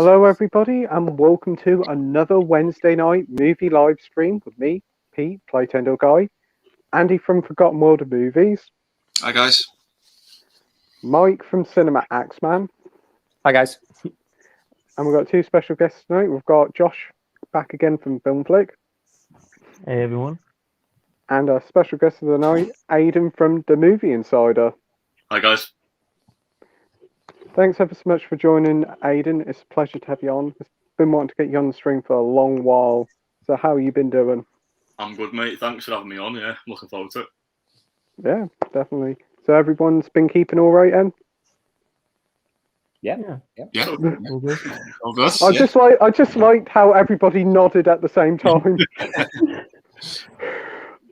Hello, everybody, and welcome to another Wednesday night movie live stream with me, Pete, Playtendoguy, Andy from Forgotten World of Movies, Hi guys. Mike from Cinema Axeman, Hi guys. and we've got two special guests tonight. We've got Josh back again from Film Flick, Hey everyone. and our special guest of the night, Aidan from DaMovieInsider. Hi guys. Thanks ever so much for joining, Aidan. It's a pleasure to have you on. I've been wanting to get you on the stream for a long while. So how have you been doing? I'm good, mate. Thanks for having me on. Yeah, looking forward to it. Yeah, definitely. So everyone's been keeping all right, then? Yeah. All good. All good. I just liked how everybody nodded at the same time.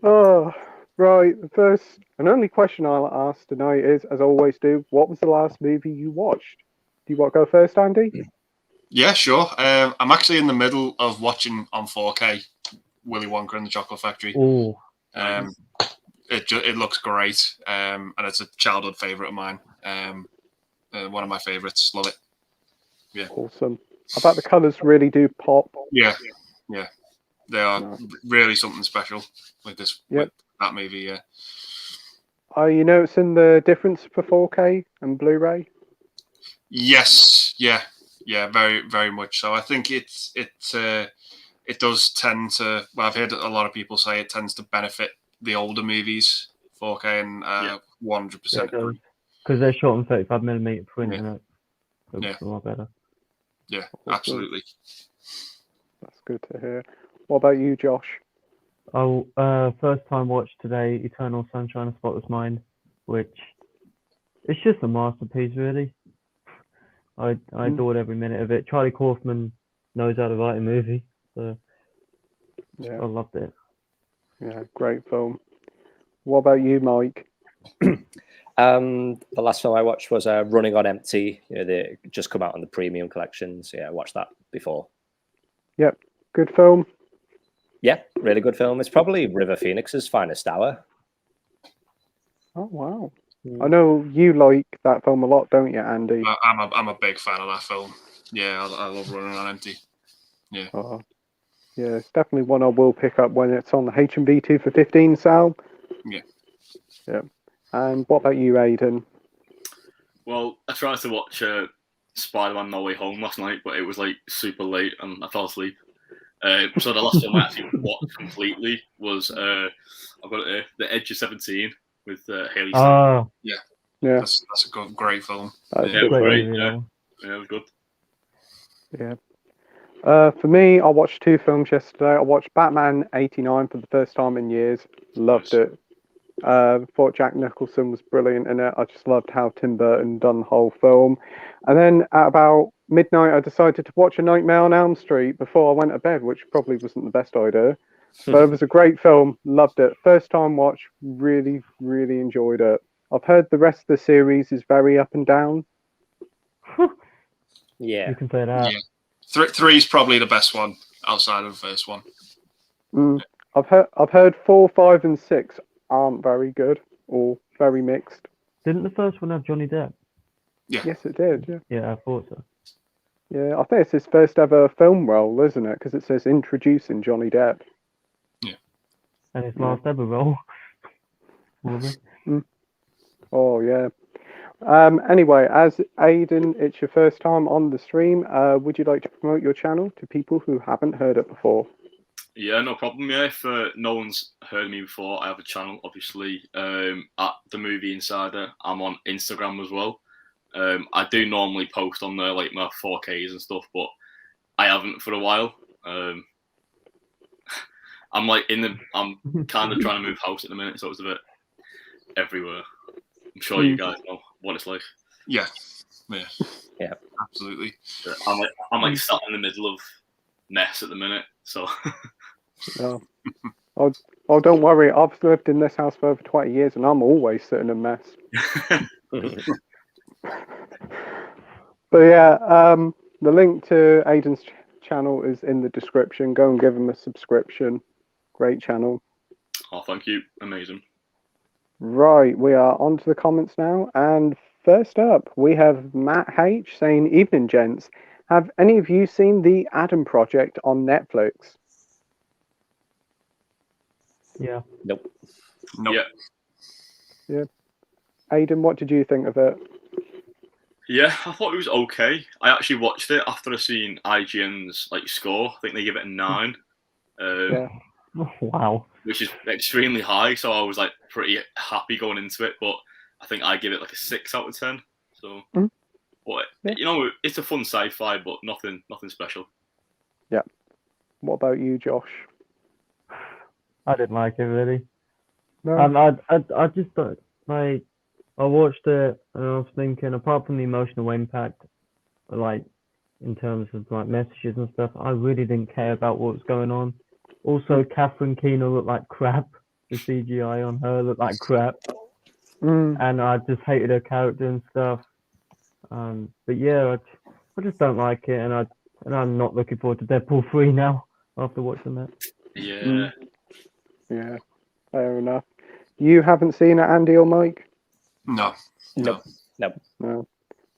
Oh, right. The first and only question I'll ask tonight is, as I always do, what was the last movie you watched? Do you want to go first, Andy? Yeah, sure. I'm actually in the middle of watching on 4K Willy Wonka and the Chocolate Factory. Oh, It looks great, and it's a childhood favourite of mine. One of my favourites. Love it. Yeah. Awesome. I bet the colours really do pop. Yeah. They are really something special with this. Yep. With that movie. Yeah. Are you noticing the difference for 4K and Blu-ray? Yes. Yeah. Very, very much so. I think it does tend to. Well, I've heard a lot of people say it tends to benefit the older movies, 4K, and 100%. because they're shot on 35mm print, Yeah. and it looks a lot better. Yeah, Awesome. absolutely. That's good to hear. What about you, Josh? Oh, first time watch today, Eternal Sunshine of the Spotless Mind, which it's just a masterpiece, really. I adored every minute of it. Charlie Kaufman knows how to write a movie, so Yeah, I loved it. yeah, great film. What about you, Mike? The last film I watched was Running on Empty. They just come out on the premium collection, so yeah, I watched that before. Yep, good film. Yeah, really good film. It's probably River Phoenix's finest hour. Oh wow! I know you like that film a lot, don't you, Andy? I'm a big fan of that film. Yeah, I love Running on Empty. Yeah. Oh, yeah, it's definitely one I will pick up when it's on the H&B 2 for 15 sale. Yeah. Yeah. And what about you, Aidan? Well, I tried to watch Spider-Man No Way Home last night, but it was like super late and I fell asleep. So the last film I actually watched completely was I've got The Edge of 17 with Hayley. Oh, Yeah, That's a great film. that's Yeah, a it was great. movie, that one. Yeah, it was good. Yeah. For me, I watched two films yesterday. I watched Batman 89 for the first time in years. Loved it. Thought Jack Nicholson was brilliant in it. I just loved how Tim Burton done the whole film. And then at about midnight, I decided to watch A Nightmare on Elm Street before I went to bed, which probably wasn't the best idea. But it was a great film. Loved it. First time watch. Really, really enjoyed it. I've heard the rest of the series is very up and down. Yeah. You can say that. Yeah. Three's probably the best one outside of the first one. I've heard 4, 5, and 6 aren't very good or very mixed. Didn't the first one have Johnny Depp? Yeah. Yes, it did. Yeah. Yeah, I thought so. Yeah, I think it's his first ever film role, isn't it? Because it says introducing Johnny Depp. Yeah. And his last ever role. Oh, yeah. Anyway, as Aidan, it's your first time on the stream. Would you like to promote your channel to people who haven't heard it before? Yeah, no problem. Yeah, if no one's heard me before, I have a channel, obviously, at DaMovieInsider. I'm on Instagram as well. I do normally post on there like my 4Ks and stuff, but I haven't for a while. I'm kind of trying to move house at the minute, so it's a bit everywhere. I'm sure you guys know what it's like. Yeah, absolutely. I'm like sat in the middle of mess at the minute, so. No. Oh, don't worry. I've lived in this house for over 20 years, and I'm always sitting in mess. But yeah, the link to Aidan's channel is in the description. Go and give him a subscription. Great channel. Oh, thank you. Amazing. Right, we are on to the comments now. And first up, we have Matt H saying, "Evening, gents. Have any of you seen the Adam Project on Netflix? Yeah. Nope. Nope. Yeah. Aidan, what did you think of it? Yeah, I thought it was okay. I actually watched it after I seen IGN's score. I think they give it a 9, Yeah. Wow. which is extremely high. So I was pretty happy going into it. But I think I give it a 6 out of 10. So, but Yeah. it's a fun sci-fi, but nothing special. Yeah. What about you, Josh? I didn't like it really. No. I just don't like. I watched it and I was thinking, apart from the emotional impact, in terms of messages and stuff, I really didn't care about what was going on. Also, Catherine Keener looked like crap. The CGI on her looked like crap, and I just hated her character and stuff. But yeah, I just don't like it, and I'm not looking forward to Deadpool 3 now after watching that. Yeah. Yeah. Fair enough. You haven't seen it, Andy or Mike? No. Nope. No.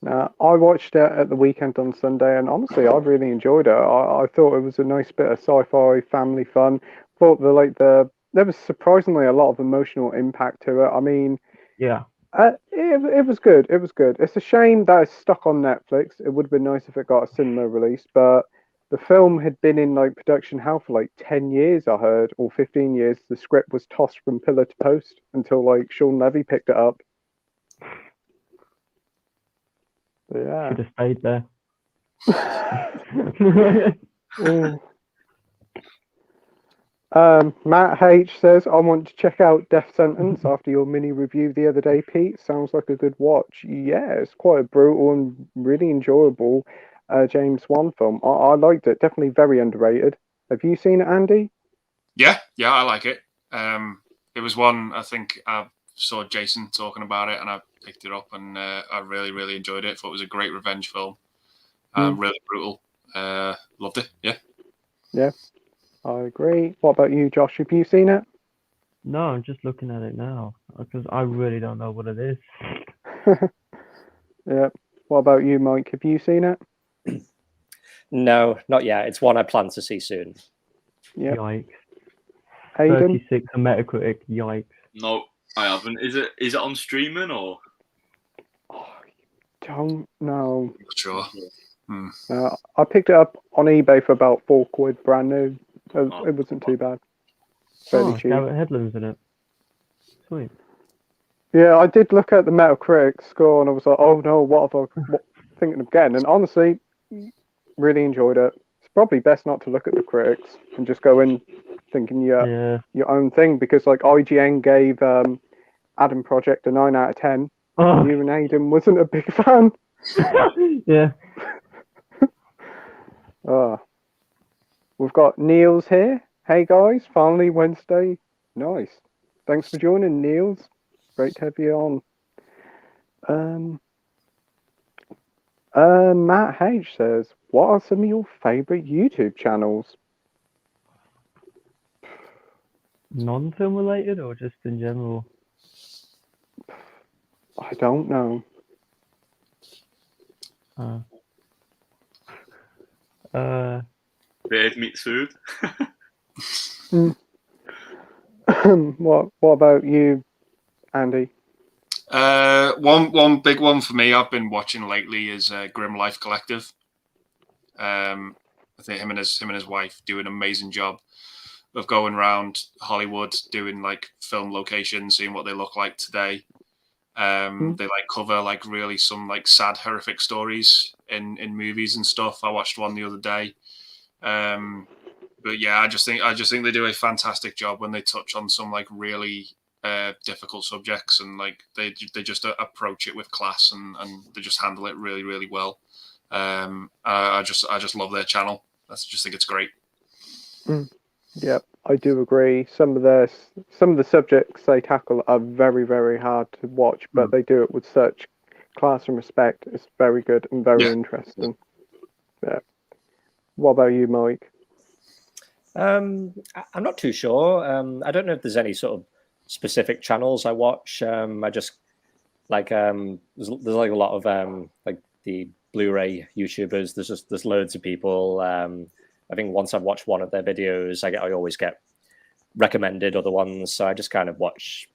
I watched it at the weekend on Sunday, and honestly, I really enjoyed it. I thought it was a nice bit of sci-fi family fun. Thought there was surprisingly a lot of emotional impact to it. I mean, Yeah. it was good. It was good. It's a shame that it's stuck on Netflix. It would have been nice if it got a cinema release, but the film had been in production hell for 10 years, I heard, or 15 years. The script was tossed from pillar to post until Sean Levy picked it up. Yeah. Should have stayed there. Matt H says, I want to check out Death Sentence after your mini review the other day, Pete. Sounds like a good watch. Yeah, it's quite a brutal and really enjoyable James Wan film. I liked it. Definitely very underrated. Have you seen it, Andy? Yeah, I like it. It was one, I think I saw Jason talking about it and I picked it up and I really, really enjoyed it. Thought it was a great revenge film. Really brutal. Loved it. Yeah. Yeah, I agree. What about you, Josh? Have you seen it? No, I'm just looking at it now because I really don't know what it is. Yeah. What about you, Mike? Have you seen it? No, not yet. It's one I plan to see soon. Yeah. Yikes. Aidan? 36 on Metacritic. Yikes. No, I haven't. Is it on streaming or? Don't know. Not sure. I picked it up on eBay for about £4, brand new. It wasn't too bad. Fairly cheap. Garrett Hedlund's in it. Sweet. Yeah, I did look at the Metacritic score and I was like, oh no, what have I thinking of getting? And honestly, really enjoyed it. It's probably best not to look at the critics and just go in thinking your own thing, because IGN gave Adam Project a 9 out of 10. Oh. You and Aidan wasn't a big fan. Yeah. We've got Niels here. Hey guys, finally Wednesday. Nice. Thanks for joining, Niels. Great to have you on. Matt H says, what are some of your favourite YouTube channels? Non-film related or just in general? I don't know. Beard meets food. What about you, Andy? One big one for me I've been watching lately is Grim Life Collective. I think him and his wife do an amazing job of going around Hollywood doing film locations, seeing what they look like today. They cover really some sad, horrific stories in movies and stuff. I watched one the other day. But yeah, I just think they do a fantastic job when they touch on some really difficult subjects, and they just approach it with class, and they just handle it really, really well. I just love their channel. I just think it's great. Yep, I do agree. Some of the subjects they tackle are very, very hard to watch, but they do it with such class and respect. It's very good and very interesting. Yeah. What about you, Mike? I'm not too sure. I don't know if there's any sort of specific channels I watch. I just there's a lot of the Blu-ray YouTubers. There's loads of people. I think once I've watched one of their videos, I always get recommended other ones. So I just kind of watch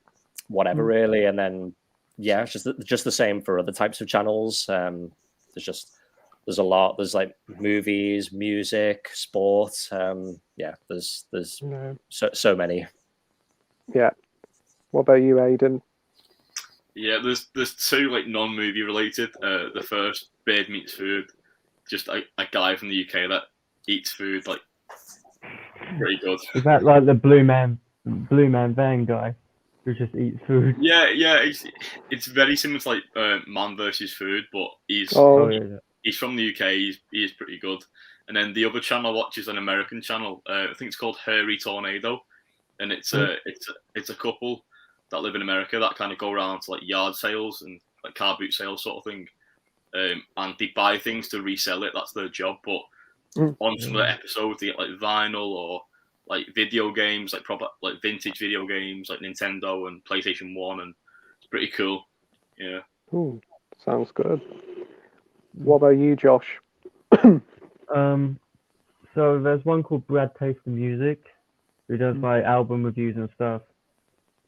whatever really, and then yeah, it's just the same for other types of channels. There's a lot. There's like movies, music, sport. Yeah, there's so many. Yeah. What about you, Aidan? Yeah, there's two like non-movie related. The first, Beard Meets Food, just a guy from the UK that eats food, like pretty good. Is that like the Blue Man Van guy who just eats food? Yeah, it's very similar to like Man vs Food, but he's from the UK. He is pretty good. And then the other channel I watch is an American channel. I think it's called Hairy Tornado, and it's a couple that live in America that kind of go around to like yard sales and like car boot sales sort of thing, and they buy things to resell it. That's their job. But on some of the episodes, they get like vinyl or like video games, like proper like vintage video games, like Nintendo and PlayStation 1, and it's pretty cool. Yeah. Ooh, sounds good. What about you, Josh? So there's one called Brad Taste the Music, who does like album reviews and stuff,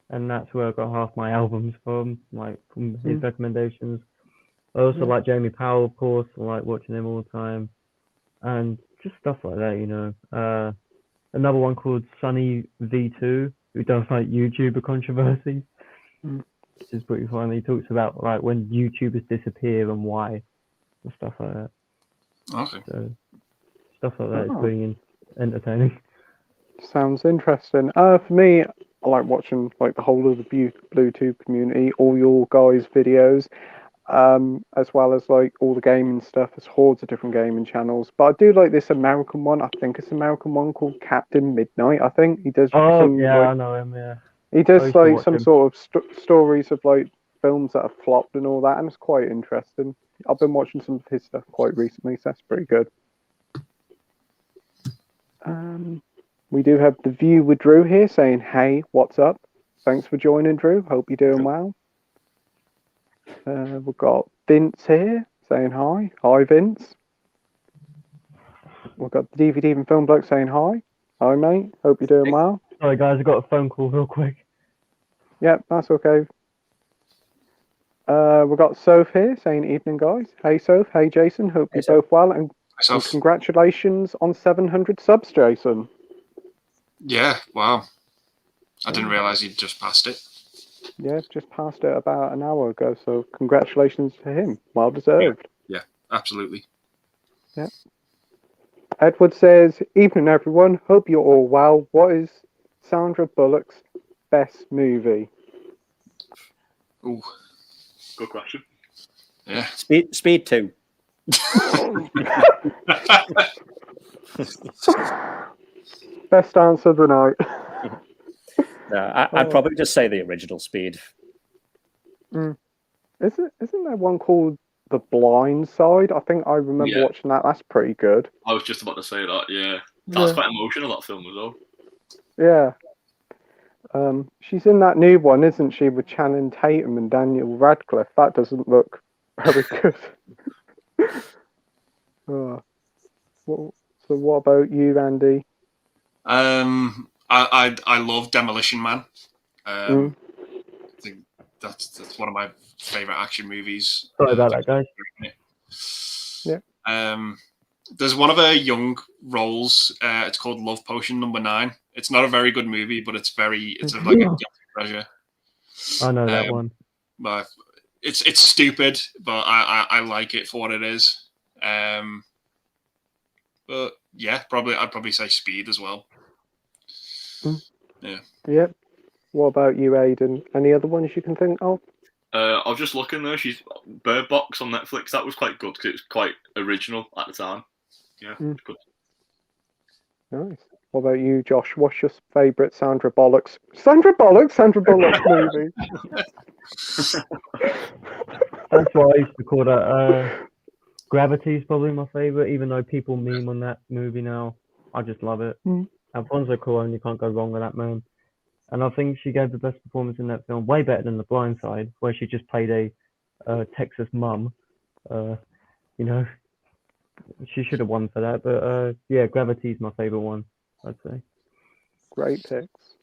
and that's where I got half my albums from, like from his recommendations. I also like Jamie Powell, of course. I like watching him all the time, and just stuff like that, you know. Another one called Sunny V2, who does like YouTuber controversies, which is pretty fun. He talks about like when YouTubers disappear and why, and stuff like that. Okay. So stuff like that is pretty entertaining. Sounds interesting. For me, I like watching like the whole of the Bluetooth community, all your guys' videos, as well as like all the gaming stuff. There's hordes of different gaming channels, but I do like this American one. I think it's an American one called Captain Midnight. I think he does. I know him. Yeah. He does like some sort of stories of like films that have flopped and all that, and it's quite interesting. I've been watching some of his stuff quite recently, so that's pretty good. We do have The View with Drew here saying, hey, what's up? Thanks for joining, Drew. Hope you're doing well. We've got Vince here saying hi. Hi, Vince. We've got the DVD and Film Bloke saying hi. Hi, mate. Hope you're doing well. Sorry, guys. I got a phone call real quick. Yep, that's okay. We've got Soph here saying, evening, guys. Hey, Soph. Hey, Jason. Hope you're both well. And congratulations on 700 subs, Jason. Yeah, wow. I didn't realise he'd just passed it. Yeah, just passed it about an hour ago, so congratulations to him. Well deserved. Yeah, absolutely. Yeah. Edward says, evening everyone, hope you're all well. What is Sandra Bullock's best movie? Ooh. Good question. Yeah. Speed 2. Best answer of the night. No, I'd probably just say the original Speed. Isn't there one called The Blind Side? I think I remember watching that. That's pretty good. I was just about to say that. Yeah, that's quite emotional. That film as well. Yeah. She's in that new one, isn't she, with Channing Tatum and Daniel Radcliffe? That doesn't look very good. So what about you, Andy? I love Demolition Man. I think that's one of my favorite action movies. Sorry about that, guys. Yeah. There's one of her young roles. It's called Love Potion No. 9. It's not a very good movie, but it's like a guilty pleasure. I know that one. But it's stupid, but I like it for what it is. But yeah, I'd probably say Speed as well. Yeah. Yep. What about you, Aidan? Any other ones you can think of? I was just looking there. She's Bird Box on Netflix. That was quite good because it was quite original at the time. Yeah, it's good. Nice. What about you, Josh? What's your favourite Sandra Bullock movie? That's why I used to call that. Gravity's probably my favourite, even though people meme on that movie now. I just love it. Alfonso Cuarón, you can't go wrong with that man. And I think she gave the best performance in that film, way better than The Blind Side, where she just played a Texas mum. you know, she should have won for that. But yeah, Gravity's my favorite one, I'd say. Great picks.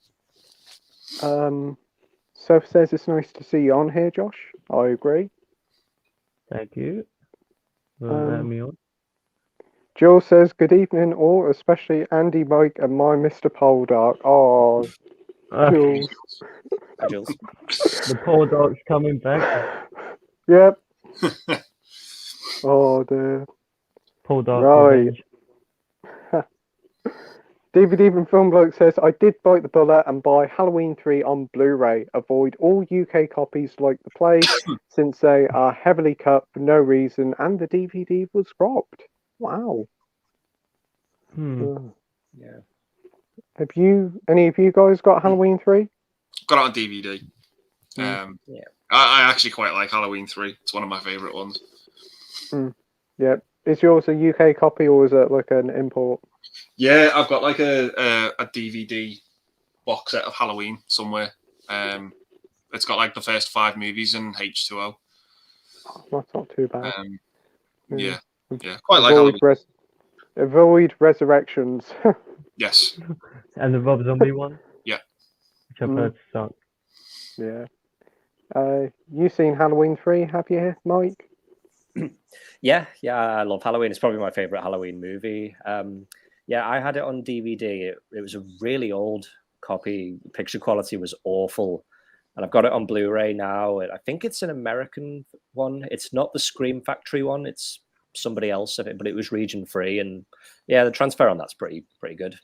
Soph says it's nice to see you on here, Josh. I agree. Thank you for letting me on. Jill says, good evening, all, especially Andy, Mike, and my Mr. Poldark. Oh, Jules. Hi, Jules. The Poldark's coming back. Yep. Oh, dear. Poldark Right. revenge. DVD and Film Bloke says, I did bite the bullet and buy Halloween 3 on Blu-ray. Avoid all UK copies like the plague, since they are heavily cut for no reason, and the DVD was cropped. Wow. Yeah. Have any of you guys got Halloween 3? Got it on DVD. Yeah. I actually quite like Halloween 3. It's one of my favourite ones. Yeah. Is yours a UK copy or is it like an import? Yeah, I've got like a DVD box set of Halloween somewhere. It's got like the first 5 movies and H2O. Oh, that's not too bad. Yeah, quite like Halloween. Avoid Resurrections. Yes. And the Rob Zombie one? Yeah. Which I've heard suck. Yeah. You seen Halloween 3, have you, Mike? Yeah, I love Halloween. It's probably my favorite Halloween movie. Yeah, I had it on DVD. It was a really old copy. Picture quality was awful. And I've got it on Blu-ray now. I think it's an American one. It's not the Scream Factory one. It's somebody else of it, but it was region free. And yeah, the transfer on that's pretty good.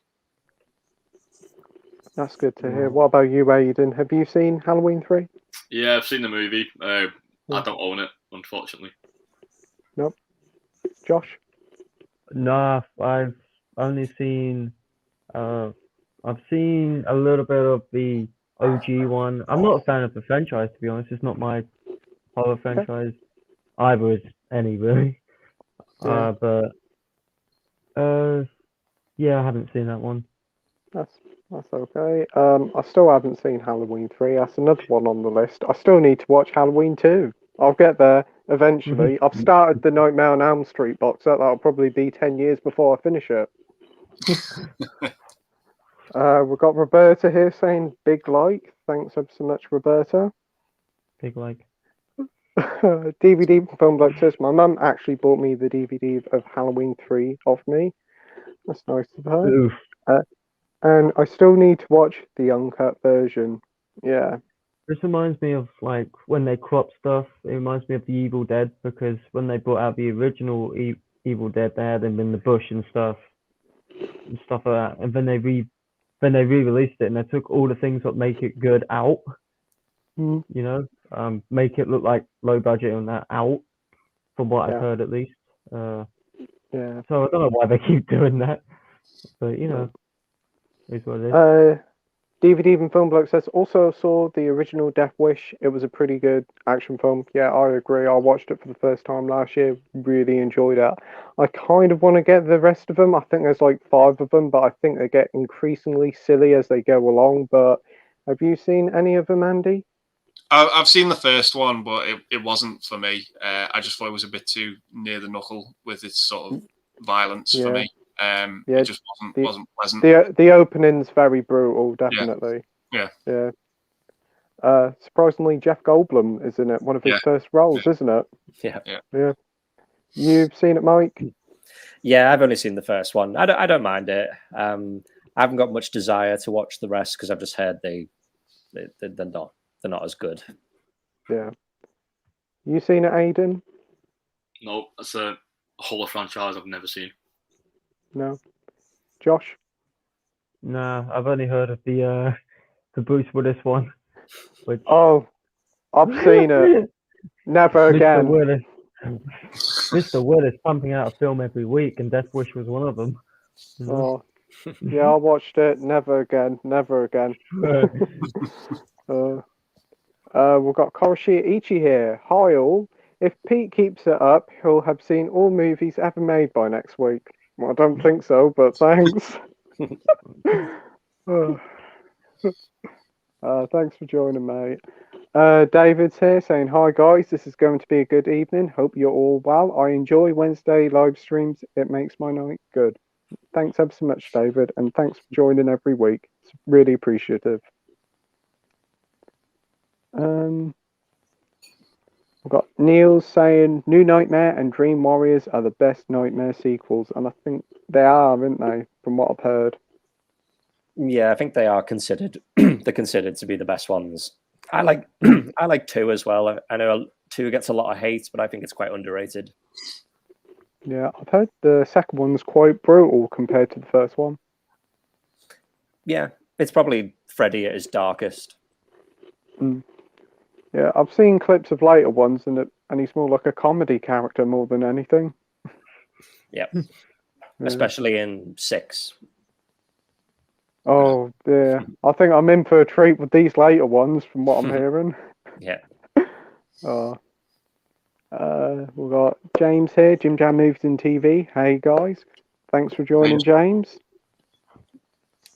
That's good to hear. What about you, Aidan? Have you seen Halloween 3? Yeah, I've seen the movie. I don't own it, unfortunately. Nope. Josh? Nah, I've only seen I've seen a little bit of the OG one. I'm not a fan of the franchise, to be honest. It's not my horror franchise. Either is any, really. Yeah. Yeah, I haven't seen that one. That's okay. I still haven't seen Halloween 3. That's another one on the list. I still need to watch Halloween 2. I'll get there eventually. I've started the Nightmare on Elm Street box set. That'll probably be 10 years before I finish it. We've got Roberta here saying big like. Thanks ever so much, Roberta. Big like. DVD Film Bloke says, my mum actually bought me the DVD of Halloween 3 off me. That's nice of her. Oof. And I still need to watch the uncut version. Yeah. This reminds me of like when they crop stuff. It reminds me of the Evil Dead, because when they brought out the original Evil Dead, they had them in the bush and stuff like that. And then they re-released it, and they took all the things that make it good out. You know, make it look like low budget on that out, from what I've heard at least. So I don't know why they keep doing that, but you know, it's what it is. DVD and Film Bloke says, also saw the original Death Wish. It was a pretty good action film. Yeah, I agree. I watched it for the first time last year. Really enjoyed it. I kind of want to get the rest of them. I think there's like 5 of them, but I think they get increasingly silly as they go along. But have you seen any of them, Andy? I've seen the first one, but it wasn't for me. I just thought it was a bit too near the knuckle with its sort of violence for me. It just wasn't pleasant. The opening's very brutal, definitely. Yeah. Surprisingly, Jeff Goldblum is in it. One of his first roles, isn't it? Yeah. You've seen it, Mike? Yeah, I've only seen the first one. I don't mind it. I haven't got much desire to watch the rest because I've just heard they're not as good. Yeah. You seen it, Aidan? No, that's a horror franchise I've never seen. No. Josh? Nah, I've only heard of the Bruce Willis one. Which... Oh, I've seen it. Never again. Mr. Willis pumping out a film every week, and Death Wish was one of them. Oh, yeah, I watched it. Never again. Never again. We've got Koroshi Ichi here. Hi all. If Pete keeps it up, he'll have seen all movies ever made by next week. Well, I don't think so, but thanks. Thanks for joining, mate. David's here saying, "Hi guys, this is going to be a good evening. Hope you're all well. I enjoy Wednesday live streams. It makes my night good." Thanks ever so much, David, and thanks for joining every week. It's really appreciative. We've got Neil saying, "New Nightmare and Dream Warriors are the best Nightmare sequels," and I think they are, aren't they? From what I've heard. Yeah, I think they are considered. They're considered to be the best ones. I like I like 2 as well. I know 2 gets a lot of hate, but I think it's quite underrated. Yeah, I've heard the second one's quite brutal compared to the first one. Yeah, it's probably Freddy at his darkest. Yeah, I've seen clips of later ones, and he's more like a comedy character more than anything. Yeah, Yeah. especially in 6. Oh, yeah. I think I'm in for a treat with these later ones, from what I'm hearing. Yeah. We've got James here, Jim Jam Movies and TV. Hey guys, thanks for joining, James.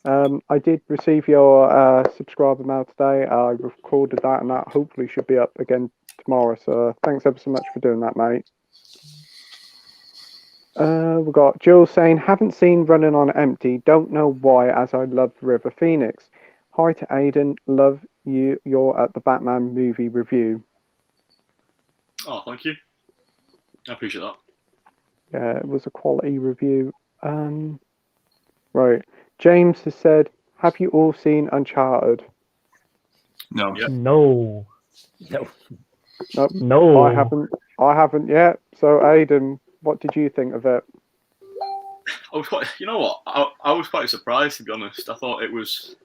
I did receive your subscriber mail today. I recorded that, and that hopefully should be up again tomorrow. So thanks ever so much for doing that, mate. We've got Jill saying, "Haven't seen Running on Empty. Don't know why, as I love River Phoenix. Hi to Aiden. Love you. You're at the Batman movie review." Oh, thank you. I appreciate that. Yeah, it was a quality review. Right. James has said, "Have you all seen Uncharted?" No. Yep. No. No. Nope. No. I haven't yet. So, Aiden, what did you think of it? You know what? I was quite surprised, to be honest. I thought it was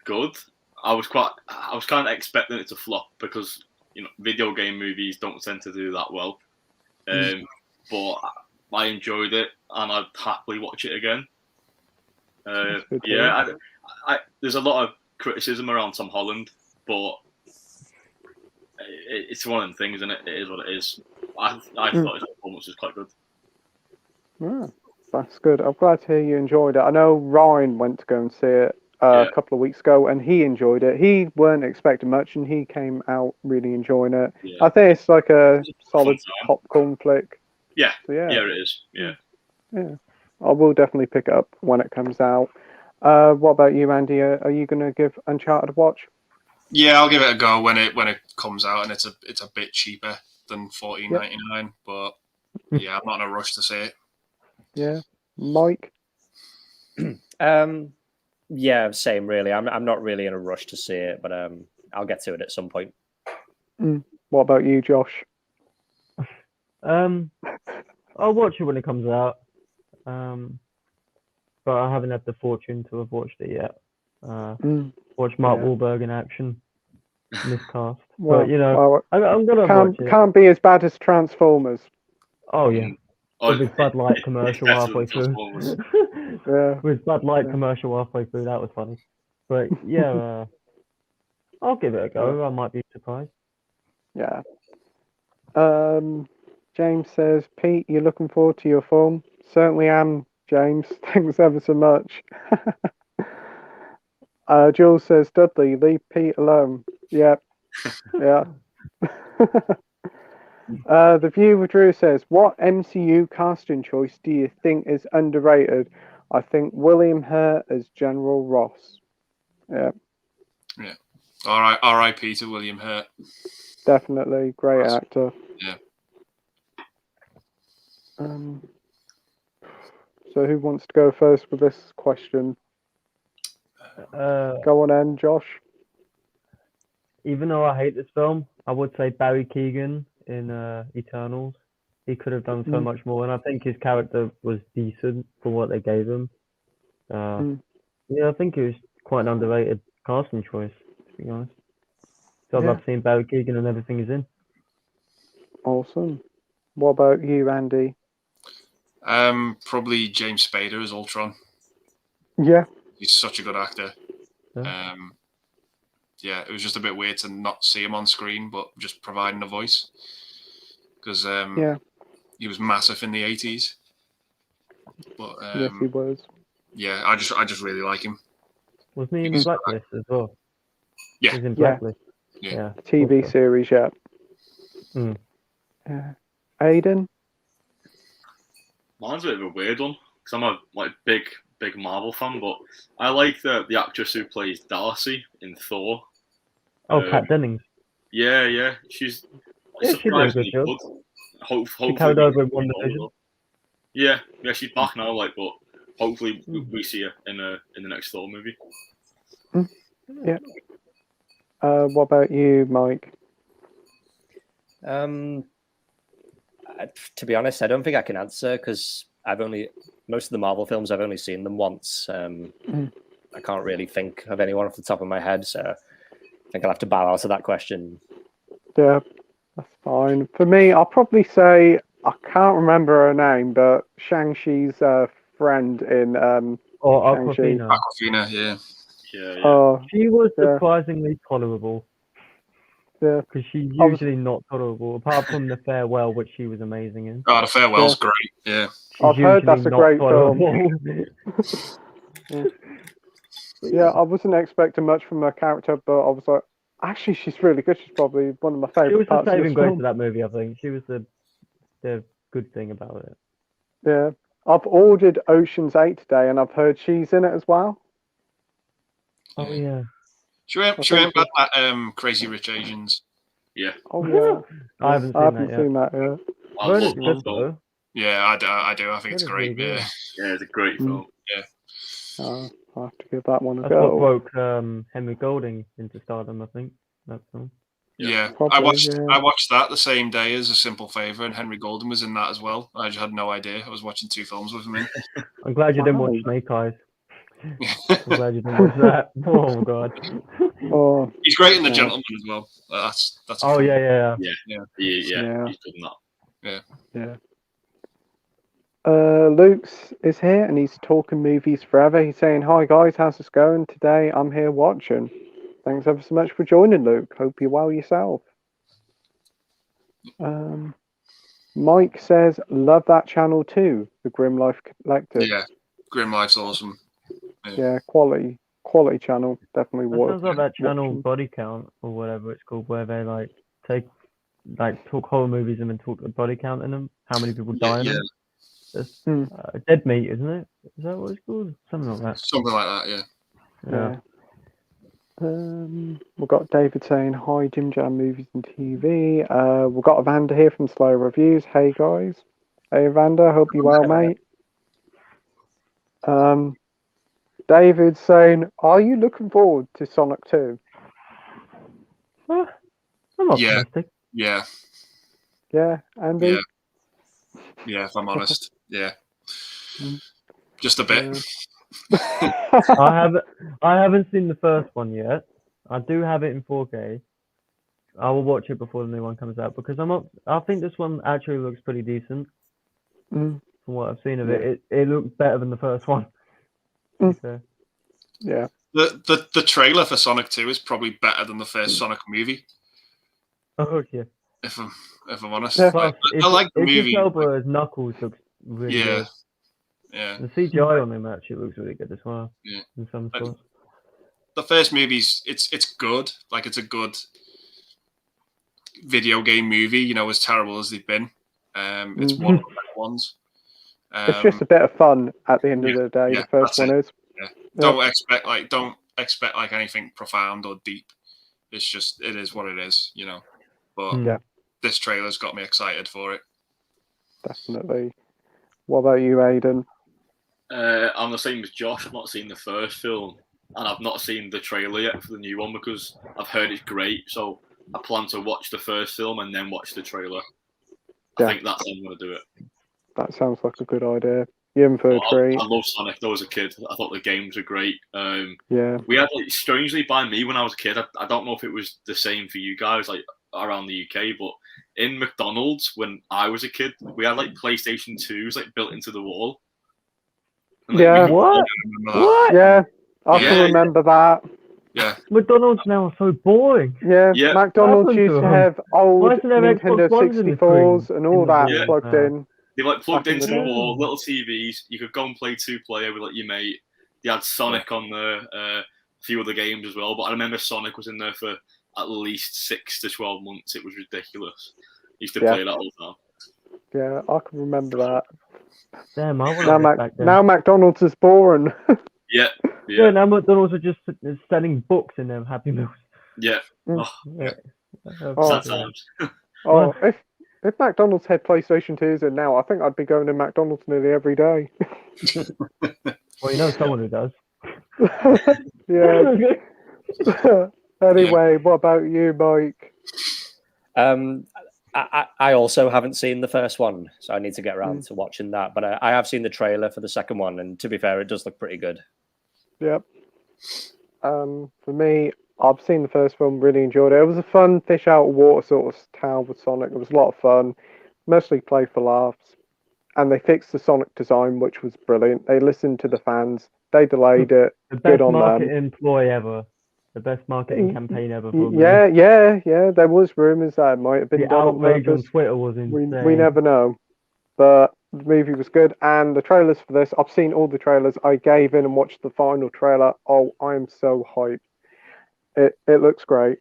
good. I was kind of expecting it to flop because video game movies don't tend to do that well. But I enjoyed it, and I'd happily watch it again. Yeah, there's a lot of criticism around Tom Holland, but it's one of them things, isn't it? It is what it is. I thought his performance was quite good. Yeah, that's good. I'm glad to hear you enjoyed it. I know Ryan went to go and see it a couple of weeks ago, and he enjoyed it. He weren't expecting much, and he came out really enjoying it. Yeah. I think it's like a solid popcorn flick. Yeah, So, yeah, it is. Yeah. I will definitely pick it up when it comes out. What about you, Andy? Are you going to give Uncharted a watch? Yeah, I'll give it a go when it comes out, and it's a bit cheaper than $14.99. But yeah, I'm not in a rush to see it. Yeah, Mike. Yeah, same really. I'm not really in a rush to see it, but I'll get to it at some point. What about you, Josh? I'll watch it when it comes out. But I haven't had the fortune to have watched it yet. Watch Mark Wahlberg in action, miscast. Well, but I'm gonna watch it. Can't be as bad as Transformers. Oh yeah. With his Bud Light commercial halfway through. With Bud Light commercial halfway through, that was funny. But yeah, I'll give it a go. I might be surprised. Yeah. James says, "Pete, you're looking forward to your film?" Certainly am, James. Thanks ever so much. Jules says, "Dudley, leave Pete alone." Yep. Yeah. The View with Drew says, "What MCU casting choice do you think is underrated?" I think William Hurt as General Ross. Yeah. Yeah. All right. R.I.P. to William Hurt. Definitely great actor. Yeah. So who wants to go first with this question? Go on then, Josh. Even though I hate this film, I would say Barry Keoghan in Eternals. He could have done so much more, and I think his character was decent for what they gave him. Yeah, I think it was quite an underrated casting choice, to be honest. So I love seeing Barry Keoghan and everything he's in. Awesome. What about you, Andy? Probably James Spader as Ultron. Yeah. He's such a good actor. Yeah, it was just a bit weird to not see him on screen, but just providing a voice. Because he was massive in the 80s. But yes, he was. Yeah, I just really like him. Wasn't he in Blacklist as well? Yeah. He was in Blacklist. Yeah. TV also. series yet. Mm. Yeah. Aiden? Mine's a bit of a weird one because I'm a big Marvel fan, but I like the actress who plays Darcy in Thor. Oh, Kat Dennings. Yeah, she's Yeah, she did a good surprisingly job. good. She Hopefully, carried we over in see more WandaVision. of her. Yeah, she's back now. But hopefully we see her in the next Thor movie. Yeah. What about you, Mike? To be honest, I don't think I can answer because most of the Marvel films I've only seen them once. I can't really think of anyone off the top of my head, so I think I'll have to bow out to that question. Yeah, that's fine. For me, I'll probably say I can't remember her name, but Shang-Chi's friend in Or Shang-Chi. Aquafina. Aquafina, yeah. Yeah. Oh, She was Yeah. surprisingly tolerable yeah. because she's I was- usually not tolerable, apart from The Farewell, which she was amazing in. Oh, The Farewell's great. Yeah. She's I've heard usually that's a not great film. tolerable. Yeah, I wasn't expecting much from her character, but I was like, actually, she's really good. She's probably one of my She favorite was the parts of saving this grace film. of that movie, I think. She was the good thing about it. Yeah, I've ordered Ocean's 8 today, and I've heard she's in it as well. Oh yeah. Should we think about that Crazy Rich Asians? Yeah. Oh yeah, I haven't seen that yet. I Heard love it's that good film. though. Yeah, I do. I think it's Heard great. really Yeah. good. Yeah, it's a great film. I'll have to give that one a That's what go. broke Henry Golding into stardom, I think. That film. Yeah, Probably, I watched yeah. I watched that the same day as A Simple Favor, and Henry Golden was in that as well. I just had no idea. I was watching two films with him in. I'm glad you didn't watch Wow. Snake Eyes. I'm glad you didn't watch that. Oh my god. Oh, He's great in The Yeah. Gentleman as well. That's a Oh fun yeah. Yeah, Yeah. he's good in that. yeah. Luke's is here and he's talking movies forever. He's saying, "Hi guys, how's it going today? I'm here watching. Thanks ever so much for joining, Luke. Hope you're well yourself." Mike says, "Love that channel too, the Grim Life Collective." Yeah, Grim Life's awesome. Yeah, quality channel. Definitely That worth sounds like that channel watching. Body Count or whatever it's called, where they talk horror movies and then talk the body count in them. How many people die in them? It's, Dead Meat, isn't it? Is that what it's called? Something like that. Something like that. Yeah. Yeah. We've got David saying, "Hi, Jim Jam Movies and TV." We've got Evander here from Slow Reviews. Hey guys. Hey Evander, hope you're well, mate. David saying, "Are you looking forward to Sonic 2?" I'm optimistic. Yeah. Yeah, Andy? Yeah. If I'm honest, yeah. Just a bit. I haven't seen the first one yet. I do have it in 4K. I will watch it before the new one comes out because I think this one actually looks pretty decent. From what I've seen of it, it looks better than the first one. Okay. Yeah. The trailer for Sonic 2 is probably better than the first Sonic movie. Oh yeah. If I'm honest, Yeah. I like the movie. Idris Elba's Knuckles looks really good. Yeah. The CGI on him actually looks really good as well. Yeah. In some spots. The first movie's it's good. Like it's a good video game movie. You know, as terrible as they've been, it's one of the best ones. It's just a bit of fun at the end of the day. Yeah, The first one is. Yeah. Don't expect like anything profound or deep. It is what it is, you know. But this trailer's got me excited for it. Definitely. What about you, Aiden? I'm the same as Josh. I've not seen the first film, and I've not seen the trailer yet for the new one because I've heard it's great. So I plan to watch the first film and then watch the trailer. I think that's how I'm going to do it. That sounds like a good idea. You're in for a treat. I love Sonic though as a kid. I thought the games were great. Yeah. We had strangely by me when I was a kid. I don't know if it was the same for you guys like around the UK, but in McDonald's when I was a kid, we had like PlayStation 2s like built into the wall. And, Yeah. What? Yeah. I can remember that. Yeah. McDonald's now are so boring. Yeah. McDonald's used to have old Nintendo 64s and all that plugged in. They like plugged into the wall, little TVs. You could go and play 2-player with like your mate. They had Sonic on there, a few other games as well. But I remember Sonic was in there for at least 6 to 12 months. It was ridiculous. Used to Yeah. play that all the time. Yeah, I can remember that. Damn, I Now, want back then. now McDonald's is boring. Yeah, Yeah, yeah, now McDonald's are just selling books in their Happy Meals. yeah. Mm. Oh, Yeah. Oh. sad times. Oh, if McDonald's had PlayStation 2s in now, I think I'd be going to McDonald's nearly every day. Well, you know someone who does. Yeah. Anyway, what about you, Mike? I also haven't seen the first one, so I need to get around to watching that. But I have seen the trailer for the second one, and to be fair, it does look pretty good. Yep. For me, I've seen the first film, really enjoyed it. It was a fun fish out of water sort of tale with Sonic. It was a lot of fun, mostly play for laughs. And they fixed the Sonic design, which was brilliant. They listened to the fans. They delayed it. The Good best on marketing them. ploy ever. The best marketing campaign ever. Probably. Yeah. There was rumours that it might have been The done on outrage on purpose. Twitter was insane. We never know. But the movie was good. And the trailers for this, I've seen all the trailers. I gave in and watched the final trailer. Oh, I am so hyped. It looks great.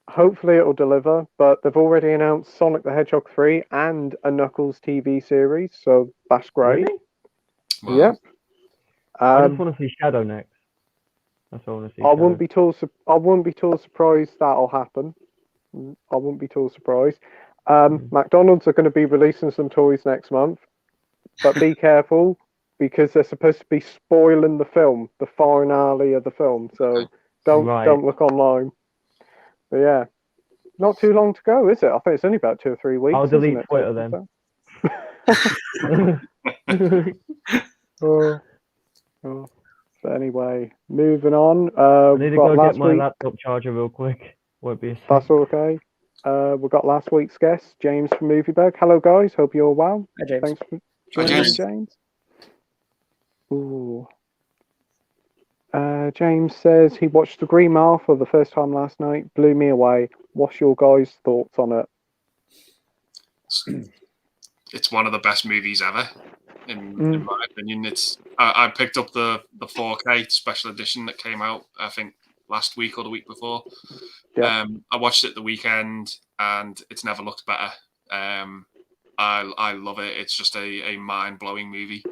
Hopefully it'll deliver, but they've already announced Sonic the Hedgehog 3 and a Knuckles TV series, so that's great. Really? Wow. Yep. I just want to see Shadow next. That's all I want to see. I wouldn't be too surprised that'll happen. I wouldn't be too surprised. McDonald's are going to be releasing some toys next month, but be careful because they're supposed to be spoiling the film, the finale of the film. So don't look online. But yeah, not too long to go, is it? I think it's only about 2 or 3 weeks. I'll delete isn't it, Twitter then. oh. But anyway, moving on. I need to go get my week. laptop charger real quick. Won't be a sec. That's okay. We've got last week's guest, James from Moviebug. Hello, guys. Hope you're well. Hi, James. Thanks for Hi, joining James. me, James. Ooh. James says he watched The Green Mile for the first time last night. Blew me away. What's your guys' thoughts on it? It's one of the best movies ever, in my opinion. I picked up the 4K special edition that came out, I think, last week or the week before. Yeah. I watched it the weekend, and it's never looked better. I love it. It's just a mind blowing movie.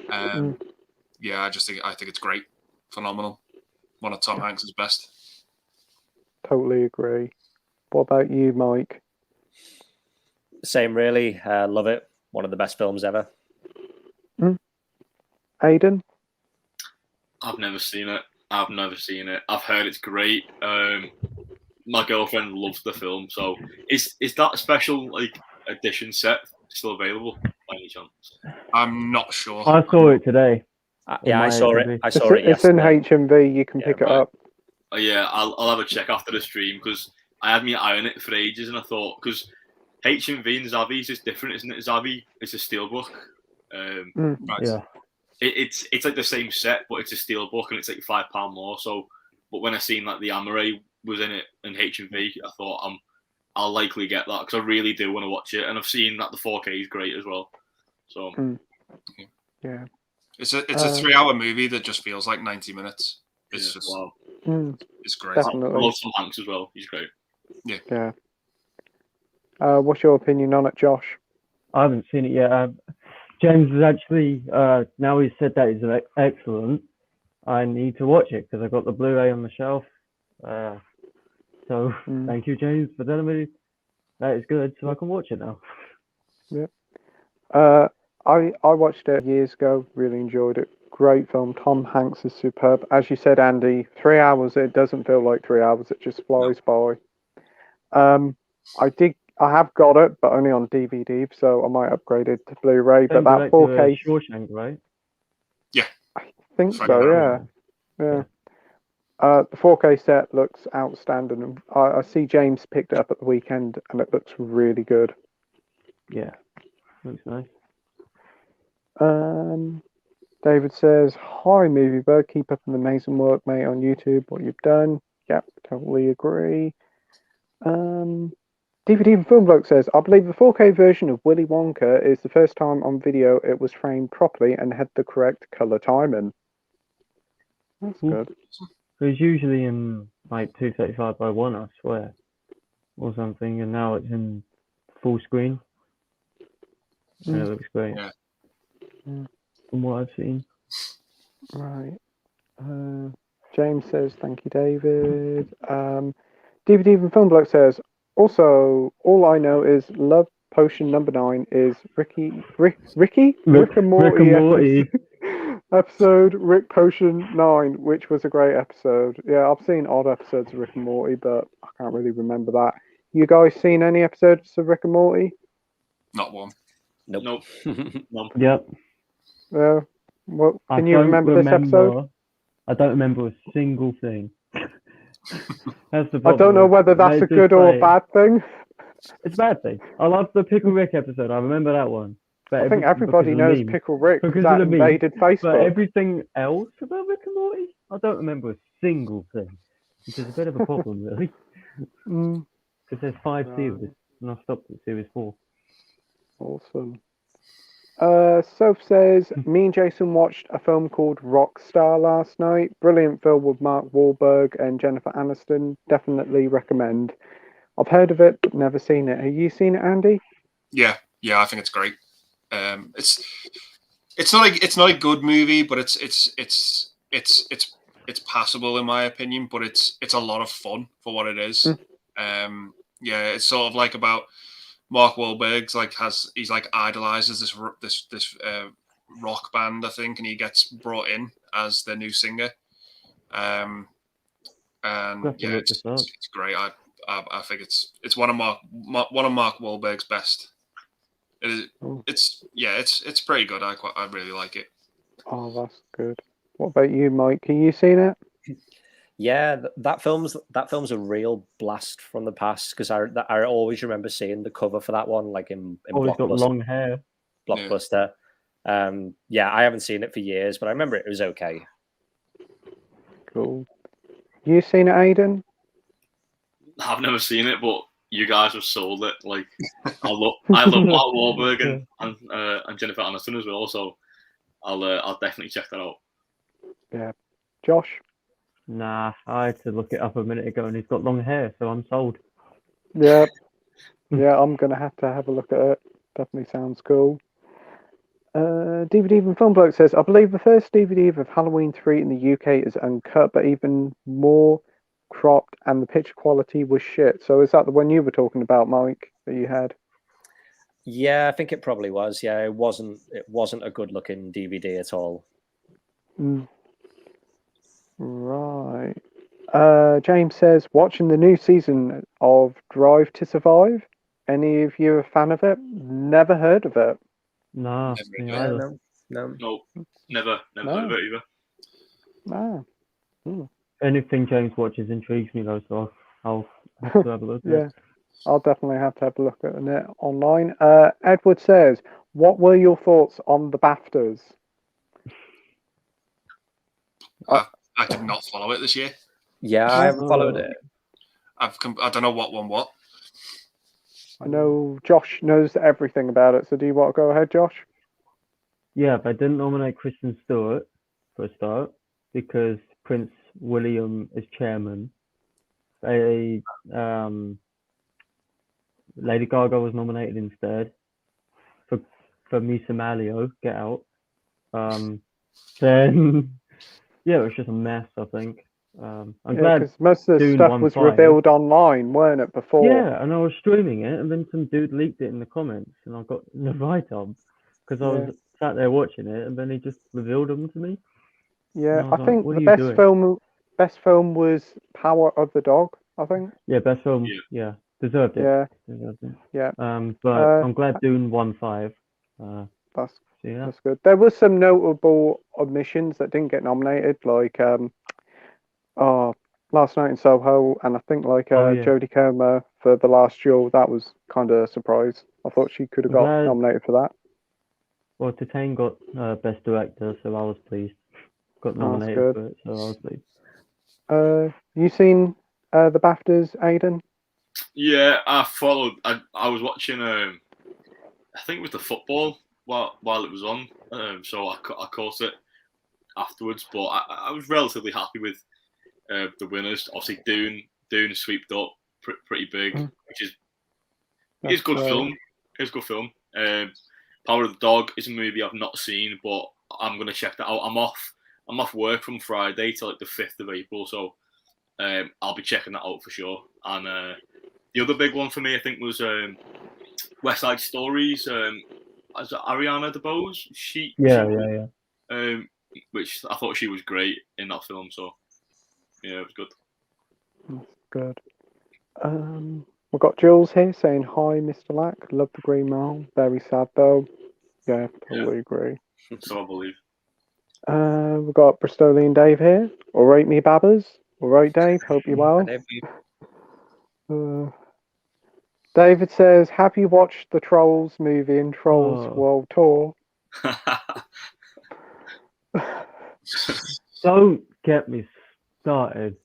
Yeah, I think it's great, phenomenal. One of Tom Hanks's best. Totally agree. What about you, Mike? Same, really. Love it. One of the best films ever. Aidan? I've never seen it. I've heard it's great. My girlfriend loves the film. So is that special edition set still available by any chance? I'm not sure. I saw it today. Yeah, I saw it. I saw it It's in yesterday. HMV. You can pick it up. Yeah, I'll have a check after the stream because I had my eye on it for ages, and I thought because HMV and Zavi's is different, isn't it? Zavi is a steelbook. Yeah. It's like the same set, but it's a steelbook, and it's like £5 more. So, but when I seen that the Amaray was in it in HMV, I thought I'll likely get that because I really do want to watch it, and I've seen that the 4K is great as well. So, yeah, it's a 3-hour movie that just feels like 90 minutes. It's just wow. It's great. Definitely. I love Tom Hanks as well. He's great. Yeah. What's your opinion on it, Josh? I haven't seen it yet. James is actually, now he's said that it's excellent, I need to watch it because I got the Blu-ray on the shelf. So thank you, James, for telling me that is good so I can watch it now. Yeah. I watched it years ago, really enjoyed it. Great film. Tom Hanks is superb. As you said, Andy, 3 hours, it doesn't feel like 3 hours, it just flies by. I have got it, but only on DVD, so I might upgrade it to Blu-ray. But that 4K, Shawshank, right? Yeah, I think so. Yeah. The 4K set looks outstanding. I see James picked it up at the weekend, and it looks really good. Yeah, looks nice. David says, "Hi, Moviebird. Keep up the amazing work, mate, on YouTube. What you've done. Yep, totally agree." DVD and Film Bloke says, "I believe the 4K version of Willy Wonka is the first time on video it was framed properly and had the correct color timing." That's good. It was usually in like 235 by 1, I swear, or something, and now it's in full screen, and it looks great Yeah. from what I've seen. Right. James says, thank you, David. DVD from Film Bloke says, also, all I know is Love Potion number 9 is Rick and Morty, Rick and Morty. episode Rick Potion 9, which was a great episode. Yeah, I've seen odd episodes of Rick and Morty, but I can't really remember that. You guys seen any episodes of Rick and Morty? Not one. Nope. None. Yep. Yeah. Well, I can you don't remember this episode? I don't remember a single thing. That's the I problem. don't know whether that's They a just good or a say- bad thing. It's a bad thing. I love the Pickle Rick episode. I remember that one. But I think everybody because of the knows meme. Pickle Rick because Because of that the meme. invaded But Facebook. everything else about Rick and Morty, I don't remember a single thing, which is a bit of a problem, really. Mm, Because there's 5 Right. series, and I stopped at series 4. awesome. Soph says, me and Jason watched a film called Rockstar last night. Brilliant film with Mark Wahlberg and Jennifer Aniston. Definitely recommend. I've heard of it, but never seen it. Have you seen it, Andy? Yeah, I think it's great. It's not a good movie, but it's passable in my opinion. But it's a lot of fun for what it is. Yeah, it's sort of like about Mark Wahlberg's he's idolizes this rock band, I think, and he gets brought in as the new singer. And yeah, it's great. I think it's one of Mark Wahlberg's best. It's pretty good. I really like it. Oh, that's good. What about you, Mike? Have you seen it? Yeah, that film's a real blast from the past because I always remember seeing the cover for that one, like in Always got long hair. Blockbuster. Yeah, I haven't seen it for years, but I remember it was okay. Cool. You seen it, Aidan? I've never seen it, but you guys have sold it. Like, I love Mark Wahlberg and Jennifer Aniston as well. So I'll definitely check that out. Yeah. Josh? Nah, I had to look it up a minute ago, and he's got long hair, so I'm sold. Yeah. Yeah, I'm gonna have to have a look at it. Definitely sounds cool. DVD from Film Bloke says, I believe the first DVD of Halloween 3 in the UK is uncut, but even more cropped, and the picture quality was shit. So is that the one you were talking about, Mike, that you had? Yeah, I think it probably was. Yeah, it wasn't a good looking DVD at all. Right. James says, watching the new season of Drive to Survive. Any of you a fan of it? Never heard of it. Nah, me either. No. Never heard of it either. Ah. Anything James watches intrigues me though, so I'll have to have a look at Yeah, it. I'll definitely have to have a look at it online. Edward says, what were your thoughts on the BAFTAs? I did not follow it this year. Yeah, I haven't followed it. I don't know what one what. I know Josh knows everything about it, so do you want to go ahead, Josh? Yeah, but I didn't nominate Kristen Stewart for a start because Prince William is chairman. Lady Gaga was nominated instead for Misa Malio, Get Out. Then yeah, it was just a mess, I think. I'm glad because most of the Dune stuff was 1.5. revealed online, weren't it, before? Yeah, and I was streaming it, and then some dude leaked it in the comments, and I got the write-up because I was sat there watching it, and then he just revealed them to me. Yeah, I I think what the are you doing? best film was Power of the Dog, I think. Yeah, best film. Yeah, deserved it. Yeah, Deserved it. yeah. But I'm glad Dune won 5. That's good. There was some notable omissions that didn't get nominated, like Last Night in Soho, and I think Jodie Comer for The Last Duel. That was kind of a surprise. I thought she could have got nominated for that. Well, Titane got best director, so I was pleased. Got nominated for it, so I was pleased. You seen the BAFTAs, Aidan? Yeah, I followed. I was watching. I think it was the football while it was on. So I caught it afterwards, but I was relatively happy with the winners. Obviously, Dune swept up pretty big, which is it's good film. It's a good film. Power of the Dog is a movie I've not seen, but I'm gonna check that out. I'm off work from Friday till like the 5th of April, so I'll be checking that out for sure. And the other big one for me, I think, was West Side Stories. As Ariana DeBose, Yeah. Which I thought she was great in that film. So yeah, it was good. That's good. We've got Jules here saying hi, Mr. Lack. Love the Green Mile. Very sad though. Yeah, totally agree. So I believe. We've got Bristolian Dave here. All right, me babbers. All right, Dave. Hope you're well. David says, "Have you watched the Trolls movie and Trolls World Tour?" Don't get me started,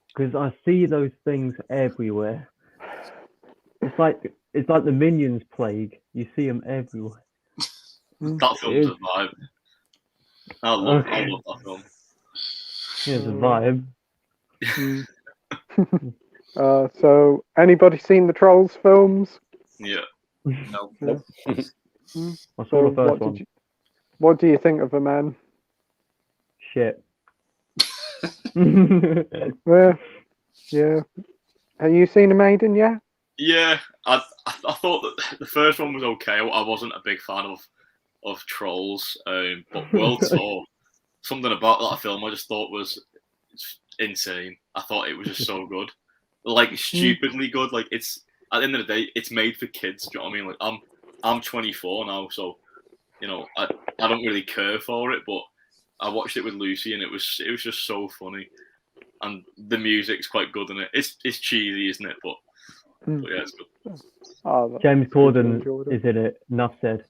because I see those things everywhere. It's like the Minions plague. You see them everywhere. That film's a vibe. I love that film. Yeah, it's a vibe. So, anybody seen the Trolls films? Yeah. No. Nope. I saw the first one. What do you think of the man? Shit. Yeah. Have you seen a Maiden? Yeah. Yeah, I thought that the first one was okay. I wasn't a big fan of Trolls, but World Tour, something about that film I just thought was insane. I thought it was just so good, like stupidly good. Like it's at the end of the day, it's made for kids. Do you know what I mean? Like I'm 24 now, so you know I don't really care for it, but I watched it with Lucy and it was just so funny, and the music's quite good in it. It's cheesy, isn't it? But yeah, it's good. James Corden is in it. Enough said.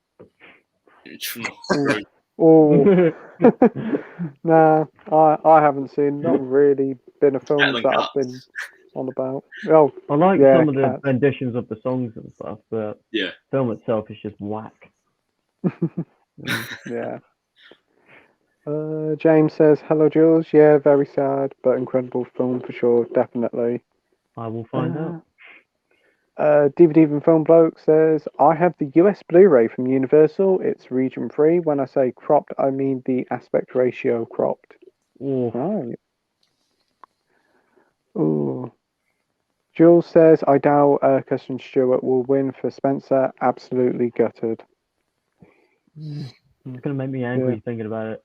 Nah, I haven't seen. Not really been a film that I've been on about. Oh, I like some of the renditions of the songs and stuff, but yeah, the film itself is just whack. Yeah. James says, "Hello, Jules. Yeah, very sad, but incredible film for sure. Definitely." I will find out. DVD and Film Bloke says, "I have the US Blu-ray from Universal. It's region free. When I say cropped, I mean the aspect ratio cropped." Ooh. Right. Ooh. Jules says, "I doubt Kirsten Stewart will win for Spencer. Absolutely gutted." It's gonna make me angry thinking about it.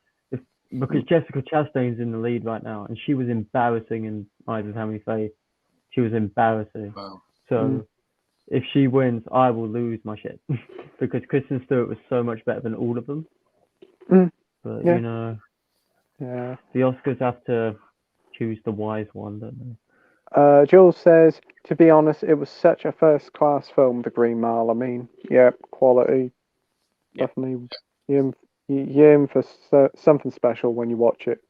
Because Jessica Chastain's in the lead right now, and she was embarrassing in Eyes of Hammy Faye. She was embarrassing. Wow. So if she wins, I will lose my shit. Because Kristen Stewart was so much better than all of them. But you know, the Oscars have to choose the wise one, don't they? Jules says, "To be honest, it was such a first-class film, The Green Mile. I mean, quality. Definitely. You're in for something special when you watch it."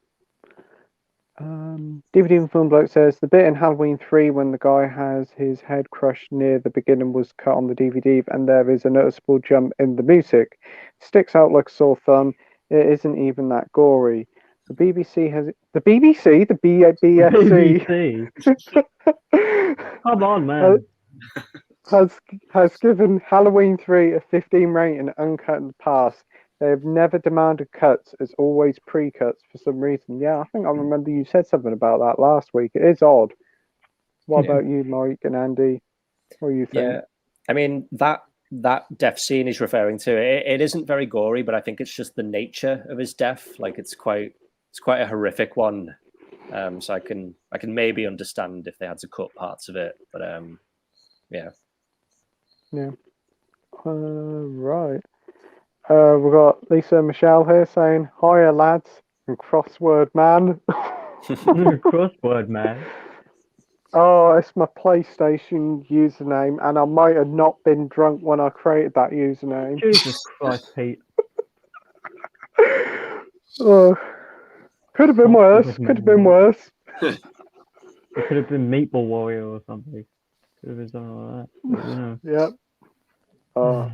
DVD and Film Bloke says, "The bit in Halloween 3 when the guy has his head crushed near the beginning was cut on the DVD, and there is a noticeable jump in the music. Sticks out like a sore thumb. It isn't even that gory. The BBC has... The BBC? The BFC? Come on, man. Has given Halloween 3 a 15 rating uncut in the past. They have never demanded cuts. It's always pre-cuts for some reason." Yeah, I think I remember you said something about that last week. It is odd. What about you, Mike and Andy? What do you think? Yeah, I mean that death scene he's referring to, it isn't very gory, but I think it's just the nature of his death. Like it's quite a horrific one. So I can maybe understand if they had to cut parts of it, but yeah. Right. We've got Lisa and Michelle here saying, "Hiya, lads," and crossword man. Crossword man. Oh, it's my PlayStation username, and I might have not been drunk when I created that username. Jesus Christ, Pete. Oh, could have been worse. Could have been worse. It could have been Meatball Warrior or something. Could have been something like that. But, you know. Yep.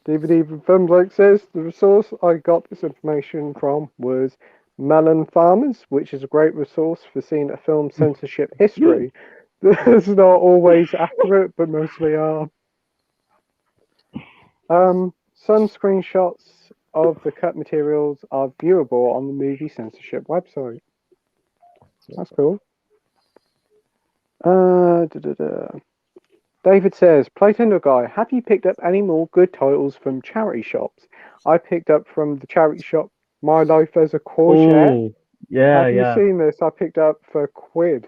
DVD from Film Bloke says, "The source I got this information from was Melon Farmers, which is a great resource for seeing a film censorship history. That's not always accurate, but mostly are. Some screenshots of the cut materials are viewable on the movie censorship website. That's cool. David says, Playtendoguy, have you picked up any more good titles from charity shops? I picked up from the charity shop My Life as a Courgette. Oh, yeah, Have yeah. you seen this? I picked up for £1.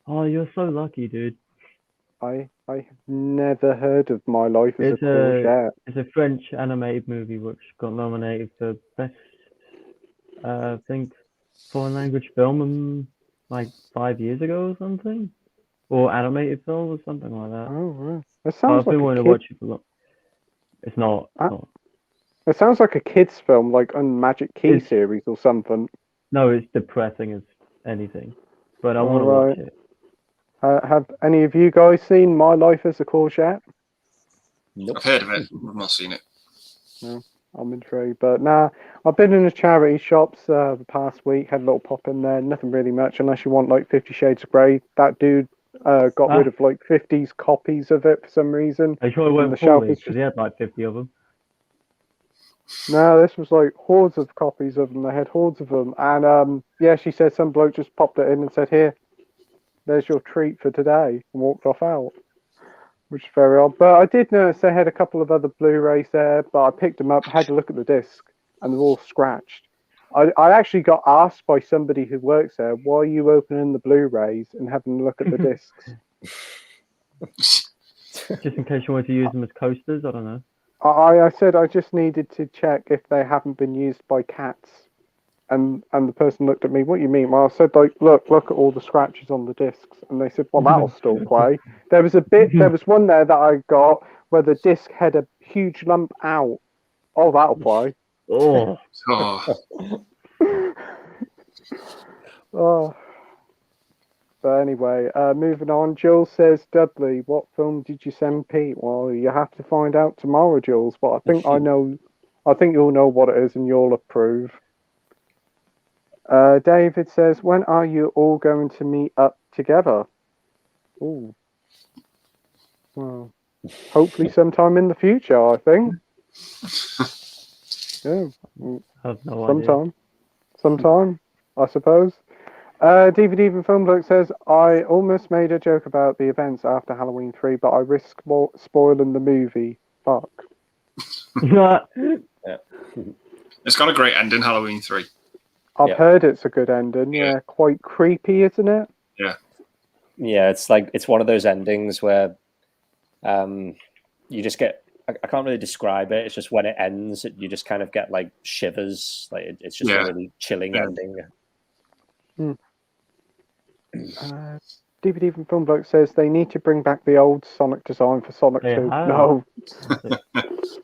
Oh, you're so lucky, dude. I have never heard of My Life as a Courgette. It's a French animated movie which got nominated for best, I think, foreign language film like 5 years ago or something, or animated film or something like that. Oh, right. It But sounds I've been like wanting a to watch kid. it for long. It's not. Ah. It's not. It sounds like a kids' film, like on Magic Key It's- series or something. No, it's depressing as anything. But I want to Alright. watch it. Have any of you guys seen My Life as a Courgette? Nope. I've heard of it. I've not seen it. I'm intrigued, but nah. I've been in the charity shops the past week. Had a little pop in there. Nothing really much, unless you want like 50 Shades of Grey. That dude got rid of like 50s copies of it for some reason. Are you sure it And went the shelf poorly? is Because he had like 50 of them. No, this was like hordes of copies of them. They had hordes of them, and yeah, she said some bloke just popped it in and said, "Here, there's your treat for today," and walked off out, which is very odd. But I did notice they had a couple of other Blu-rays there, but I picked them up, had a look at the disc, and they're all scratched. I actually got asked by somebody who works there, "Why are you opening the Blu-rays and having a look at the discs?" Just in case you want to use them as coasters, I don't know. I said I just needed to check if they haven't been used by cats, and the person looked at me. What do you mean? Well, I said like, look at all the scratches on the discs, and they said, well, that'll still play. There was one there that I got where the disc had a huge lump out. Oh, that'll play. Oh, Oh, Oh. But anyway, moving on. Jules says, Dudley, what film did you send Pete? Well, you have to find out tomorrow, Jules. But I think I know. I think you'll know what it is, and you'll approve. David says, when are you all going to meet up together? Ooh. Well, hopefully sometime in the future, I think. Yeah. I have no idea. Sometime, I suppose. DVD Even Film Bloke says, I almost made a joke about the events after Halloween 3, but I risk spoiling the movie. Fuck. it's got a great ending, Halloween 3. I've Yeah. heard it's a good ending. Yeah, quite creepy, isn't it? Yeah, it's like it's one of those endings where you just get. I can't really describe it. It's just when it ends, you just kind of get like shivers. Like it's just a really chilling ending. DVD Even Film Bloke says they need to bring back the old Sonic design for Sonic They 2. have. No.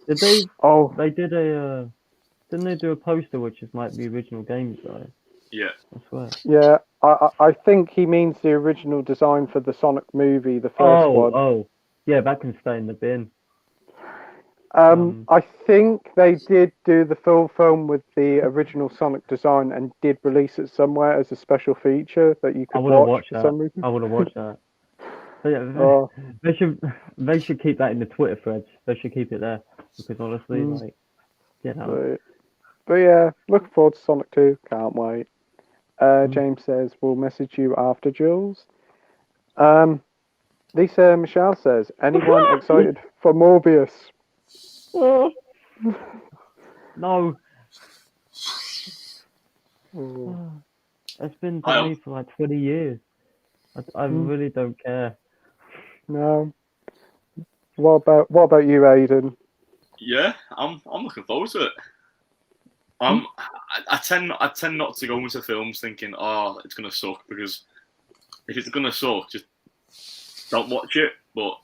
Did they? Oh, They did a. Didn't they do a poster which is like the original game design? Yeah. I swear. yeah. I think he means the original design for the Sonic movie, the first one. Oh, yeah, that can stay in the bin. I think they did do the full film with the original Sonic design and did release it somewhere as a special feature that you I could would have watch watched for that. some reason. I would have watched that. But yeah, Oh. they should keep that in the Twitter threads. They should keep it there because honestly, like, you know. But yeah, looking forward to Sonic 2. Can't wait. James says, we'll message you after, Jules. Lisa Michelle says, anyone excited for Morbius? No. Oh. It's been delayed for like 20 years. I really don't care. No. What about you, Aidan? Yeah, I'm looking forward to it. I tend not to go into films thinking, oh, it's gonna suck, because if it's gonna suck, just don't watch it. But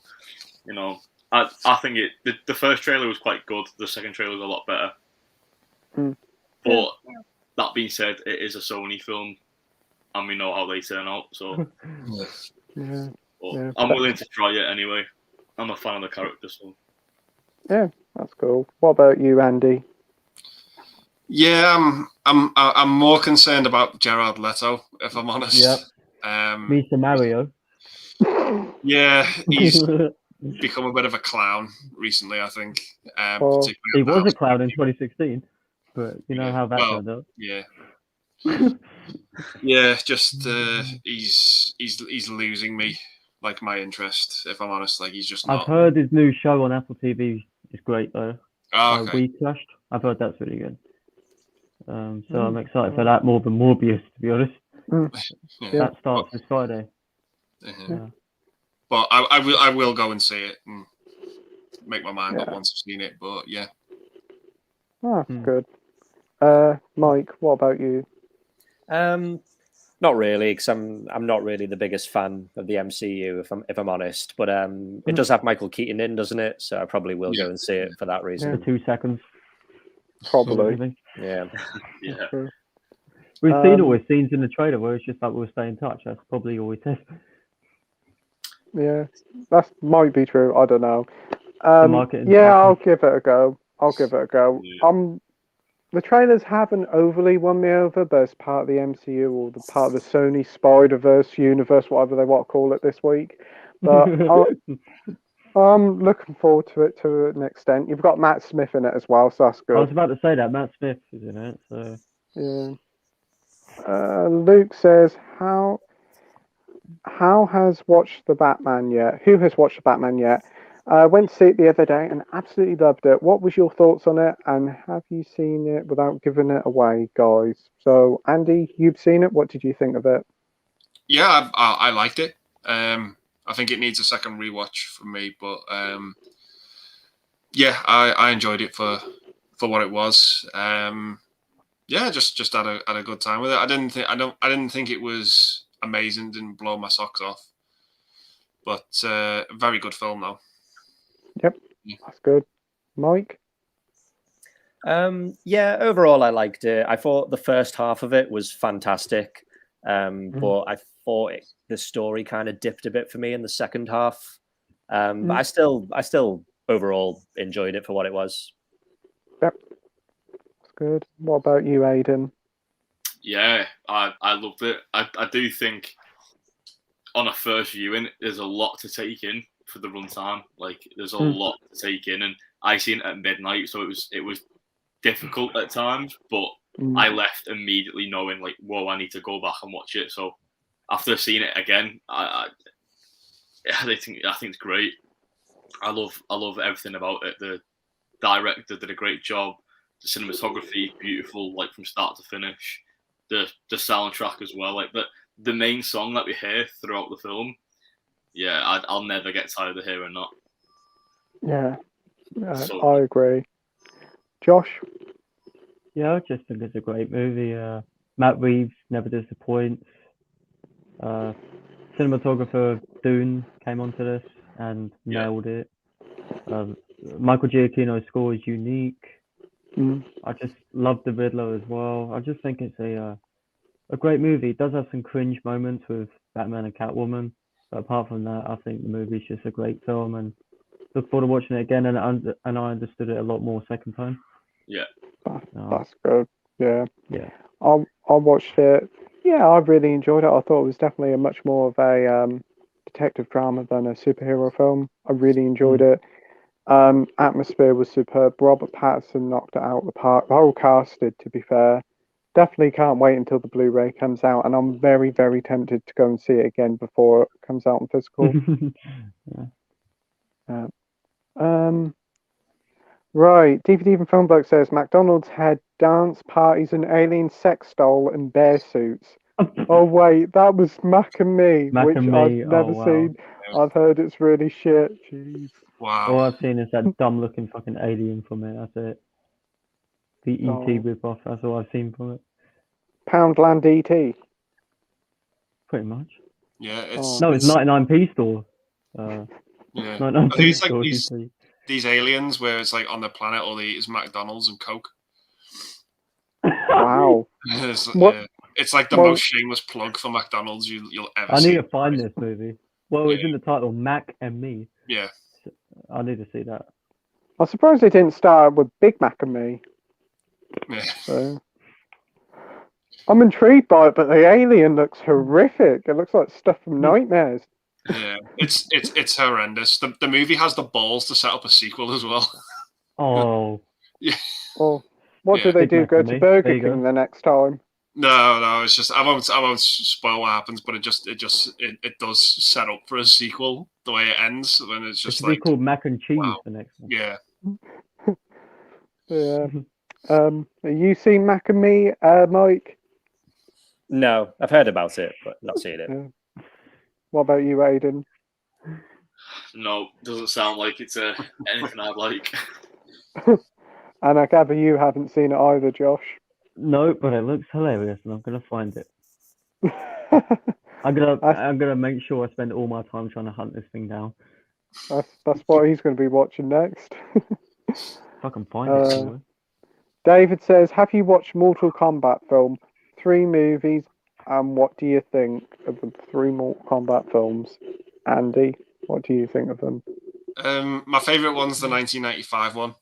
you know, I think the first trailer was quite good. The second trailer was a lot better. But that being said, it is a Sony film, and we know how they turn out. So I'm willing to try it anyway. I'm a fan of the character, so yeah, that's cool. What about you, Andy? Yeah, I'm more concerned about Gerard Leto, if I'm honest. Yep. Mr. Mario. Yeah, he's become a bit of a clown recently, I think. Well, He was a clown in 2016, but you know how that turned out. Yeah. Yeah, just he's losing me, like my interest, if I'm honest. Like he's just not. I've heard his new show on Apple TV is great though. Oh, okay. We Clashed. I've heard that's really good. So I'm excited for that more than Morbius, to be honest. Yeah. That starts this Friday. Yeah. But I will go and see it and make my mind up once I've seen it. But yeah. Oh, that's good. Mike, what about you? Not really, because I'm not really the biggest fan of the MCU, if I'm honest. But it does have Michael Keaton in, doesn't it? So I probably will go and see it for that reason. For 2 seconds. Probably. Yeah. Yeah. We've seen all his scenes in the trailer where it's just like we'll stay in touch. That's probably all he says. Yeah, that might be true. I don't know. marketing I'll give it a go. Yeah. The trailers haven't overly won me over, but as part of the MCU or the part of the Sony Spider-Verse universe, whatever they want to call it this week. But I'm looking forward to it to an extent. You've got Matt Smith in it as well, so that's good. I was about to say that Matt Smith is in it. So yeah. Luke says, How has watched the Batman yet? Who has watched the Batman yet? Went to see it the other day and absolutely loved it. What was your thoughts on it? And have you seen it without giving it away, guys? So, Andy, you've seen it. What did you think of it? Yeah, I liked it. I think it needs a second rewatch from me, but yeah, I enjoyed it for what it was. Yeah, just had a good time with it. I didn't think it was amazing. Didn't blow my socks off, but very good film though. Yep, that's good. Mike? Yeah, overall I liked it. I thought the first half of it was fantastic, but I thought the story kind of dipped a bit for me in the second half. But I still overall enjoyed it for what it was. Yep, that's good. What about you, Aidan? Yeah, I loved it. I do think on a first viewing, there's a lot to take in for the runtime. Like, there's a lot to take in, and I seen it at midnight, so it was difficult at times. But I left immediately knowing, like, whoa, I need to go back and watch it. So after seeing it again, I think it's great. I love everything about it. The director did a great job. The cinematography is beautiful, like from start to finish. The soundtrack as well, like the main song that we hear throughout the film. Yeah, I'll never get tired of hearing that. Yeah, So I agree. Josh? Yeah, I just think it's a great movie. Matt Reeves never disappoints. Cinematographer Dune came onto this and nailed it. Michael Giacchino's score is unique. I just love the Riddler as well. I just think it's a great movie. It does have some cringe moments with Batman and Catwoman, but apart from that, I think the movie's just a great film, and look forward to watching it again. And I understood it a lot more second time. Yeah, that's good. Yeah. I watched it. Yeah, I really enjoyed it. I thought it was definitely a much more of a detective drama than a superhero film. I really enjoyed it. Atmosphere was superb. Robert Pattinson knocked it out of the park. The whole cast did, to be fair. Definitely can't wait until the Blu-ray comes out, and I'm very, very tempted to go and see it again before it comes out in physical. Right, DVD from Filmbloke says McDonald's had dance parties and alien sex doll and bear suits. Oh wait, that was Mac and Me, Mac which and Me. I've never seen. I've heard it's really shit. Jeez. Wow. All I've seen is that dumb-looking fucking alien from it. That's it. The ET rip-off. That's all I've seen from it. Poundland ET. Pretty much. Yeah, it's 99p store. Yeah, 99p I think it's store. like these aliens where it's like on the planet all they eat is McDonald's and Coke. Wow. It's like the most shameless plug for McDonald's you'll ever see. I need to find this movie. Well, it's in the title, Mac and Me. Yeah. I need to see that. I'm surprised they didn't start with Big Mac and Me. Yeah. So, I'm intrigued by it, but the alien looks horrific. It looks like stuff from nightmares. Yeah, it's horrendous. The movie has the balls to set up a sequel as well. Oh, Yeah. Or what Yeah. do they Big do? Mac Go for to me. Burger There you King go. the next time? No, it's just I won't spoil what happens, but it does set up for a sequel the way it ends when it's it just should be like called Mac and Cheese, wow. the next one. Yeah. Yeah. Have you seen Mac and Me, Mike? No, I've heard about it, but not seen it. Yeah. What about you, Aiden? No, doesn't sound like it's anything I'd like. And I gather you haven't seen it either, Josh. No, but it looks hilarious, and I'm gonna find it. I'm gonna make sure I spend all my time trying to hunt this thing down. That's what he's going to be watching next. If I can find it anyway. David says, have you watched Mortal Kombat film? 3 movies, and what do you think of the 3 Mortal Kombat films? Andy, what do you think of them? My favorite one's the 1995 one.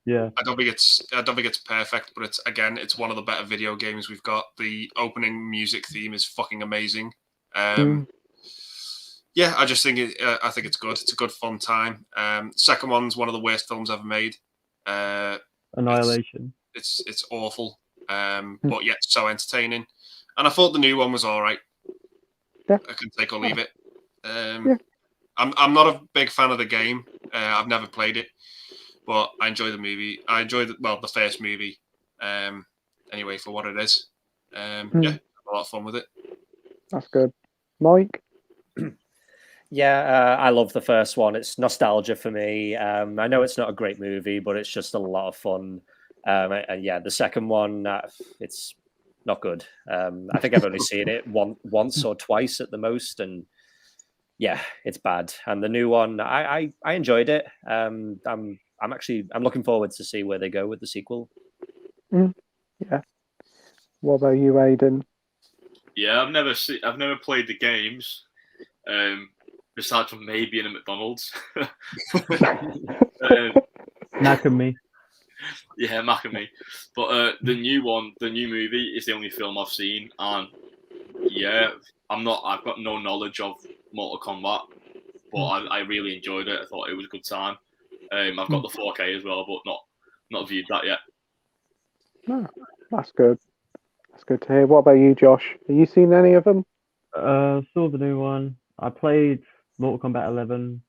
Yeah. I don't think it's perfect, but it's one of the better video games we've got. The opening music theme is fucking amazing. Yeah, I just think I think it's good. It's a good fun time. Second one's one of the worst films ever made. Annihilation. It's awful, but yet so entertaining. And I thought the new one was all right. Yeah. I can take or leave it. I'm not a big fan of the game. I've never played it, but I enjoy the movie. I enjoyed the first movie. Anyway, for what it is. Yeah, a lot of fun with it. That's good. Mike? Yeah, I love the first one. It's nostalgia for me. I know it's not a great movie, but it's just a lot of fun. And yeah, the second one, it's not good. I think I've only seen it once or twice at the most, and yeah, it's bad. And the new one, I enjoyed it. I'm looking forward to see where they go with the sequel. Yeah. What about you, Aiden? Yeah, I've never played the games. Besides from maybe in a McDonald's. Mac and Me. Yeah, Mac and Me. But the new movie is the only film I've seen, and yeah, I've got no knowledge of Mortal Kombat, but I really enjoyed it. I thought it was a good time. I've got the 4K as well, but not viewed that yet. No, that's good. That's good to hear. What about you, Josh? Have you seen any of them? Saw the new one. I played Mortal Kombat 11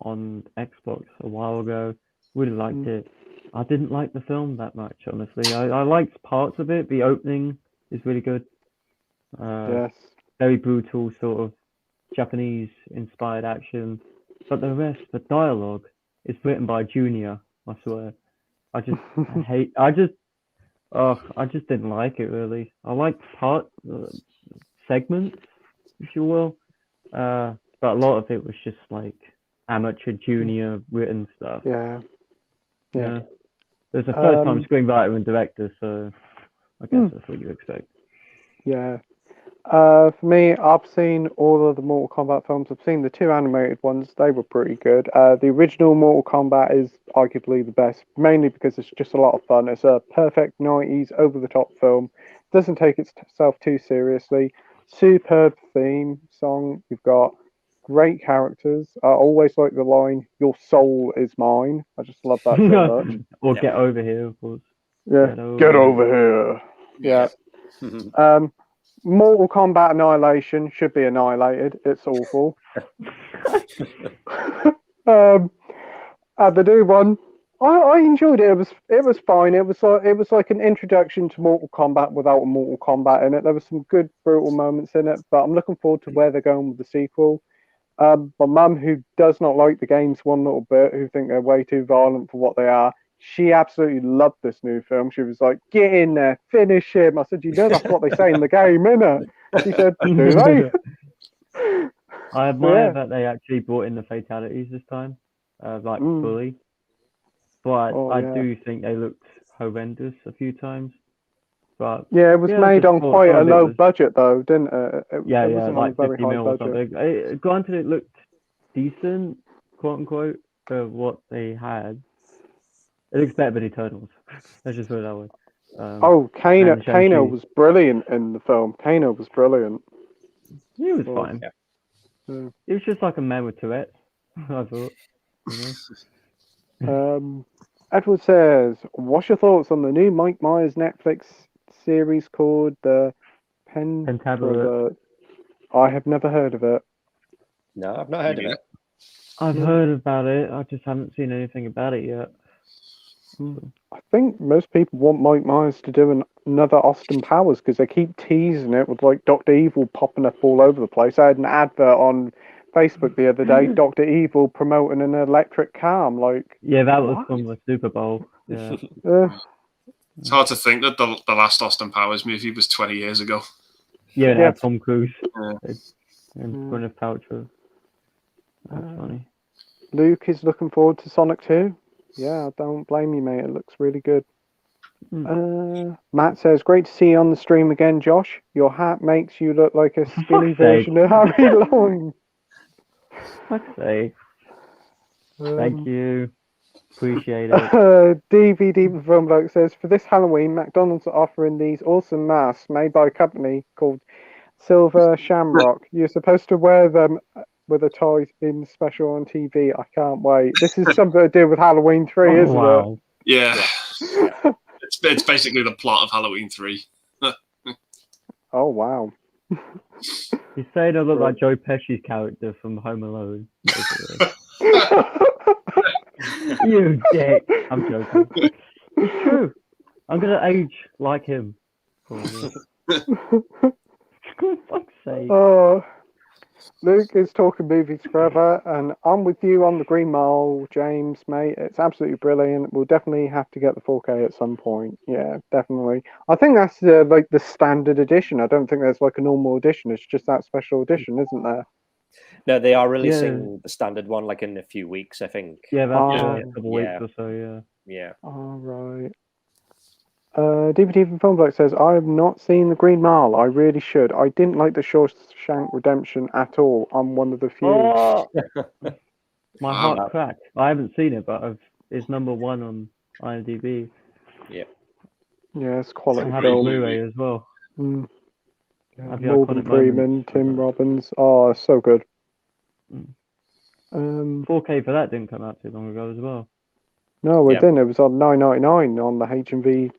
on Xbox a while ago. Really liked it. I didn't like the film that much, honestly. I liked parts of it. The opening is really good. Yes. Very brutal, sort of Japanese-inspired action. But the rest, the dialogue, is written by Junior, I swear. I just didn't like it, really. I liked segments, if you will. But a lot of it was just like amateur junior written stuff. Yeah. There's a first time screenwriter and director, so I guess that's what you expect. Yeah. For me, I've seen all of the Mortal Kombat films. I've seen the 2 animated ones. They were pretty good. The original Mortal Kombat is arguably the best, mainly because it's just a lot of fun. It's a perfect 90s over-the-top film. Doesn't take itself too seriously. Superb theme song. You've got great characters. I always like the line, "Your soul is mine." I just love that so much. Or Get Over Here, of course. Yeah. Get over here. Yeah. Mortal Kombat Annihilation should be annihilated. It's awful. The new one, I enjoyed it. It was fine. It was like an introduction to Mortal Kombat without a Mortal Kombat in it. There were some good brutal moments in it, but I'm looking forward to where they're going with the sequel. My mum, who does not like the games one little bit, who think they're way too violent for what they are, she absolutely loved this new film. She was like, "Get in there, finish him." I said, "You know that's what they say in the game, innit?" She said, "Do they?" I admire that they actually brought in the fatalities this time, fully. But I do think they looked horrendous a few times. But yeah, it was made on quite a low budget, though, didn't it? It wasn't like on a very 50 high mil or budget. something. Granted, it looked decent, quote unquote, for what they had. It looks better than Eternals. Let's just put it that way. Oh, Kano and Shang-Chi. was brilliant in the film. Kano was brilliant. He was Well, fine. Yeah. He was just like a man with Tourette's. I thought. You Edward says, "What's your thoughts on the new Mike Myers Netflix series called The Pentablet. I have never heard of it. No, I've not heard of neither. it. I've Yeah. heard about it. I just haven't seen anything about it yet. I think most people want Mike Myers to do another Austin Powers because they keep teasing it with like Dr. Evil popping up all over the place. I had an advert on Facebook the other day, Dr. Evil promoting an electric car. I'm like, Yeah, that was what? from the Super Bowl. Yeah. It's hard to think that the last Austin Powers movie was 20 years ago. Yeah, it Yeah. had Tom Cruise Yeah. and Gwyneth Paltrow. That's funny. Luke is looking forward to Sonic 2. Yeah, I don't blame you, mate. It looks really good. Matt says, "Great to see you on the stream again, Josh. Your hat makes you look like a skinny fuck's version of Harry Long." Fuck's sake. Thank you. Appreciate it. DVD from Film Bloke says, "For this Halloween, McDonald's are offering these awesome masks made by a company called Silver Shamrock. You're supposed to wear them with a tie in special on TV. I can't wait. This is something to do with Halloween 3, Oh, isn't wow. Yeah. it? It's basically the plot of Halloween 3. Oh, wow. He's saying I look like Joe Pesci's character from Home Alone. You dick. I'm joking. It's true. I'm going to age like him. For fuck's sake. Oh, Luke is talking movies forever, and I'm with you on the Green Mile, James, mate. It's absolutely brilliant. We'll definitely have to get the 4K at some point. Yeah, definitely. I think that's like the standard edition. I don't think there's like a normal edition. It's just that special edition, isn't there? No, they are releasing the standard one like in a few weeks, I think. Yeah, that's Oh. a couple weeks or so, yeah. Yeah. All right. DVD from Film Bloke says, "I have not seen The Green Mile. I really should. I didn't like the Shawshank Redemption at all. I'm one of the few." Oh! My Wow. heart cracked. I haven't seen it, but it's number 1 on IMDb. Yeah. Yeah, it's I quality have the film. Blu-ray as well. Mm. Yeah, Have the Morgan iconic Freeman, moments. Tim Robbins. Oh, so good. Mm. 4K for that didn't come out too long ago as well. No, it Yeah. didn't. It was on $9.99 on the H&V.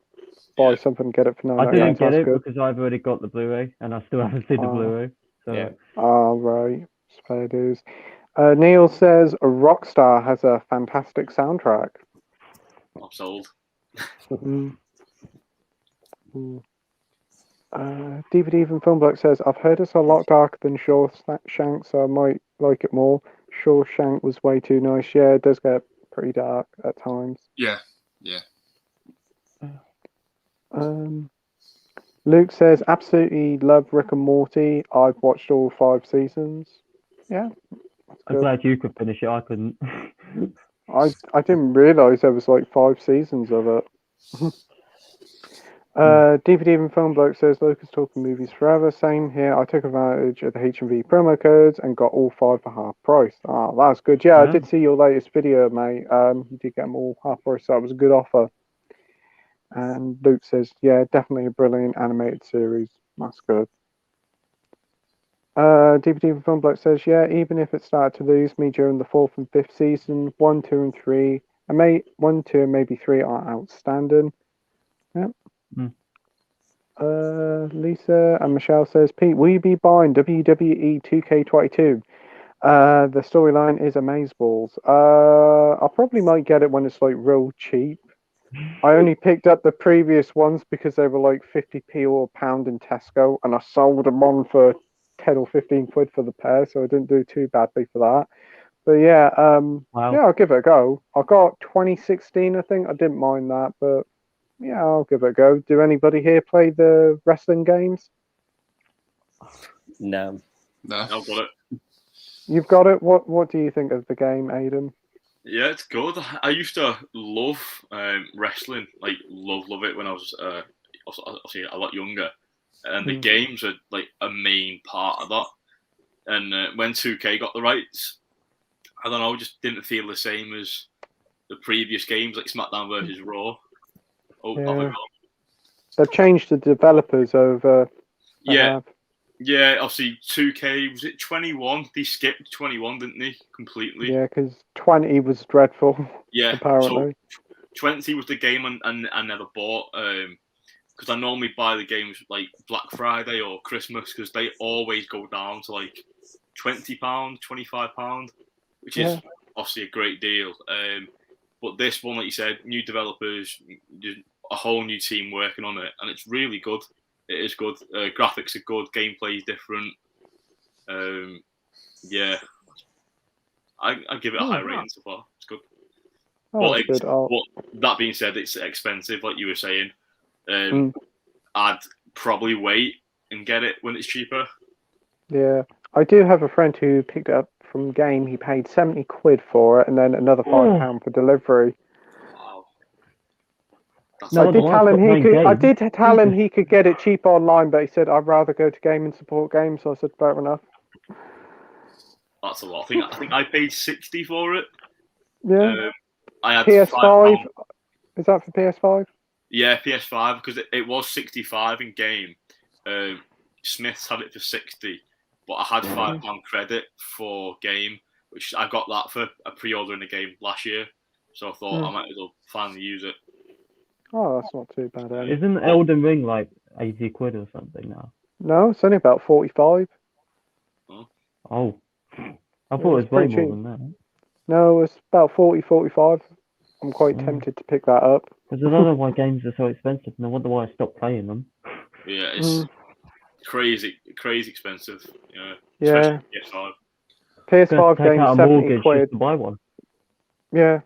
Buy something, get it for $9.99. I didn't get That's it good. because I've already got the Blu-ray and I still haven't seen the Blu-ray. So Yeah. Oh, right. It's fair dues. Neil says, "A Rockstar has a fantastic soundtrack." I'm sold. Mm. DVD from Film Bloke says, "I've heard it's a lot darker than Shawshank, so I might like it more. Shawshank was way too nice." Yeah, it does get pretty dark at times. Yeah. Luke says, "Absolutely love Rick and Morty. I've watched all 5 seasons." Yeah, that's I'm good. glad you could finish it. I couldn't. I didn't realise there was like 5 seasons of it. DVD from Film Bloke says, "Lucas talking movies forever. Same here. I took advantage of the H&V promo codes and got all 5 for half price." Oh, that's good. Yeah, I did see your latest video, mate. You did get them all half price, so that was a good offer. And Luke says, "Yeah, definitely a brilliant animated series. That's good." DVD from Film Bloke says, "Yeah, even if it started to lose me during the 4th and 5th season, 1, 2, and 3, and 1, 2, and maybe 3 are outstanding." Yep. Lisa and Michelle says, "Pete, will you be buying WWE 2K22? The storyline is amazeballs. I probably might get it when it's like real cheap. I only picked up the previous ones because they were like 50p or a pound in Tesco, and I sold them on for 10 or 15 quid for the pair, so I didn't do too badly for that. But yeah, Wow. yeah, I'll give it a go. I got 2016, I think. I didn't mind that, but yeah, I'll give it a go. Do anybody here play the wrestling games? No. No. I've got it. You've got it. What do you think of the game, Aidan? Yeah, it's good. I used to love wrestling, like love it when I was obviously a lot younger, and the games are like a main part of that. And when 2K got the rights, I don't know, just didn't feel the same as the previous games, like SmackDown versus Raw. Oh, Yeah. have I gone? They've changed the developers over. They Yeah. have. Yeah, obviously 2K, was it 21? They skipped 21, didn't they? Completely. Yeah, because 20 was dreadful. Yeah. Apparently. So 20 was the game and I never bought. Because I normally buy the games like Black Friday or Christmas because they always go down to like £20, £25, which is obviously a great deal. But this one, like you said, new developers, a whole new team working on it, and it's really good. It is good. Graphics are good. Gameplay is different. Yeah, I give it a high rating so far. It's good. Oh, that's good. But that being said, it's expensive, like you were saying. I'd probably wait and get it when it's cheaper. Yeah, I do have a friend who picked it up from Game. He paid 70 quid for it, and then another £5 for delivery. Wow. No, I did tell him he could. I Game. did tell him he could get it cheap online, but he said I'd rather go to Game and support Game. So I said fair enough. That's a lot. I think I paid 60 for it. Yeah. I had PS5. £5. Is that for PS5? Yeah, PS5 because it was 65 in Game. Smiths had it for 60, but I had £5 credit for Game, which I got that for a pre-order in a game last year. So I thought I might as well finally use it. Oh, that's not too bad. Isn't Elden Ring like 80 quid or something now? No, it's only about 45. Oh, I thought it was way more than that. No, it's about 40, 45. I'm quite tempted to pick that up. Because I don't know why games are so expensive, and I wonder why I stopped playing them. Yeah, it's crazy expensive. Yeah. Especially PS5. PS5 take game out a 70 mortgage quid. just to buy one. Yeah.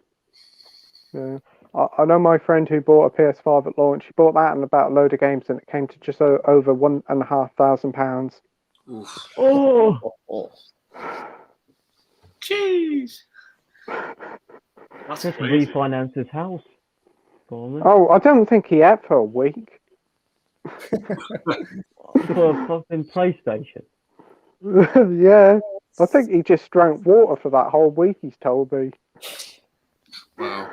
I know my friend who bought a PS5 at launch. He bought that and about a load of games, and it came to just over £1,500. Oh, Jeez. That's just crazy. refinance his house. Probably. Oh, I don't think he ate for a week. For a fucking PlayStation. Yeah. I think he just drank water for that whole week, he's told me. Wow.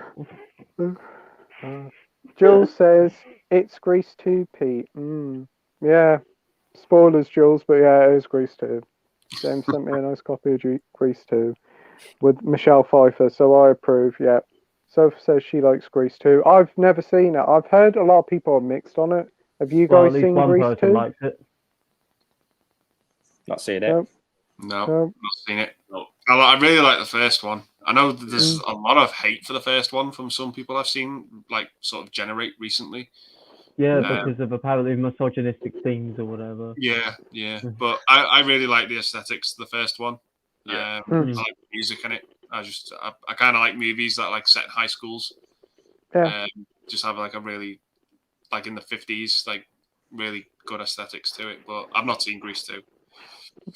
Jules says, it's Grease 2, Pete. Yeah. Spoilers, Jules, but yeah, it is Grease 2. James sent me a nice copy of Grease 2 with Michelle Pfeiffer, so I approve, yeah. Sophie says she likes Grease 2. I've never seen it. I've heard a lot of people are mixed on it. Have you guys At least seen one Grease person 2? likes it. Not seen it. No. No, No. not seen it. No. I really like the first one. I know that there's a lot of hate for the first one from some people I've seen, like, sort of generate recently. Yeah, because of apparently misogynistic themes or whatever. Yeah. But I really like the aesthetics of the first one. Yeah. I like the music in it. I kind of like movies that are like set in high schools. Yeah. Just have like a really, like in the 50s, like really good aesthetics to it. But I've not seen Grease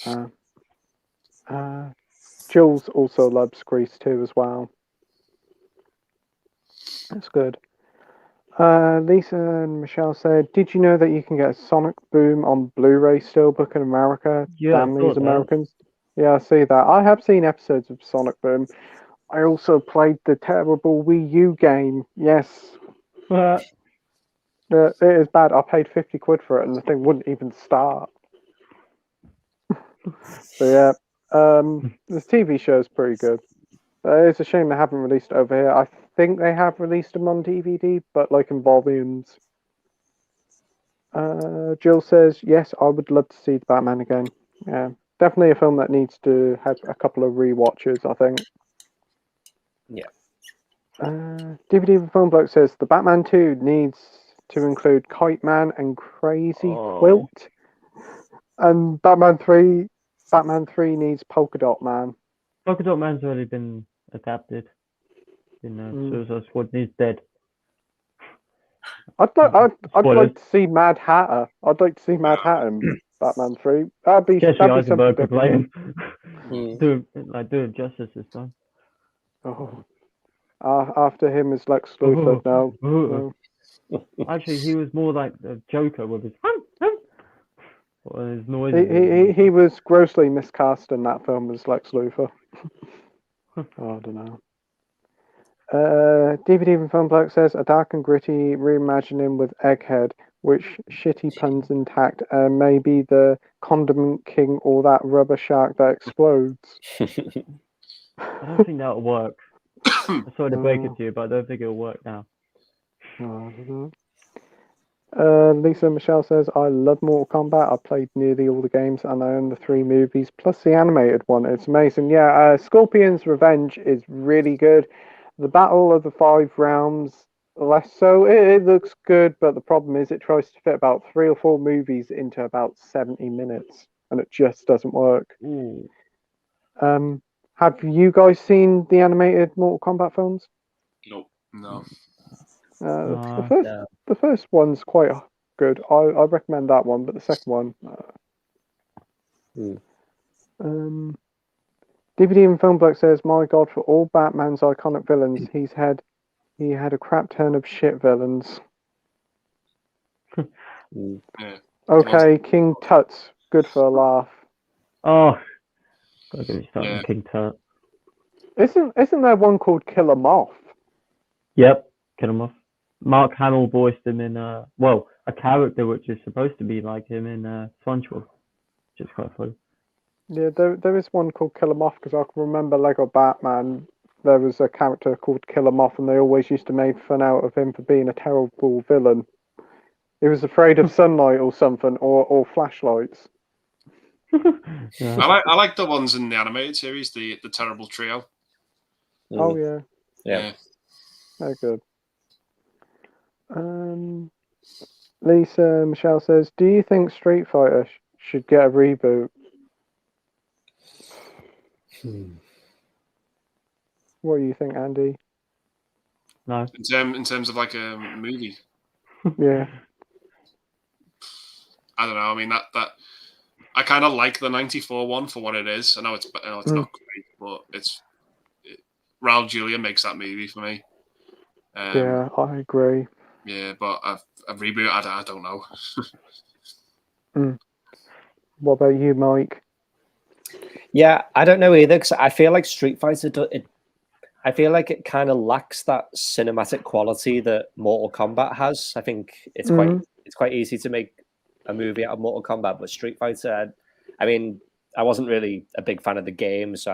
2. Jules also loves Grease 2 as well. That's good. Lisa and Michelle said, did you know that you can get a Sonic Boom on Blu-ray Steelbook in America? Yeah, Damn I saw these that. Americans. Yeah, I see that. I have seen episodes of Sonic Boom. I also played the terrible Wii U game. Yes. It is bad. I paid 50 quid for it and the thing wouldn't even start. So yeah, this TV show is pretty good. It's a shame they haven't released it over here. I think they have released them on DVD, but like in volumes. Jill says, yes, I would love to see the Batman again. Yeah, definitely a film that needs to have a couple of rewatches, I think. Yeah. DVD for Film Bloke says, the Batman 2 needs to include Kite Man and Crazy Quilt. And Batman 3 needs Polka Dot Man. Polka Dot Man's already been adapted. Suicide Squad needs dead. I'd like to see Mad Hatter. I'd like to see Mad Hatter in Batman 3. That'd be Jesse something Eisenberg could play different. him. Do him justice this time. Oh. After him is Lex Luthor. No. Actually, he was more like the Joker with his noise. He was grossly miscast in that film as Lex Luthor. Oh, I don't know. DVD from Film Bloke says a dark and gritty reimagining with Egghead, which shitty puns intact, and maybe the Condiment King or that rubber shark that explodes. I don't think that'll work. I'm sorry to break it to you, but I don't think it'll work now. Lisa Michelle says, I love Mortal Kombat. I played nearly all the games and I own the 3 movies plus the animated one. It's amazing. Yeah, Scorpion's Revenge is really good. The Battle of the 5 Realms, less so. It looks good, but the problem is it tries to fit about 3 or 4 movies into about 70 minutes and it just doesn't work. Ooh. Have you guys seen the animated Mortal Kombat films? Nope. No. The first one's quite good. I recommend that one, but the second one. DVD and Film Bloke says, "My God, for all Batman's iconic villains, he had a crap ton of shit villains." Yeah. Okay, King Tut's good for a laugh. Oh, gotta get me started on King Tut. Isn't there one called Killer Moth? Yep, Kill him off. Mark Hamill voiced him in a character which is supposed to be like him in SpongeBob, which is quite funny. Yeah, there is one called Killer Moth because I can remember Lego Batman. There was a character called Killer Moth, and they always used to make fun out of him for being a terrible villain. He was afraid of sunlight or something, or flashlights. Yeah. I like the ones in the animated series, the Terrible Trio. Oh yeah, Yeah. they're good. Lisa Michelle says, "Do you think Street Fighter should get a reboot?" What do you think, Andy? No. In terms of like a movie, Yeah. I don't know. I mean that I kind of like the '94 one for what it is. I know it's not great, but Raul Julia makes that movie for me. Yeah, I agree. Yeah, but a reboot, I don't know. What about you, Mike? Yeah, I don't know either because I feel like Street Fighter. I feel like it kind of lacks that cinematic quality that Mortal Kombat has. I think it's quite easy to make a movie out of Mortal Kombat, but Street Fighter. I mean, I wasn't really a big fan of the game, so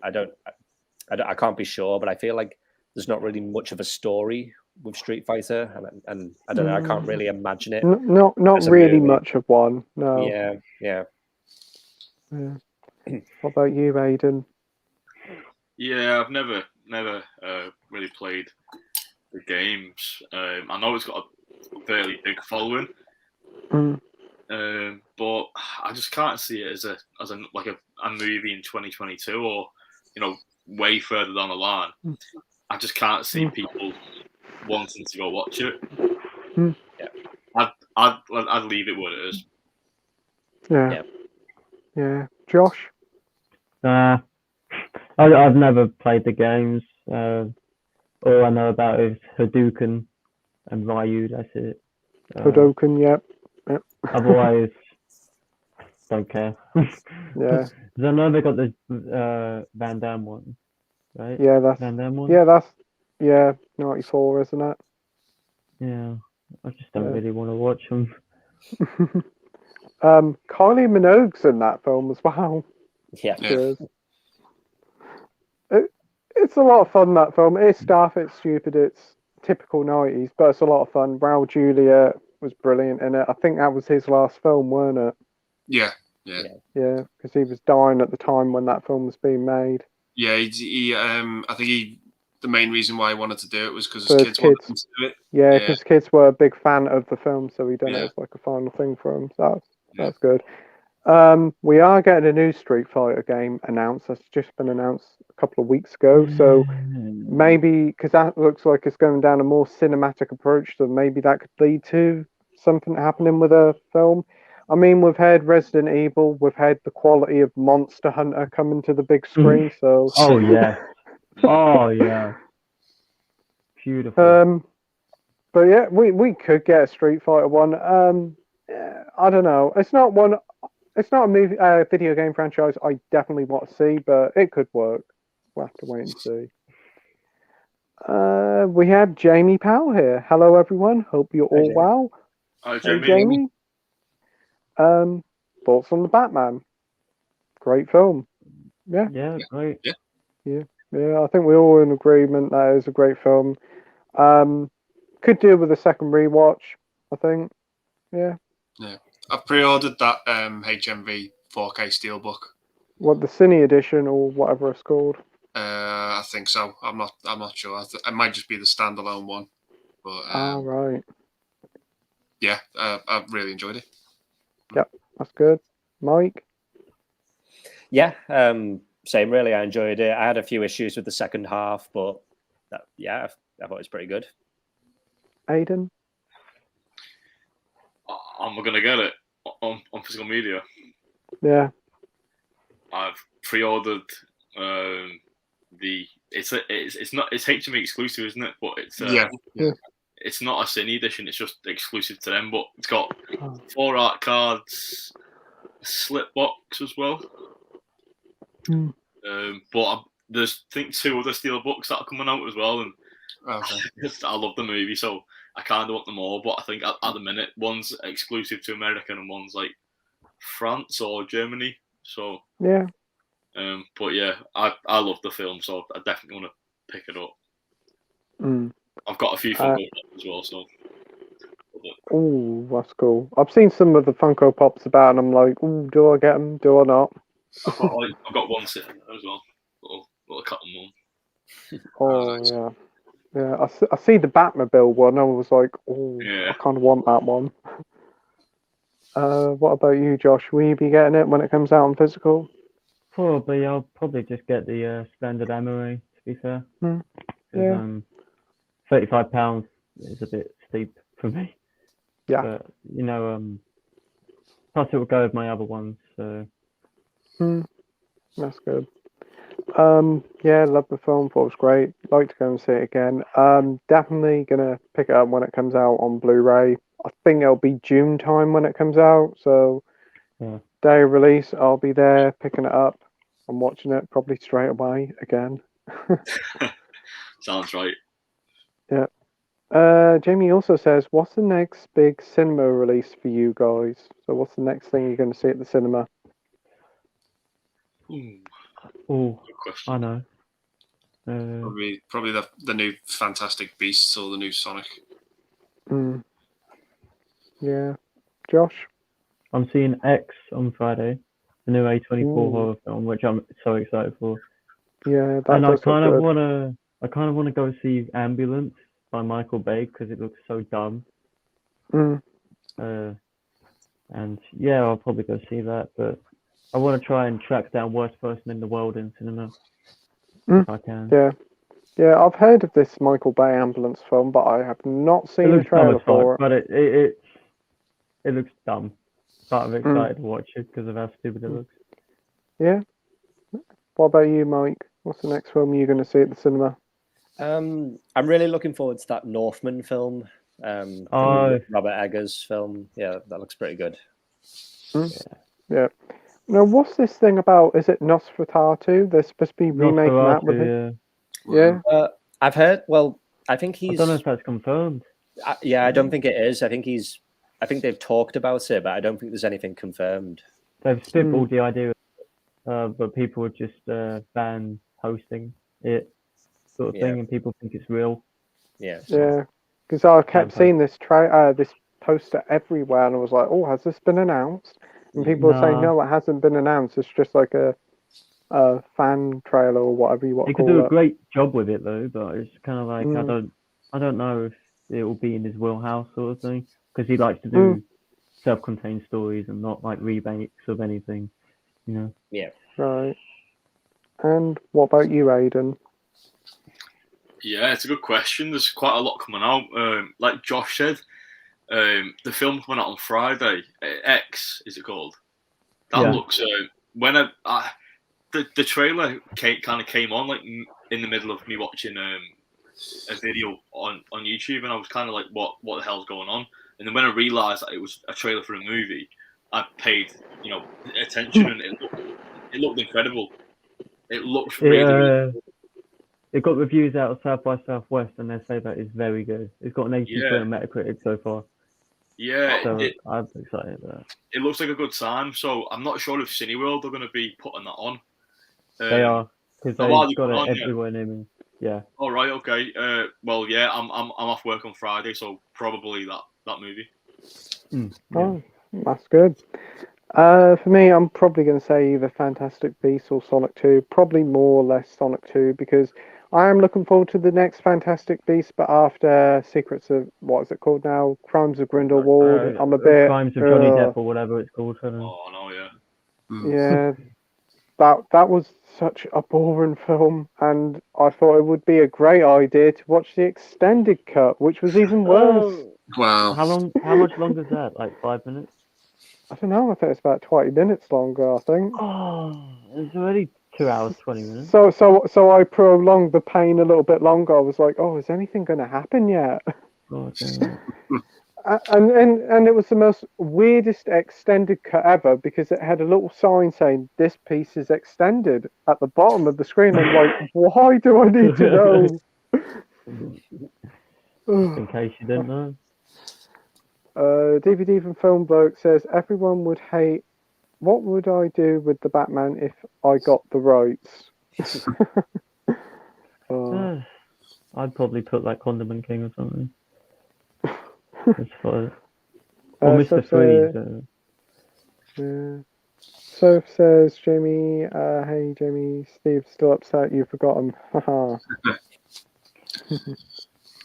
I can't be sure, but I feel like there's not really much of a story with Street Fighter, and I don't know. I can't really imagine it. Not really much of one. No. Yeah. What about you, Aiden? Yeah, I've never really played the games. I know it's got a fairly big following, but I just can't see it as a movie in 2022 or way further down the line. I just can't see people wanting to go watch it. Yeah, I'd leave it what it is. Yeah. Josh? I've never played the games. All I know about is Hadouken and Ryu. That's it. Hadouken, yep. Otherwise, don't care. Yeah. I know they got the Van Damme one, right? Yeah, that's Van Damme one. Yeah, that's 94, isn't it? Yeah, I just don't really want to watch them. Kylie Minogue's in that film as well. Yeah. It's a lot of fun, that film. It's daft, it's stupid, it's typical 90s, but it's a lot of fun. Raul Julia was brilliant in it. I think that was his last film, weren't it? Yeah, because he was dying at the time when that film was being made. Yeah, I think the main reason why he wanted to do it was because his kids wanted him to do it. Yeah, because kids were a big fan of the film, so he done it as like a final thing for him. So that's good. We are getting a new Street Fighter game announced. That's just been announced a couple of weeks ago. So maybe, because that looks like it's going down a more cinematic approach, so maybe that could lead to something happening with a film. I mean, we've had Resident Evil, we've had the quality of Monster Hunter coming to the big screen. So oh yeah, beautiful. But yeah, we could get a Street Fighter one. I don't know. It's not a movie, video game franchise I definitely want to see, but it could work. We'll have to wait and see. We have Jamie Powell here. Hello, everyone. Hope you're all Jamie. well. Hi, Hey, Jamie. Jamie. Thoughts on the Batman? Great film. Yeah. Yeah, great. Yeah. I think we're all in agreement that it's a great film. Could do with a second rewatch, I think. Yeah. I've pre-ordered that HMV 4K Steelbook. What, the Cine edition or whatever it's called? I think so. I'm not sure. It might just be the standalone one. But Right. yeah, I've really enjoyed it. Yep, that's good. Mike? Yeah, same really. I enjoyed it. I had a few issues with the second half, but I thought it was pretty good. Aiden? I'm gonna get it on physical media. Yeah. I've pre-ordered it's HMV exclusive, isn't it? But it's Yeah. it's not a Cine edition. It's just exclusive to them. But it's got Oh. 4 art cards, a slip box as well. Hmm. But there's I think 2 other steel books that are coming out as well, and Okay. I love the movie, so I kind of want them all. But I think at the minute, one's exclusive to America and one's like France or Germany. So Yeah. but yeah, I love the film, so I definitely want to pick it up. Mm. I've got a few Funko Pops as well, so. Oh, that's cool. I've seen some of the Funko Pops about, and I'm like, oh, do I get them? Do I not? I've got one sitting there as well. Little cotton one. Oh, nice. yeah. Yeah, I see the Batmobile one. I was like, oh, Yeah. I kind of want that one. What about you, Josh? Will you be getting it when it comes out on physical? Probably, I'll probably just get the standard Emery, to be fair. Hmm. 'Cause, Yeah. £35 is a bit steep for me. Yeah. But, you know, plus it will go with my other ones, so. That's good. Yeah, love the film. Thought it was great. Like to go and see it again. Definitely gonna pick it up when it comes out on Blu-ray. I think it'll be June time when it comes out. So Yeah. day of release, I'll be there picking it up and watching it probably straight away again. Sounds right. Yeah. Jamie also says, "What's the next big cinema release for you guys? So what's the next thing you're going to see at the cinema?" Oh, Good question. I know. Probably the new Fantastic Beasts or the new Sonic. Yeah. Josh? I'm seeing X on Friday, the new A24 Ooh. horror film, which I'm so excited for. Yeah, that And I does look kind of good. wanna go see Ambulance by Michael Bay because it looks so dumb. And yeah, I'll probably go see that. But I want to try and track down Worst Person in the World in cinema if I can. Yeah, I've heard of this Michael Bay ambulance film, but I have not It seen a looks dumb trailer as for fuck, it. but it looks dumb. But I'm excited to watch it because of how stupid it looks. Yeah. What about you, Mike? What's the next film you're going to see at the cinema? I'm really looking forward to that Northman film. Oh. Robert Eggers film. Yeah, that looks pretty good. Yeah. Now, what's this thing about? Is it Nosferatu? They're supposed to be remaking that with it. Yeah. I've heard. Well, I think I don't know if that's confirmed. I don't think it is. I think they've talked about it, but I don't think there's anything confirmed. They've spitballed the idea, but people would just ban posting it, sort of thing, and people think it's real. Yeah. Yeah. Because I kept seeing this this poster everywhere, and I was like, "Oh, has this been announced?" And people were saying, "No, it hasn't been announced. It's just like a fan trailer or whatever you want to He could call do it." a great job with it though, but it's kind of like I don't know if it will be in his wheelhouse sort of thing because he likes to do self-contained stories and not like remakes of anything, you know. Yeah. Right. And what about you, Aidan? Yeah, it's a good question. There's quite a lot coming out. Like Josh said, the film coming out on Friday. X is it called? That looks. When the trailer kind of came on like in the middle of me watching a video on YouTube, and I was kind of like, what the hell's going on? And then when I realised that it was a trailer for a movie, I paid attention, and it looked incredible. It looks really, really cool. it got reviews out of South by Southwest, and they say that it's very good. It's got an 83 Yeah. on Metacritic so far. Yeah, So I'm excited about that. it looks like a good time. So I'm not sure if Cineworld are going to be putting that on. They are, because Oh, they've are they got put it on, yeah? everywhere near me. Yeah. All right, okay. Well, yeah, I'm off work on Friday, so probably that movie. Yeah. Oh, that's good. For me, I'm probably going to say either Fantastic Beasts or Sonic 2. Probably more or less Sonic 2 because I am looking forward to the next Fantastic Beast, but after Secrets of what is it called now? Crimes of Grindelwald. I'm a bit. Crimes of Johnny Depp or whatever it's called. I don't know. Oh no, yeah. Yeah, that was such a boring film, and I thought it would be a great idea to watch the extended cut, which was even worse. Wow. How much longer is that? Like 5 minutes? I don't know. I think it's about 20 minutes longer. I think. Oh, it's already 2 hours 20 minutes. So I prolonged the pain a little bit longer. I was like, oh, is anything going to happen yet? God damn it. And it was the most weirdest extended cut ever because it had a little sign saying this piece is extended at the bottom of the screen. I'm like, why do I need to know? In case you didn't know. DVD from Film Bloke says everyone would hate. What would I do with the Batman if I got the rights? I'd probably put like Condiment King or something. That's fine. Or Mr. Freeze. Yeah. Soph says, Jamie, hey Jamie, Steve's still upset you forgot him. Haha.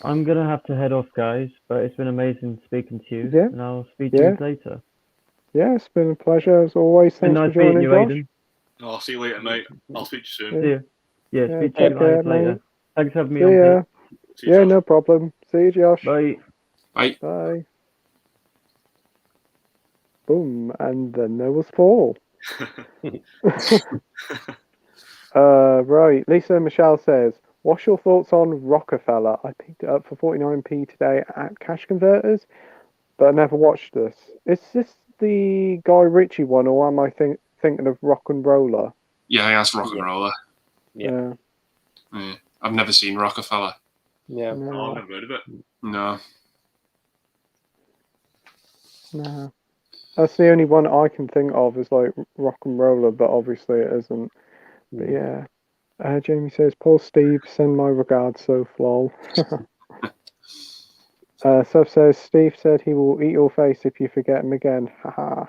I'm going to have to head off, guys, but it's been amazing speaking to you. Yeah. And I'll speak to you later. Yeah, it's been a pleasure as always. Thanks nice for joining, you, Josh. Aiden. No, I'll see you later, mate. I'll speak to you soon. See you. Yeah, speak to take you care, guys later. mate. Thanks for having me See on, ya. Pete. See you, Yeah, Josh. no problem. See you, Josh. Bye. Bye. Bye. Boom, and then there was Fall. Right. Lisa Michelle says, what's your thoughts on Rockefeller? I picked it up for 49p today at Cash Converters, but I never watched this. Is this the Guy Ritchie one, or am I thinking of Rock and Roller? Yeah, I asked Rock and Roller. Yeah. Yeah. I've never seen Rockefeller. Yeah. No. Oh, I've never heard of it. No. No. That's the only one I can think of is like Rock and Roller, but obviously it isn't. But yeah. Jamie says, Paul Steve, send my regards, so lol. Seth says, Steve said he will eat your face if you forget him again. Haha.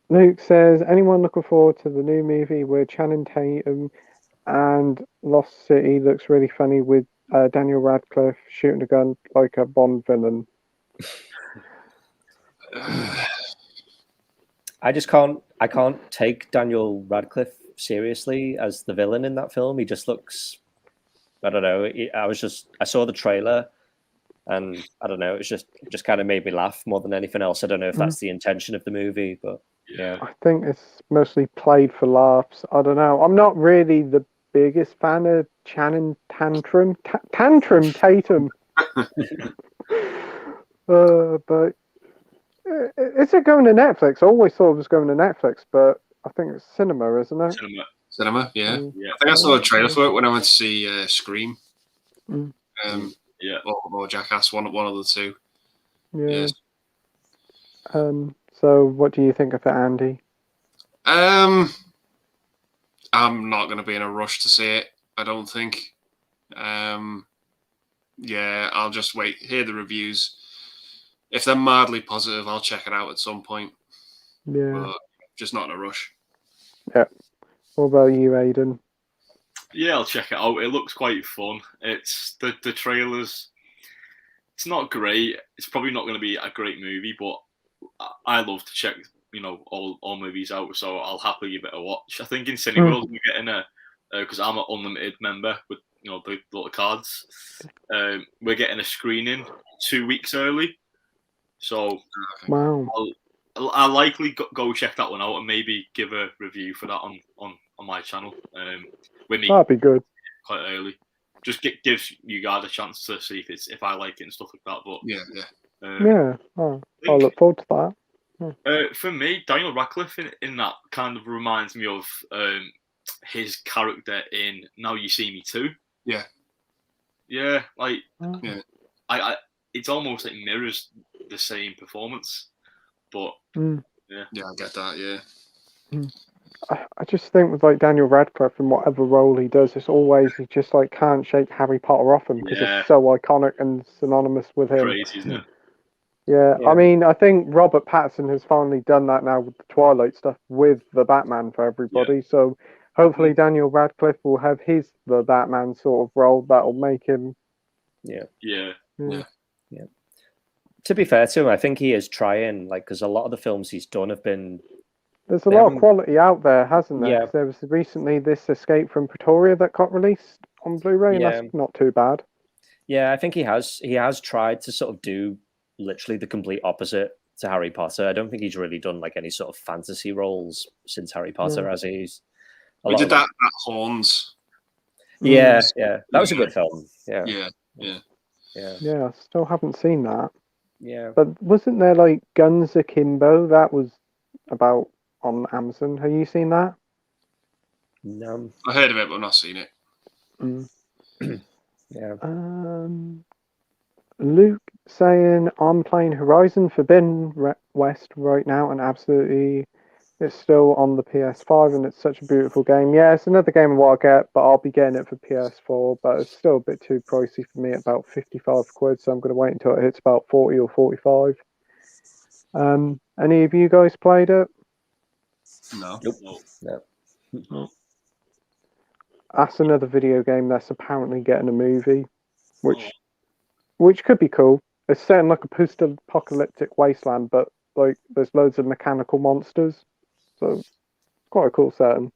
Luke says, anyone looking forward to the new movie where Channing Tatum and Lost City looks really funny with Daniel Radcliffe shooting a gun like a Bond villain? I can't take Daniel Radcliffe seriously as the villain in that film. He just looks, I don't know. I saw the trailer and I don't know. It just kind of made me laugh more than anything else. I don't know if that's the intention of the movie, but yeah. I think it's mostly played for laughs. I don't know. I'm not really the biggest fan of Channing Tatum. But is it going to Netflix? I always thought it was going to Netflix, but I think it's cinema, isn't it? Cinema, yeah. Yeah. I think I saw a trailer for it when I went to see Scream. Yeah. Or Jackass, one of the two. Yeah. Yes. So what do you think of it, Andy? I'm not going to be in a rush to see it, I don't think. Yeah, I'll just wait, hear the reviews. If they're mildly positive, I'll check it out at some point. Yeah. But just not in a rush. Yeah. What about you, Aiden? Yeah, I'll check it out. It looks quite fun. It's the trailers. It's not great. It's probably not going to be a great movie, but I love to check, all movies out. So I'll happily give it a watch. I think in Cineworld we're getting because I'm an unlimited member with the little cards. We're getting a screening 2 weeks early. So Wow. I'll likely go check that one out and maybe give a review for that on my channel. That'd be good. Quite early. Just gives you guys a chance to see if I like it and stuff like that. But yeah. I'll look forward to that. For me, Daniel Radcliffe in that kind of reminds me of his character in Now You See Me Too. Yeah. Yeah, like Yeah. I it's almost like mirrors the same performance, but Yeah, I get that. Yeah. I just think with like Daniel Radcliffe and whatever role he does, it's always he just like can't shake Harry Potter off him because Yeah. it's so iconic and synonymous with him. crazy, isn't it? Yeah, Yeah. I mean, I think Robert Pattinson has finally done that now with the Twilight stuff with the Batman for everybody. So hopefully Daniel Radcliffe will have the Batman sort of role that'll make him. Yeah. Yeah. To be fair to him, I think he is trying, like, because a lot of the films he's done have been. There's a They lot of haven't- quality out there, hasn't there? Yeah. 'Cause there was recently this Escape from Pretoria that got released on Blu-ray, and Yeah. that's not too bad. Yeah, I think he has tried to sort of do literally the complete opposite to Harry Potter. I don't think he's really done like any sort of fantasy roles since Harry Potter, as he's. We did that at Horns. Yeah, yeah, that was a good film. Yeah, Yeah, yeah. yeah, Yeah, I still haven't seen that. yeah. But wasn't there like Guns Akimbo? That was about on Amazon. Have you seen that? No, I heard of it, but I've not seen it. yeah. Luke saying I'm playing Horizon Forbidden West right now, and absolutely, it's still on the PS5, and it's such a beautiful game. Yeah, it's another game I want to get, but I'll be getting it for PS4. But it's still a bit too pricey for me, at about 55 quid. So I'm going to wait until it hits about 40 or 45. Any of you guys played it? No. Nope. No. That's another video game that's apparently getting a movie, which could be cool. It's set in like a post-apocalyptic wasteland, but like there's loads of mechanical monsters, so it's quite a cool setting.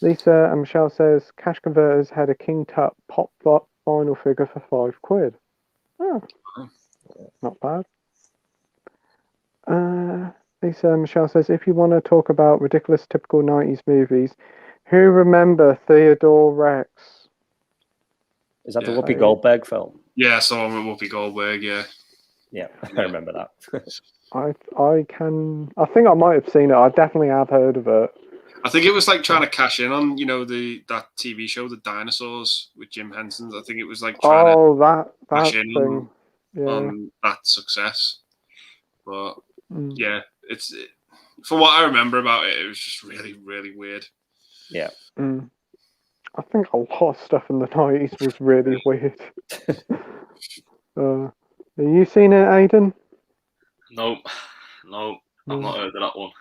Lisa and Michelle says Cash Converters had a King Tut pop vinyl figure for £5. Oh, not bad. Lisa and Michelle says if you want to talk about ridiculous typical 90s movies, who remember Theodore Rex? Is that the Yeah. Whoopi Goldberg film? Yeah, I saw him with Whoopi Goldberg. Yeah. Yeah, I remember that. I think I might have seen it. I definitely have heard of it. I think it was like trying to cash in on that TV show, The Dinosaurs, with Jim Henson. I think it was like trying to that cash in thing. on that success. But yeah, for what I remember about it, it was just really, really weird. Yeah. I think a lot of stuff in the 90s was really weird. Have you seen it, Aidan? No, I've not heard of that one.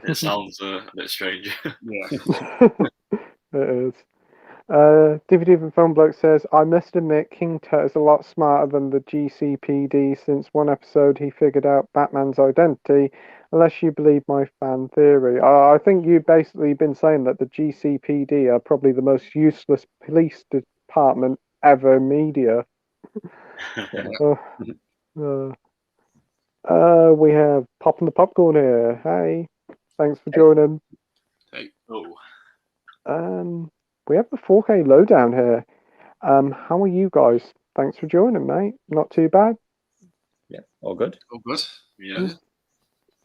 It sounds a bit strange. Yeah. It is. DVD from Film Bloke says, I must admit King Tut is a lot smarter than the GCPD since one episode he figured out Batman's identity, unless you believe my fan theory. I think you've basically been saying that the GCPD are probably the most useless police department ever in media. We have Popping the Popcorn here. Hey, thanks for joining. Hey. Oh. We have the 4K lowdown here. How are you guys? Thanks for joining, mate. Not too bad. Yeah, all good. All good. Yeah.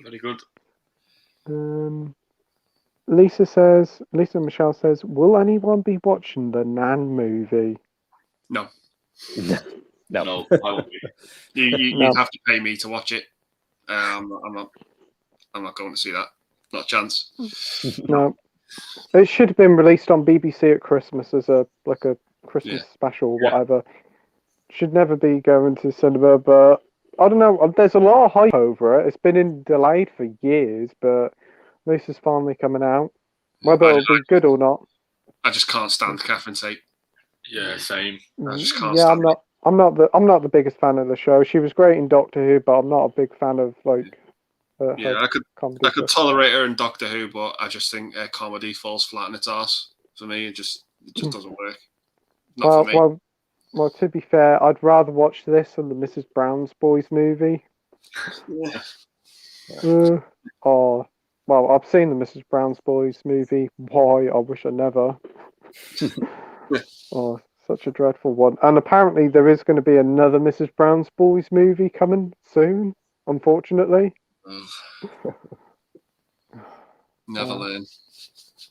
Very good. Lisa and Michelle says, will anyone be watching the Nan movie? No. No, I won't be. You'd have to pay me to watch it. I'm not going to see that. Not a chance. No. It should have been released on BBC at Christmas as a Christmas special or whatever. Should never be going to cinema, but I don't know. There's a lot of hype over it. It's been delayed for years, but this is finally coming out. Whether it'll be good or not. I just can't stand Catherine Tate. Yeah, same. I just can't Yeah, stand I'm not the biggest fan of the show. She was great in Doctor Who, but I'm not a big fan of I could tolerate her in Doctor Who, but I just think comedy falls flat in its arse for me. It just doesn't work. Not for me. Well, to be fair, I'd rather watch this than the Mrs. Brown's Boys movie. Yeah. Well, I've seen the Mrs. Brown's Boys movie. Why? I wish I never. Such a dreadful one. And apparently there is going to be another Mrs. Brown's Boys movie coming soon, unfortunately. Never learn.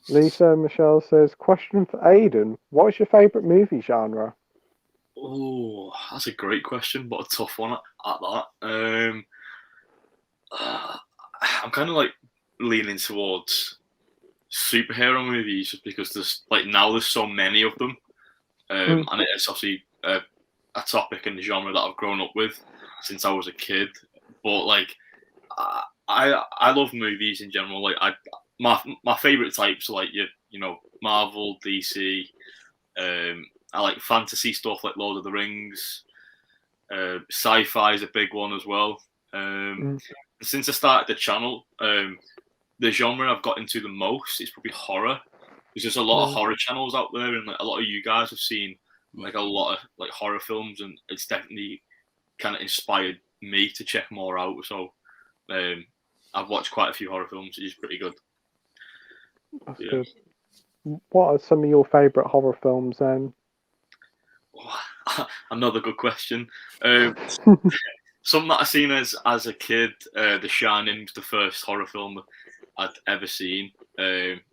Lisa Michelle says, question for Aidan. What is your favourite movie genre? Oh, that's a great question, but a tough one at that. I'm kind of like leaning towards superhero movies just because there's so many of them, and it's obviously a topic and genre that I've grown up with since I was a kid. But like, I love movies in general. Like my favorite types are like you know Marvel, DC. I like fantasy stuff like Lord of the Rings. Sci-fi is a big one as well. Since I started the channel, the genre I've got into the most is probably horror. There's just a lot of horror channels out there, and like a lot of you guys have seen like a lot of like horror films, and it's definitely kind of inspired me to check more out. So I've watched quite a few horror films. It's pretty good. That's good. What are some of your favourite horror films then? Another good question. Something that I seen as a kid, The Shining was the first horror film I'd ever seen,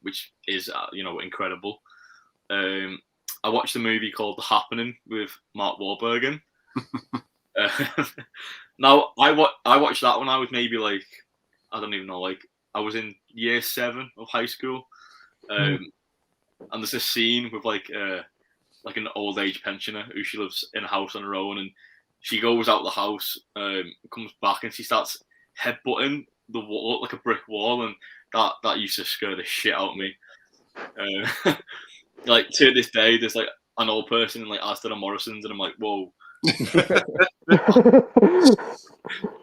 which is incredible. I watched a movie called The Happening with Mark Wahlberg in. Now I watched that when I was maybe like I don't even know, like I was in year 7 of high school, and there's this scene with like an old age pensioner who she lives in a house on her own, and she goes out the house, comes back, and she starts headbutting the wall like a brick wall, and that used to scare the shit out of me. Like to this day, there's like an old person in like Aston and Morrison's, and I'm like, whoa.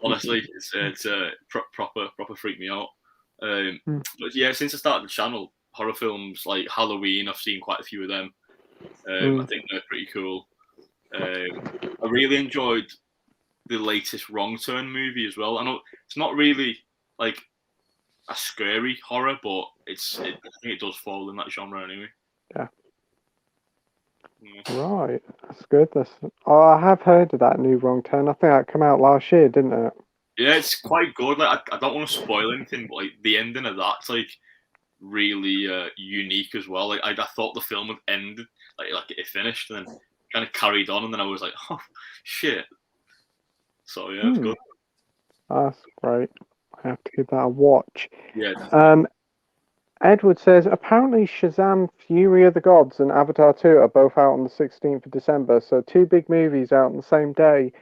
Honestly, it's proper freak me out. But yeah, since I started the channel, horror films like Halloween, I've seen quite a few of them. I think they're pretty cool. I really enjoyed the latest Wrong Turn movie as well. I know it's not really like a scary horror, but I think it does fall in that genre anyway. Yeah. Right, that's good. I have heard of that new Wrong Turn. I think that came out last year, didn't it? Yeah, it's quite good. Like I don't want to spoil anything, but like the ending of that's like really unique as well. Like I thought the film had ended, like it finished, and then kind of carried on, and then I was like, oh shit. So yeah, it's good. That's great. I have to give that a watch. Yeah. Edward says, apparently Shazam! Fury of the Gods and Avatar 2 are both out on the 16th of December, so 2 big movies out on the same day.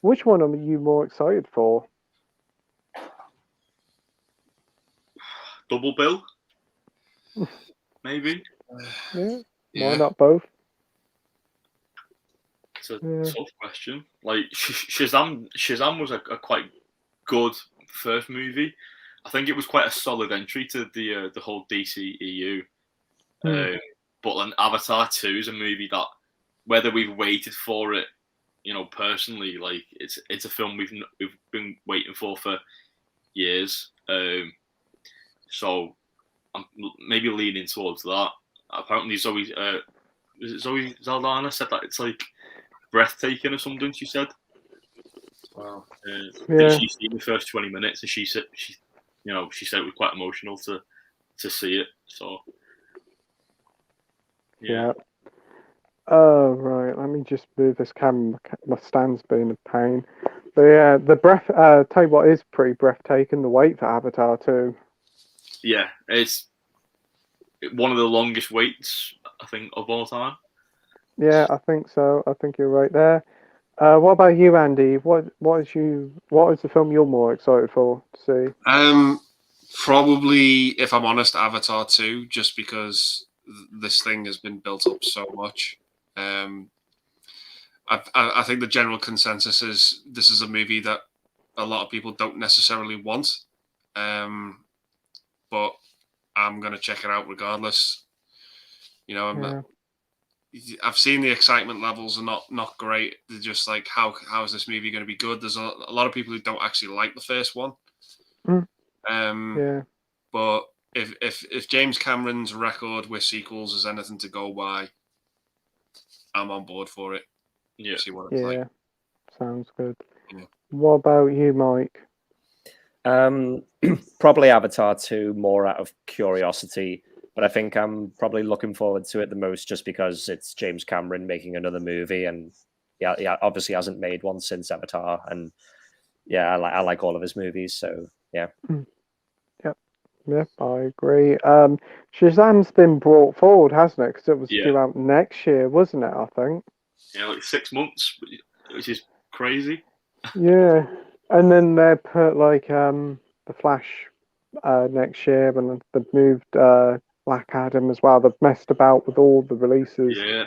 Which one are you more excited for? Double bill? Maybe. Yeah. Why not both? It's a tough question. Like Shazam was a quite good first movie. I think it was quite a solid entry to the whole DCEU. But then Avatar 2 is a movie that, whether we've waited for it, personally, like it's a film we've been waiting for years. So I'm maybe leaning towards that. Apparently Zoe Saldana said that it's like breathtaking or something. She said. Wow. She seen the first 20 minutes, and she said she said it was quite emotional to see it. So yeah. Oh right, let me just move this camera. My stand's being a pain. But yeah, tell you what is pretty breathtaking. The wait for Avatar 2. Yeah, it's one of the longest waits I think of all time. Yeah, I think so. I think you're right there. What about you, Andy? What is the film you're more excited for to see? Probably, if I'm honest, Avatar 2, just because this thing has been built up so much. I think the general consensus is this is a movie that a lot of people don't necessarily want, but I'm going to check it out regardless. I've seen the excitement levels are not great. They're just like, how is this movie going to be good? There's a lot of people who don't actually like the first one. But if James Cameron's record with sequels is anything to go by, I'm on board for it. Yeah. See what it's like. Sounds good. Yeah. What about you, Mike? Probably Avatar 2 more out of curiosity, but I think I'm probably looking forward to it the most just because it's James Cameron making another movie, and yeah, obviously hasn't made one since Avatar, and yeah, I like all of his movies, so yeah. Yep, I agree. Shazam's been brought forward, hasn't it? Because it was Yeah. due out next year, wasn't it? I think. Yeah, like 6 months, which is crazy. Yeah, and then they put like the Flash next year, and they've moved Black Adam as well. They've messed about with all the releases. Yeah.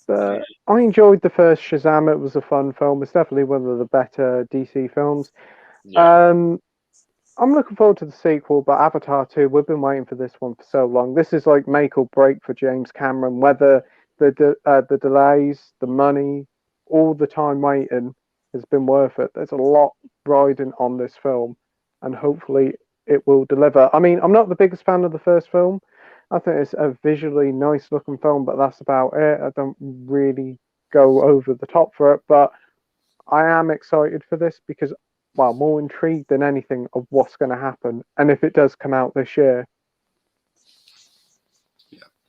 But I enjoyed the first Shazam. It was a fun film. It's definitely one of the better DC films. Yeah. I'm looking forward to the sequel, but Avatar 2, we've been waiting for this one for so long. This is like make or break for James Cameron, whether the delays, the money, all the time waiting has been worth it. There's a lot riding on this film, and hopefully it will deliver. I mean, I'm not the biggest fan of the first film. I think it's a visually nice looking film, but that's about it. I don't really go over the top for it, but I am excited for this because, well, more intrigued than anything of what's going to happen, and if it does come out this year.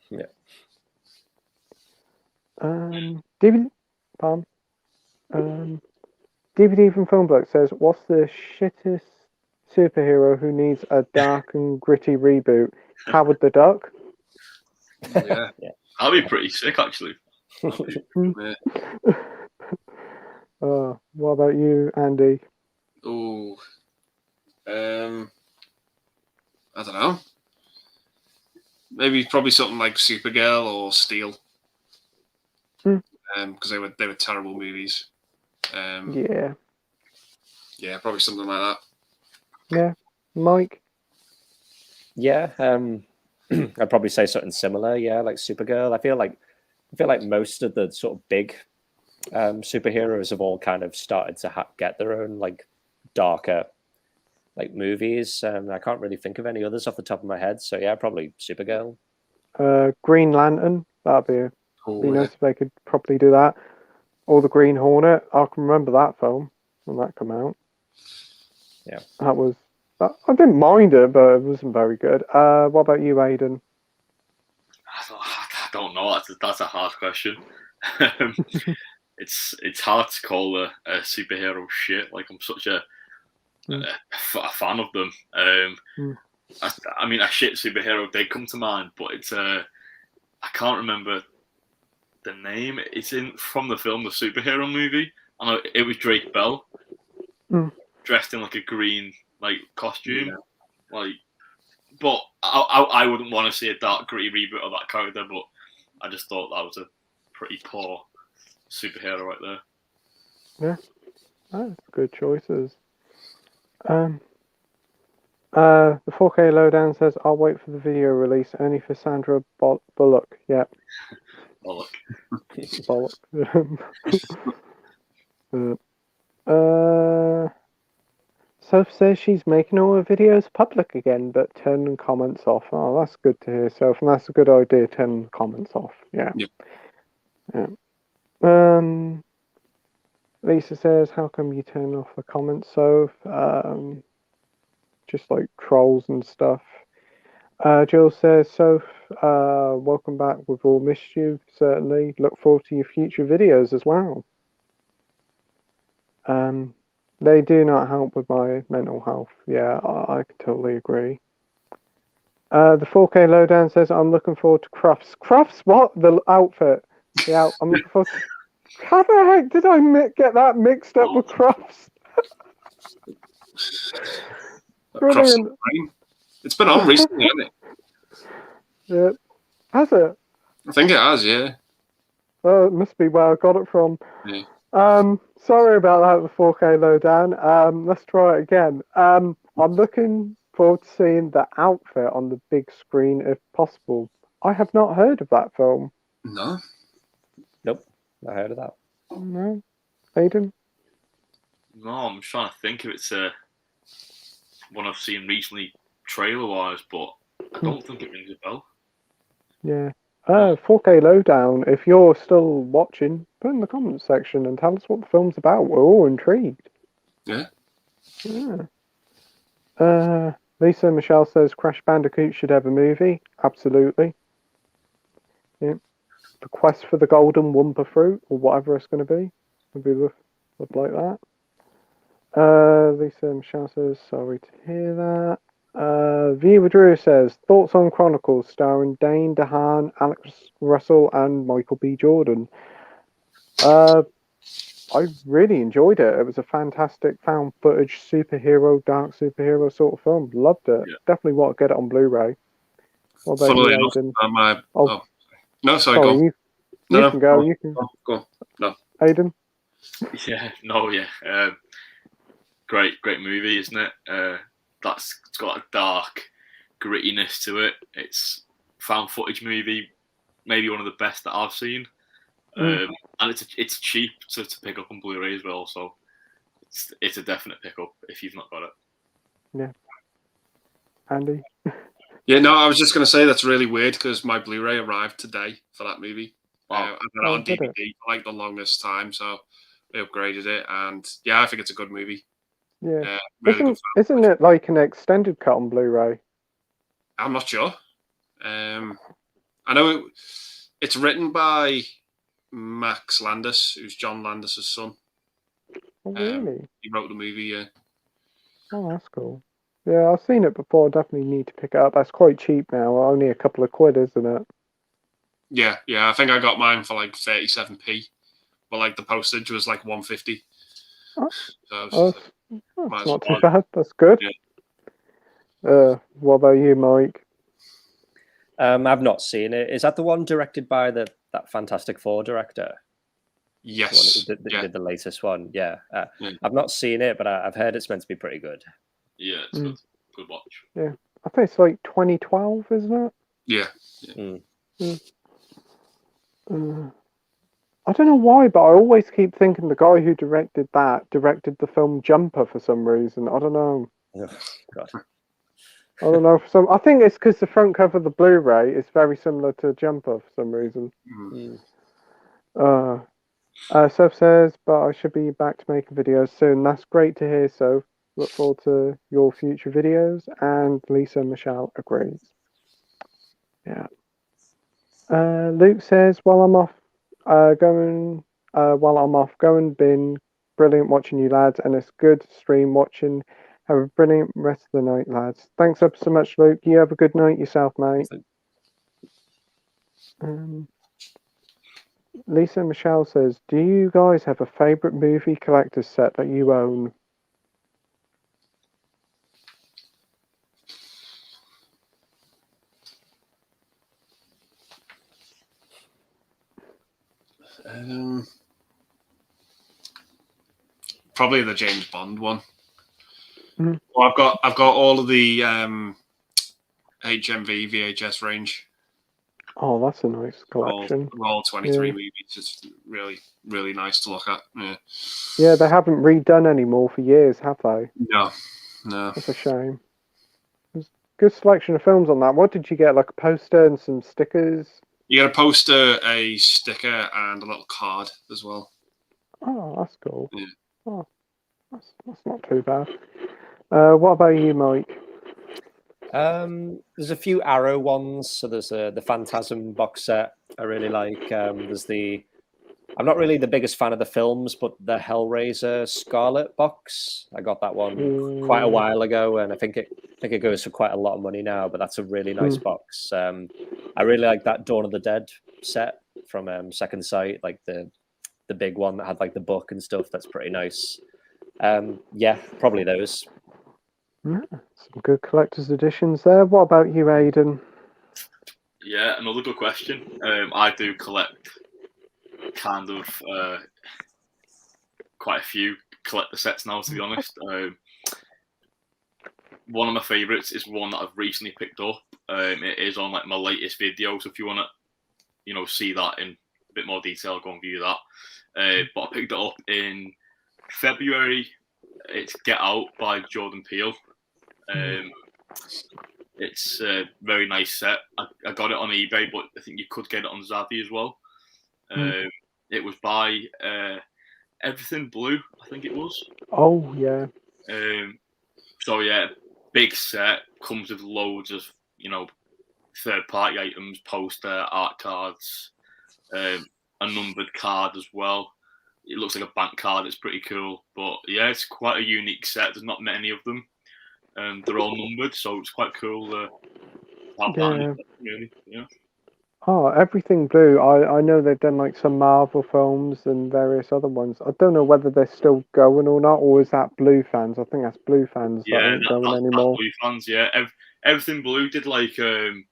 Yeah. DVD, DVD from Filmbloke says, "What's the shittest superhero who needs a dark and gritty reboot? Howard the Duck." Yeah. That'd be pretty sick, actually. Yeah. What about you, Andy? Oh, I don't know. Maybe probably something like Supergirl or Steel. Because they were terrible movies. Yeah, probably something like that. yeah, Mike. Yeah, I'd probably say something similar. Yeah, like Supergirl. I feel like most of the sort of big superheroes have all kind of started to get their own like darker like movies. I can't really think of any others off the top of my head. So yeah, probably Supergirl. Green Lantern. That'd be Oh, nice if they could probably do that. Or the Green Hornet. I can remember that film when that came out. Yeah, that was. I didn't mind it, but it wasn't very good. What about you, Aidan? I don't know. That's a hard question. It's hard to call a superhero shit. Like, I'm such a fan of them. I mean, a shit superhero did come to mind, but it's I can't remember the name. It's from the film, the superhero movie. I know it was Drake Bell dressed in like a green like costume, like. But I wouldn't want to see a dark gritty reboot of that character. But I just thought that was a pretty poor superhero right there. Yeah, that's good choices. The 4K lowdown says, "I'll wait for the video release only for Sandra Bullock." Yeah. Bullock. Soph says she's making all her videos public again, but turning comments off. Oh, that's good to hear, Soph, and that's a good idea, turning comments off. Yeah. Lisa says, "How come you turn off the comments, Soph?" Just like trolls and stuff. Jill says, "Soph, welcome back. We've all missed you, certainly. Look forward to your future videos as well." They do not help with my mental health. Yeah, I can totally agree. The 4K lowdown says, "I'm looking forward to Crufts." Crufts? What? The outfit? Yeah, I'm looking forward to... How the heck did I get that mixed up with Crufts? Brilliant. It's been on recently, hasn't it? Yeah. Has it? I think it has, yeah. Oh, it must be where I got it from. Yeah. Sorry about that, the 4K lowdown. Let's try it again. I'm looking forward to seeing the outfit on the big screen if possible. I have not heard of that film. No. Nope, not heard of that. No. Aidan? No, I'm trying to think if it's one I've seen recently trailer-wise, but I don't think it rings a bell. Yeah. 4K lowdown. If you're still watching, put in the comments section and tell us what the film's about. We're all intrigued. Yeah. Yeah. Lisa Michelle says Crash Bandicoot should have a movie. Absolutely. Yeah. The Quest for the Golden Wumpa Fruit, or whatever it's going to be. Would like that. Lisa Michelle says, sorry to hear that. Viva Drew says, thoughts on Chronicles starring Dane DeHaan, Alex Russell, and Michael B. Jordan. I really enjoyed it. It was a fantastic found footage dark superhero sort of film. Loved it. Yeah. Definitely want to get it on Blu-ray. What about Funnily you, enough, Aiden? no, sorry, Sorry, go. you can go. You can Go. No. Aiden. Yeah, no, yeah. Great movie, isn't it? It's got a dark grittiness to it. It's found footage movie, maybe one of the best that I've seen. And it's cheap to pick up on Blu-ray as well, so it's a definite pickup if you've not got it. Yeah. Andy. Yeah, no, I was just going to say that's really weird because my Blu-ray arrived today for that movie. I've had it on DVD for like the longest time, so they upgraded it, and yeah, I think it's a good movie. Yeah. Really isn't it like an extended cut on Blu-ray? I'm not sure. I know it's written by Max Landis, who's John Landis' son. Oh, really? He wrote the movie, yeah. Oh, that's cool. Yeah, I've seen it before. Definitely need to pick it up. That's quite cheap now. Only a couple of quid, isn't it? Yeah. I think I got mine for like 37p, but like the postage was like 150. That's not too bad. That's good. Yeah. What about you, Mike? I've not seen it. Is that the one directed by that Fantastic Four director? Yes. The one who did the latest one. Yeah. I've not seen it, but I've heard it's meant to be pretty good. Yeah, it's good. Good watch. Yeah, I think it's like 2012, isn't it? Yeah. I don't know why, but I always keep thinking the guy who directed the film Jumper for some reason. I don't know. Oh, God. I don't know. I think it's because the front cover of the Blu-ray is very similar to Jumper for some reason. Seth says, but I should be back to making videos soon. That's great to hear, so look forward to your future videos. And Lisa Michelle agrees. Yeah. Luke says, while I'm off, going, been brilliant watching you lads, and it's good stream watching. Have a brilliant rest of the night, lads. Thanks ever so much, Luke. You have a good night yourself, mate. Lisa Michelle says, do you guys have a favourite movie collector's set that you own? Probably the James Bond one. Well, I've got all of the HMV VHS range. Oh, that's a nice collection. All 23 movies. It's really, really nice to look at. Yeah, they haven't redone any more for years, have they? No. That's a shame. There's a good selection of films on that. What did you get? Like a poster and some stickers? You get a poster, a sticker, and a little card as well. Oh, that's cool. Yeah. Oh, that's not too bad. What about you, Mike? There's a few Arrow ones. So there's the Phantasm box set I really like. There's I'm not really the biggest fan of the films, but the Hellraiser Scarlet box. I got that one quite a while ago, and I think it goes for quite a lot of money now. But that's a really nice box. I really like that Dawn of the Dead set from Second Sight, like the big one that had like the book and stuff. That's pretty nice. Yeah, probably those. Some good collector's editions there. What about you, Aidan? Yeah, another good question. I do collect kind of quite a few collector sets now, to be honest. One of my favourites is one that I've recently picked up. It is on like my latest video, so if you want to, see that in a bit more detail, go and view that. But I picked it up in February. It's Get Out by Jordan Peele. It's a very nice set. I got it on eBay, but I think you could get it on Zavvi as well. It was by Everything Blue, I think it was. Oh, yeah. So, yeah, big set, comes with loads of, you know, third-party items, poster, art cards, a numbered card as well. It looks like a bank card. It's pretty cool. But yeah, it's quite a unique set. There's not many of them. They're all numbered, so it's quite cool to have that. Yeah. Really, yeah. Oh, Everything Blue. I know they've done like some Marvel films and various other ones. I don't know whether they're still going or not, or is that Blue Fans? I think that's Blue Fans that Yeah, ain't going that's anymore. Blue Fans. Yeah, Everything Blue did like Shaun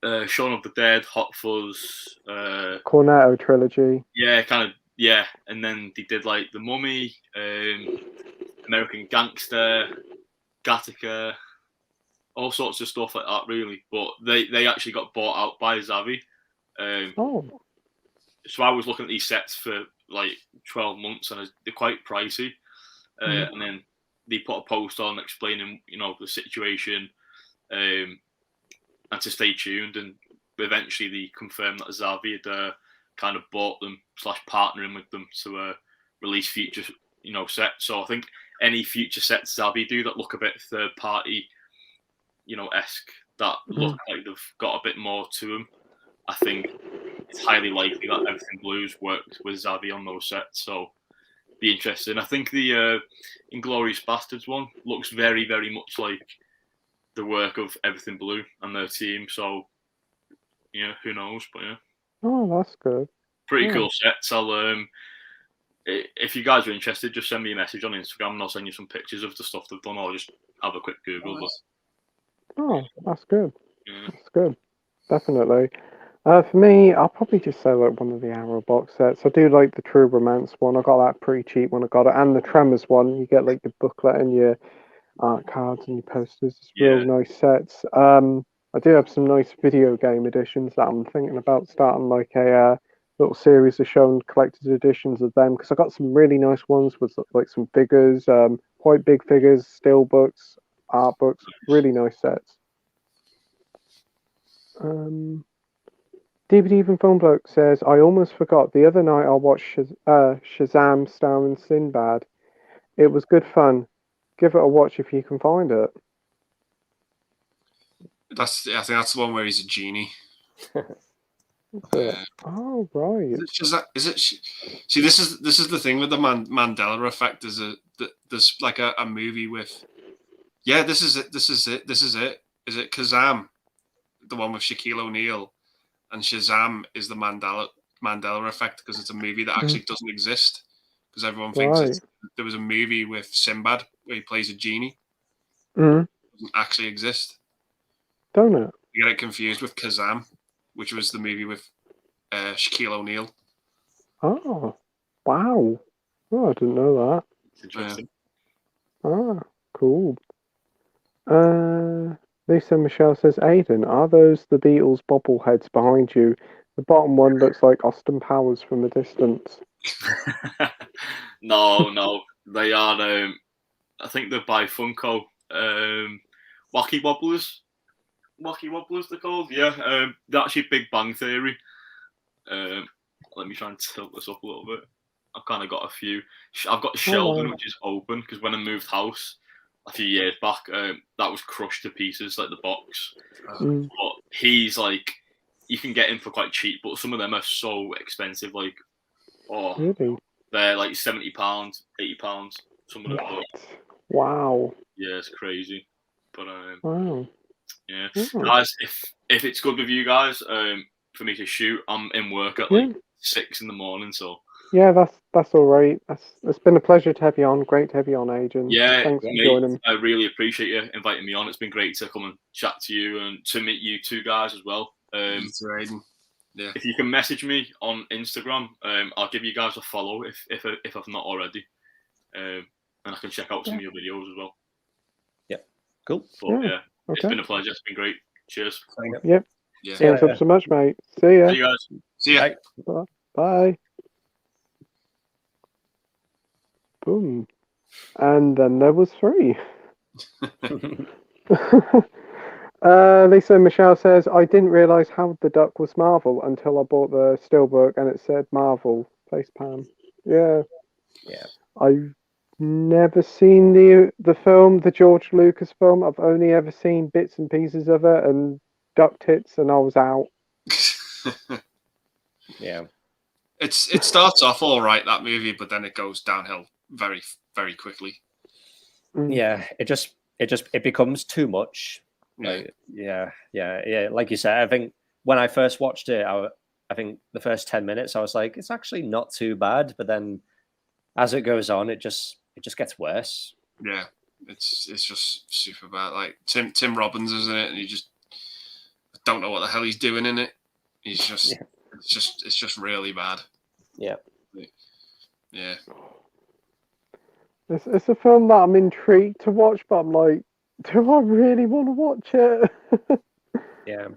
of the Dead, Hot Fuzz, Cornetto trilogy. yeah, kind of, yeah, and then they did like The Mummy, American Gangster, Gattaca, all sorts of stuff like that, really. But they actually got bought out by Zavi. Oh, So I was looking at these sets for like 12 months, and they're quite pricey. And then they put a post on explaining, you know, the situation, and to stay tuned. And eventually they confirmed that Zavi had kind of bought them / partnering with them to release future, you know, sets. So I think any future sets Zavi do that look a bit third party, you know, esque, that look like they've got a bit more to them, I think it's highly likely that Everything Blues worked with Zavi on those sets. So be interesting. I think the Inglourious Bastards one looks very, very much like the work of Everything Blue and their team. So yeah, who knows? But yeah, oh, that's good. pretty Yeah. cool sets. I'll if you guys are interested, just send me a message on Instagram and I'll send you some pictures of the stuff they've done, or just have a quick Google. Oh, that's good. Yeah. That's good. Definitely. For me, I'll probably just say like one of the Arrow box sets. I do like the True Romance one. I got that pretty cheap when I got it, and the Tremors one. You get like your booklet and your art cards and your posters. It's real nice sets. I do have some nice video game editions that I'm thinking about starting like a little series of showing collector's editions of them, because I got some really nice ones with like some figures, quite big figures, steel books, art books, really nice sets. DVD Even Phone Bloke says, I almost forgot. The other night I watched Shazam starring Sinbad. It was good fun. Give it a watch if you can find it. I think that's the one where he's a genie. Oh, right. Is it? See, this is the thing with the Mandela effect. There's like a movie with. Yeah, this is it. This is it. Is it Kazam, the one with Shaquille O'Neal, and Shazam is the Mandela effect, because it's a movie that actually doesn't exist, because everyone thinks there was a movie with Sinbad where he plays a genie. It doesn't actually exist. Don't it? You get it confused with Kazam, which was the movie with Shaquille O'Neal. Oh, wow. Oh, I didn't know that. Interesting. Ah, cool. Lisa Michelle says, Aidan, are those the Beatles bobbleheads behind you? The bottom one looks like Austin Powers from a distance. No, they are. I think they're by Funko. Wacky Wobblers. They're called. Yeah. They're actually Big Bang Theory. Let me try and tilt this up a little bit. I've kind of got a few. I've got Sheldon, which is open, because when I moved house a few years back, that was crushed to pieces, like the box. But he's like, you can get him for quite cheap, but some of them are so expensive. Like, Really? They're like £70, £80. Some of them. Wow. Yeah, it's crazy. But wow. Yeah, guys, if it's good with you guys, for me to shoot, I'm in work at like 6 in the morning, so. Yeah, that's all right. It's been a pleasure to have you on. Great to have you on, Agent. Yeah, thanks for joining. I really appreciate you inviting me on. It's been great to come and chat to you and to meet you two guys as well. Yeah. If you can message me on Instagram, I'll give you guys a follow if I've not already, and I can check out some of your videos as well. Yeah, cool. But, it's been a pleasure. It's been great. Cheers. Yep. Yeah. Thanks so much, mate. See ya. See you guys. See ya. Bye. Boom. And then there was 3. Lisa Michelle says, I didn't realise Howard the Duck was Marvel until I bought the steelbook and it said Marvel facepalm. Yeah. Yeah. I never seen the film, the George Lucas film. I've only ever seen bits and pieces of it and duck tits, and I was out. Yeah. It starts off all right, that movie, but then it goes downhill very, very quickly. Yeah, it becomes too much. Like, yeah. Like you said, I think when I first watched it, I think the first 10 minutes I was like, it's actually not too bad, but then as it goes on, it just gets worse. Yeah, it's just super bad. Like Tim Robbins is in it, and you just don't know what the hell he's doing in it. He's just it's just really bad. Yeah. Yeah. It's a film that I'm intrigued to watch, but I'm like, do I really want to watch it? Yeah.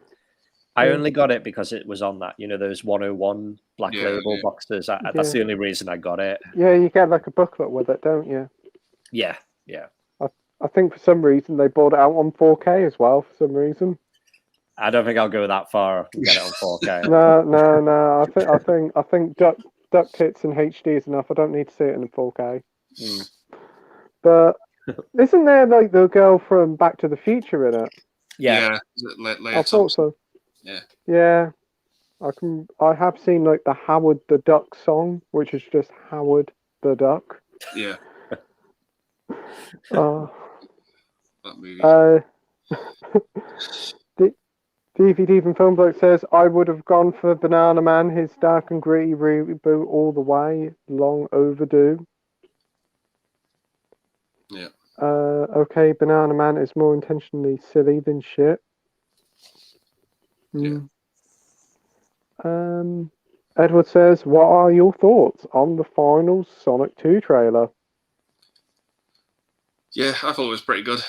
I only got it because it was on that, those 101 Black Label boxes. That's the only reason I got it. Yeah, you get like a booklet with it, don't you? Yeah. I think for some reason they bought it out on 4K as well. For some reason, I don't think I'll go that far and get it on 4K. no. I think duck tits in HD is enough. I don't need to see it in 4K. But isn't there like the girl from Back to the Future in it? Yeah. I thought so. Yeah. I have seen like the Howard the Duck song, which is just Howard the Duck. Yeah. That movie. DVD from Film Bloke says, I would have gone for Banana Man, his dark and gritty reboot all the way, long overdue. Yeah. Okay, Banana Man is more intentionally silly than shit. Yeah. Edward says, what are your thoughts on the final Sonic 2 trailer? Yeah, I thought it was pretty good.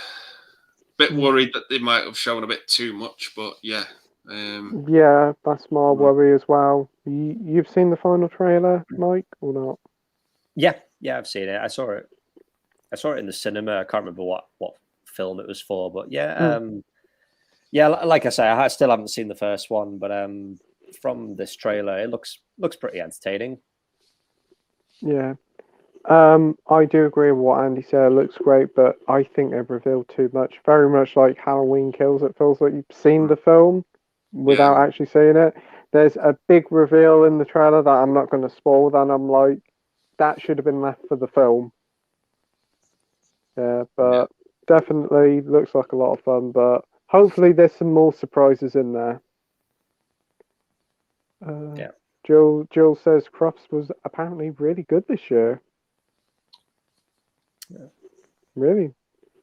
Bit worried that they might have shown a bit too much, but yeah. Yeah, that's my worry as well. You've seen the final trailer, Mike, or not? Yeah, I've seen it. I saw it in the cinema. I can't remember what film it was for, but yeah, like I say, I still haven't seen the first one, but from this trailer, it looks pretty entertaining. Yeah. I do agree with what Andy said. It looks great, but I think they've revealed too much. Very much like Halloween Kills. It feels like you've seen the film without actually seeing it. There's a big reveal in the trailer that I'm not going to spoil. Then I'm like, that should have been left for the film. Yeah, but definitely looks like a lot of fun. But hopefully, there's some more surprises in there. Jill says Crofts was apparently really good this year. Yeah. Really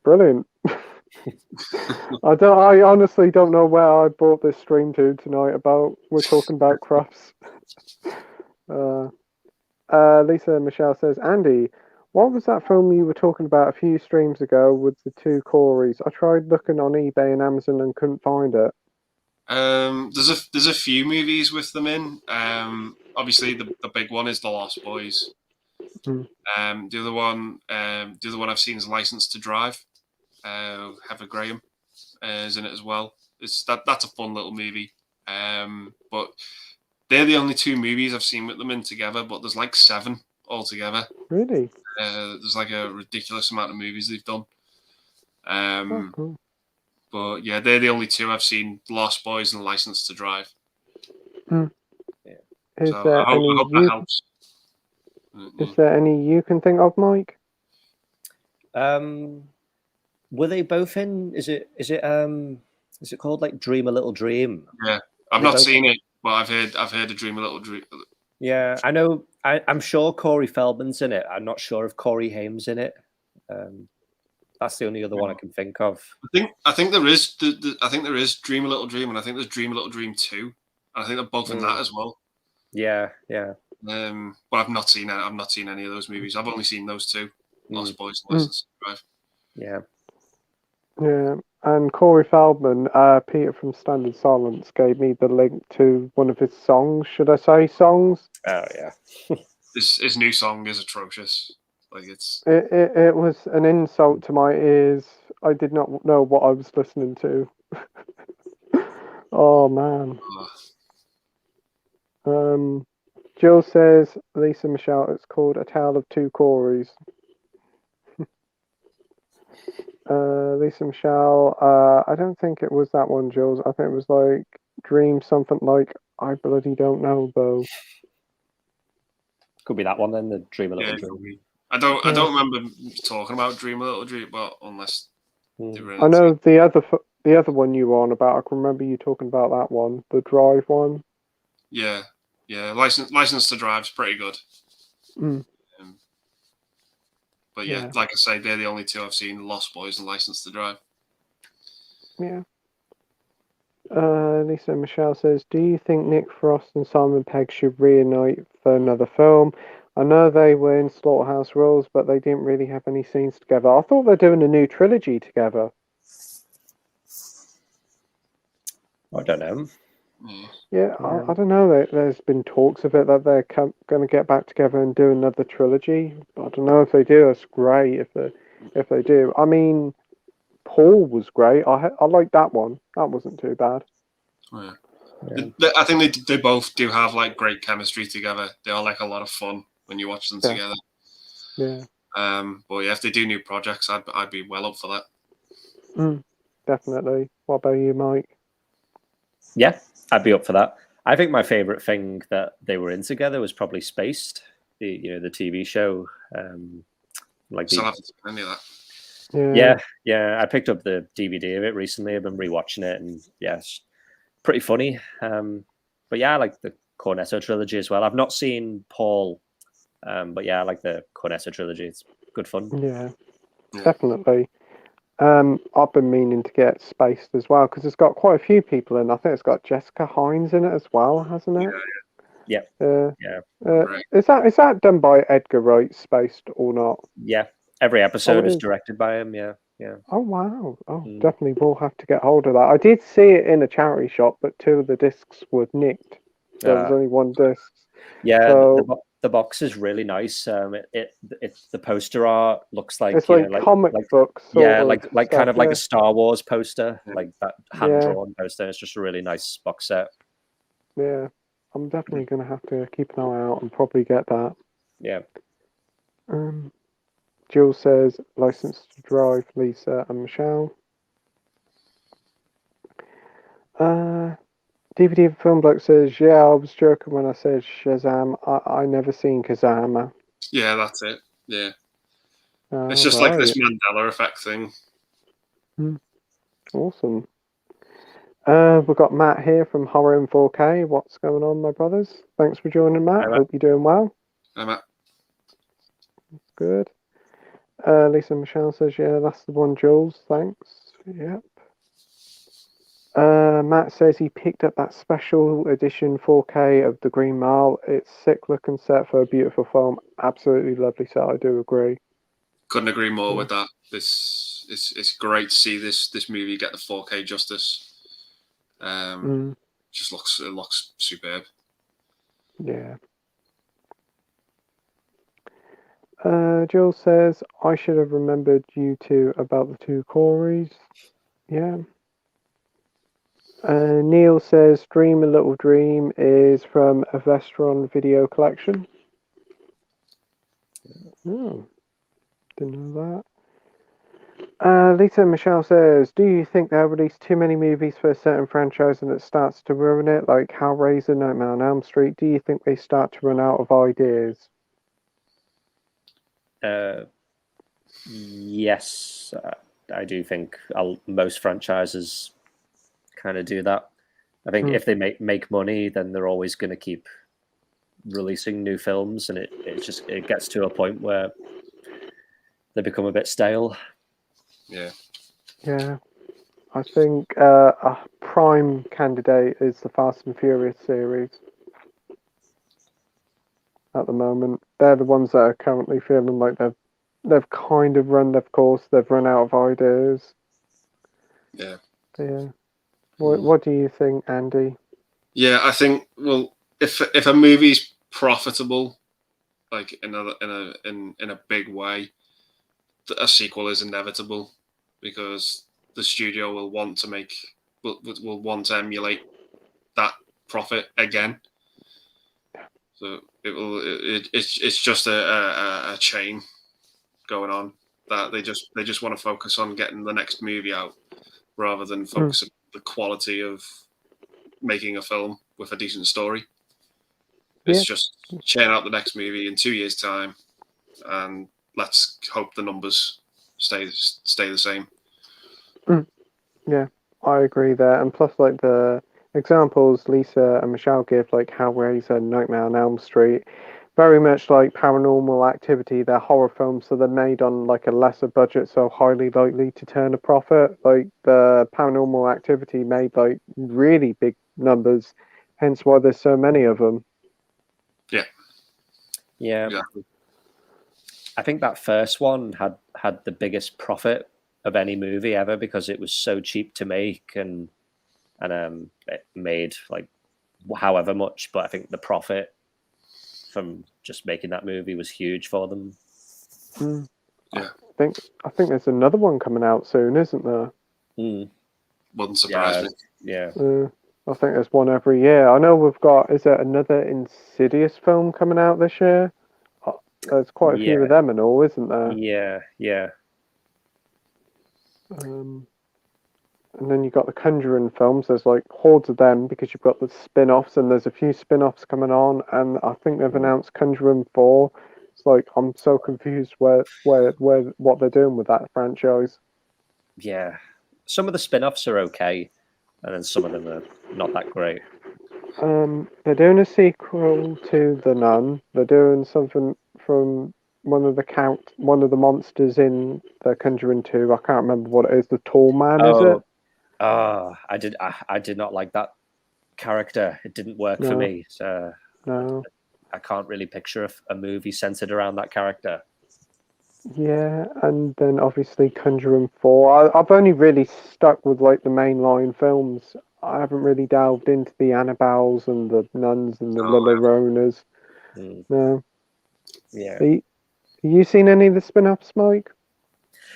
brilliant. I honestly don't know where I brought this stream to tonight about we're talking about Crofts. Lisa Michelle says, Andy, what was that film you were talking about a few streams ago with the two Coreys? I tried looking on eBay and Amazon and couldn't find it. There's a few movies with them in. Obviously the big one is The Lost Boys. The other one I've seen is License to Drive. Heather Graham is in it as well. That's a fun little movie. But they're the only two movies I've seen with them in together. But there's like 7 altogether. Really? There's like a ridiculous amount of movies they've done. Cool. But yeah, they're the only two I've seen: Lost Boys and License to Drive. Yeah. So I hope that helps. Is there any you can think of, Mike? Were they both in? Is it called like Dream a Little Dream? Yeah, I've not seen it, but I've heard of Dream a Little Dream. Yeah, I know. I'm sure Corey Feldman's in it. I'm not sure if Corey Haim's in it. That's the only other one I can think of. I think there is I think there is Dream a Little Dream, and I think there's Dream a Little Dream 2. And I think they're both in that as well. Yeah. But I've not seen it. I've not seen any of those movies. I've only seen those two: Lost Boys and License to Drive. Yeah, and Corey Feldman, Peter from Standard Silence, gave me the link to one of his songs. Should I say songs? Oh yeah. His new song is atrocious. Like it was an insult to my ears. I did not know what I was listening to. Oh man. Jill says, Lisa Michelle, it's called A Tale of Two Coreys. Lisa Michelle. I don't think it was that one, Jules. I think it was like Dream something like I bloody don't know though. Could be that one then. The Dream a Little Yeah, Dream. probably. I don't remember talking about Dream a Little Dream, but unless they were in I it. know the other one you were on about. I can remember you talking about that one, the Drive one. Yeah. License to Drive's pretty good. Mm. But yeah, Yeah. like I say, they're the only two I've seen: Lost Boys and License to Drive. Yeah. Lisa Michelle says, "Do you think Nick Frost and Simon Pegg should reunite for another film? I know they were in Slaughterhouse roles, but they didn't really have any scenes together. I thought they're doing a new trilogy together." I don't know. Yeah, I don't know. There's been talks of it that they're going to get back together and do another trilogy. I don't know if they do. It's great if they do. I mean, Paul was great. I liked that one. That wasn't too bad. Yeah. Yeah. I think they both do have like great chemistry together. They are like a lot of fun when you watch them together. Yeah. But yeah, if they do new projects, I'd be well up for that. Definitely. What about you, Mike? Yeah, I'd be up for that. I think my favorite thing that they were in together was probably Spaced, the TV show. Still haven't seen any of that. Yeah. I picked up the DVD of it recently. I've been rewatching it, and yeah, it's pretty funny. But yeah, I like the Cornetto trilogy as well. I've not seen Paul, but yeah, I like the Cornetto trilogy. It's good fun. Yeah. Definitely. I've been meaning to get Spaced as well because it's got quite a few people in. I think it's got Jessica Hines in it as well, hasn't it? Yeah. Right. Is that done by Edgar Wright, Spaced or not? Yeah. Every episode is is. directed by him. Yeah. Oh wow! Oh, definitely will have to get hold of that. I did see it in a charity shop, but 2 of the discs were nicked. There was only 1 disc. Yeah, So the box is really nice. The poster art looks like it's like comic books. like kind of like yeah. a Star Wars poster, like that hand drawn poster. It's just a really nice box set. Yeah, I'm definitely gonna have to keep an eye out and probably get that. Yeah. Jill says License to Drive, Lisa and Michelle. DVD Film Bloke says, yeah, I was joking when I said Shazam. I never seen Kazama. Yeah, that's it. Yeah. It's just like this Mandela effect thing. Awesome. We've got Matt here from Horror in 4K. What's going on, my brothers? Thanks for joining, Matt. Hope you're doing well. Hi, Matt. Good. Lisa Michelle says, yeah, that's the one, Jules. Thanks. Yep. Matt says he picked up that special edition 4K of The Green Mile. It's sick looking set for a beautiful film. Absolutely lovely set. I do agree. Couldn't agree more with that. It's great to see this movie get the 4K justice. Just looks superb. Yeah. Jill says, I should have remembered you two about the 2 Coreys. Yeah. Neil says, Dream a Little Dream is from a Vestron video collection. Oh, didn't know that. Lisa Michelle says, do you think they'll release too many movies for a certain franchise and it starts to ruin it, like Hellraiser, Nightmare on Elm Street? Do you think they start to run out of ideas? Yes, I do think most franchises kind of do that. I think if they make money, then they're always going to keep releasing new films, and it gets to a point where they become a bit stale. Yeah. I think a prime candidate is the Fast and Furious series. At the moment, they're the ones that are currently feeling like they've kind of run their course. They've run out of ideas. Yeah. Yeah. What do you think, Andy? Yeah, I think if a movie's profitable, like in a big way, a sequel is inevitable because the studio will want to emulate that profit again. So it's just a chain going on that they just want to focus on getting the next movie out rather than focus on the quality of making a film with a decent story. It's just churn out the next movie in 2 years' time, and let's hope the numbers stay the same. Yeah, I agree there. And plus, like the examples Lisa and Michelle give, like Hellraiser, Nightmare on Elm Street, very much like Paranormal Activity. They're horror films, so they're made on like a lesser budget, so highly likely to turn a profit. Like the Paranormal Activity made like really big numbers, hence why there's so many of them. Yeah. Exactly. I think that first one had the biggest profit of any movie ever because it was so cheap to make and it made like however much, but I think the profit from just making that movie was huge for them. Yeah. I think there's another one coming out soon, isn't there? Wouldn't surprise me. Yeah. I think there's one every year. I know we've got, is there another Insidious film coming out this year? There's quite a few of them and all, isn't there? Yeah. And then you've got the Conjuring films. There's like hordes of them because you've got the spin-offs, and there's a few spin-offs coming on, and I think they've announced Conjuring 4. It's like I'm so confused where what they're doing with that franchise. Yeah. Some of the spin-offs are okay, and then some of them are not that great. They're doing a sequel to The Nun. They're doing something from one of the monsters in the Conjuring 2. I can't remember what it is. The Tall Man, is it? I did not like that character. It didn't work for me. So No. I can't really picture a movie centered around that character. Yeah, and then obviously Conjuring 4. I've only really stuck with like the mainline films. I haven't really delved into the Annabelles and the Nuns and the Lloronas. No. Yeah. Have you seen any of the spin-offs, Mike?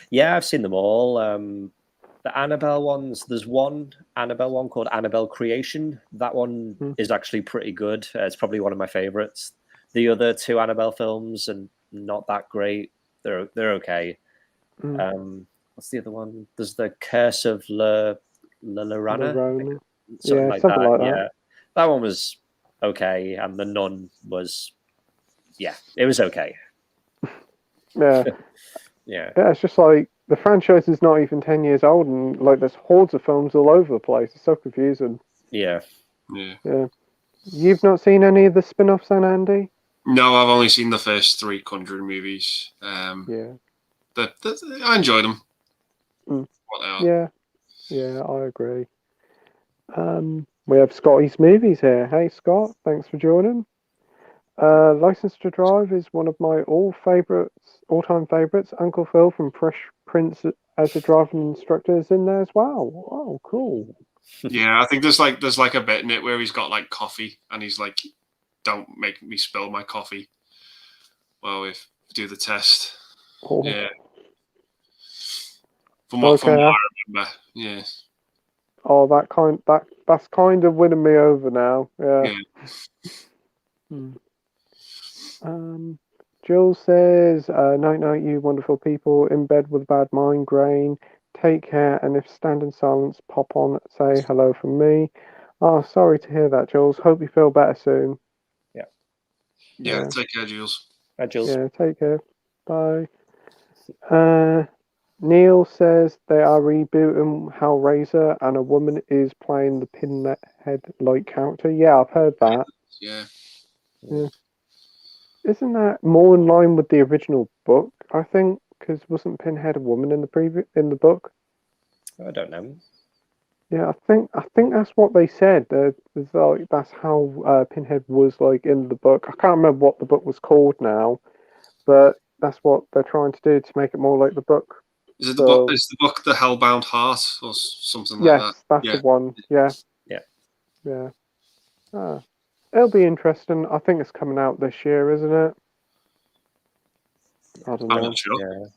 Yeah, I've seen them all. The Annabelle ones, there's one Annabelle one called Annabelle Creation. That one is actually pretty good. It's probably one of my favorites. The other two Annabelle films are not that great. They're okay. What's the other one? There's the Curse of La Llorona. Something like that. Yeah, that one was okay, and The Nun was, it was okay. Yeah. Yeah. It's just like the franchise is not even 10 years old, and like there's hordes of films all over the place. It's so confusing. Yeah. You've not seen any of the spin-offs, then, Andy? No, I've only seen the first 3 Conjuring movies. I enjoyed them. Yeah, I agree. We have Scotty's Movies here. Hey, Scott, thanks for joining. License to Drive is one of my all-time favorites. Uncle Phil from Fresh Prince as a driving instructor is in there as well. Oh, cool. Yeah, I think there's like a bit in it where he's got like coffee, and he's like, "Don't make me spill my coffee." Well, we do the test. Oh. Yeah. From what I remember, yeah. Oh, that's kind of winning me over now. Yeah. Jill says, night, you wonderful people in bed with a bad migraine. Take care, and if stand in silence, pop on, say hello from me. Oh, sorry to hear that, Jules. Hope you feel better soon. Yeah, take care, Jules. Bye, Jules. Yeah, take care. Bye. Neil says they are rebooting Hellraiser, and a woman is playing the Pinhead-like character. Yeah, I've heard that. Yeah. Isn't that more in line with the original book? I think, because wasn't Pinhead a woman in the book? I don't know. Yeah, I think that's what they said. It's like that's how Pinhead was like in the book. I can't remember what the book was called now, but that's what they're trying to do to make it more like the book. Is it the book? Is the book The Hellbound Heart or something like that? Yes, that's the one. Yeah. It'll be interesting. I think it's coming out this year, isn't it? I don't know. I'm not sure.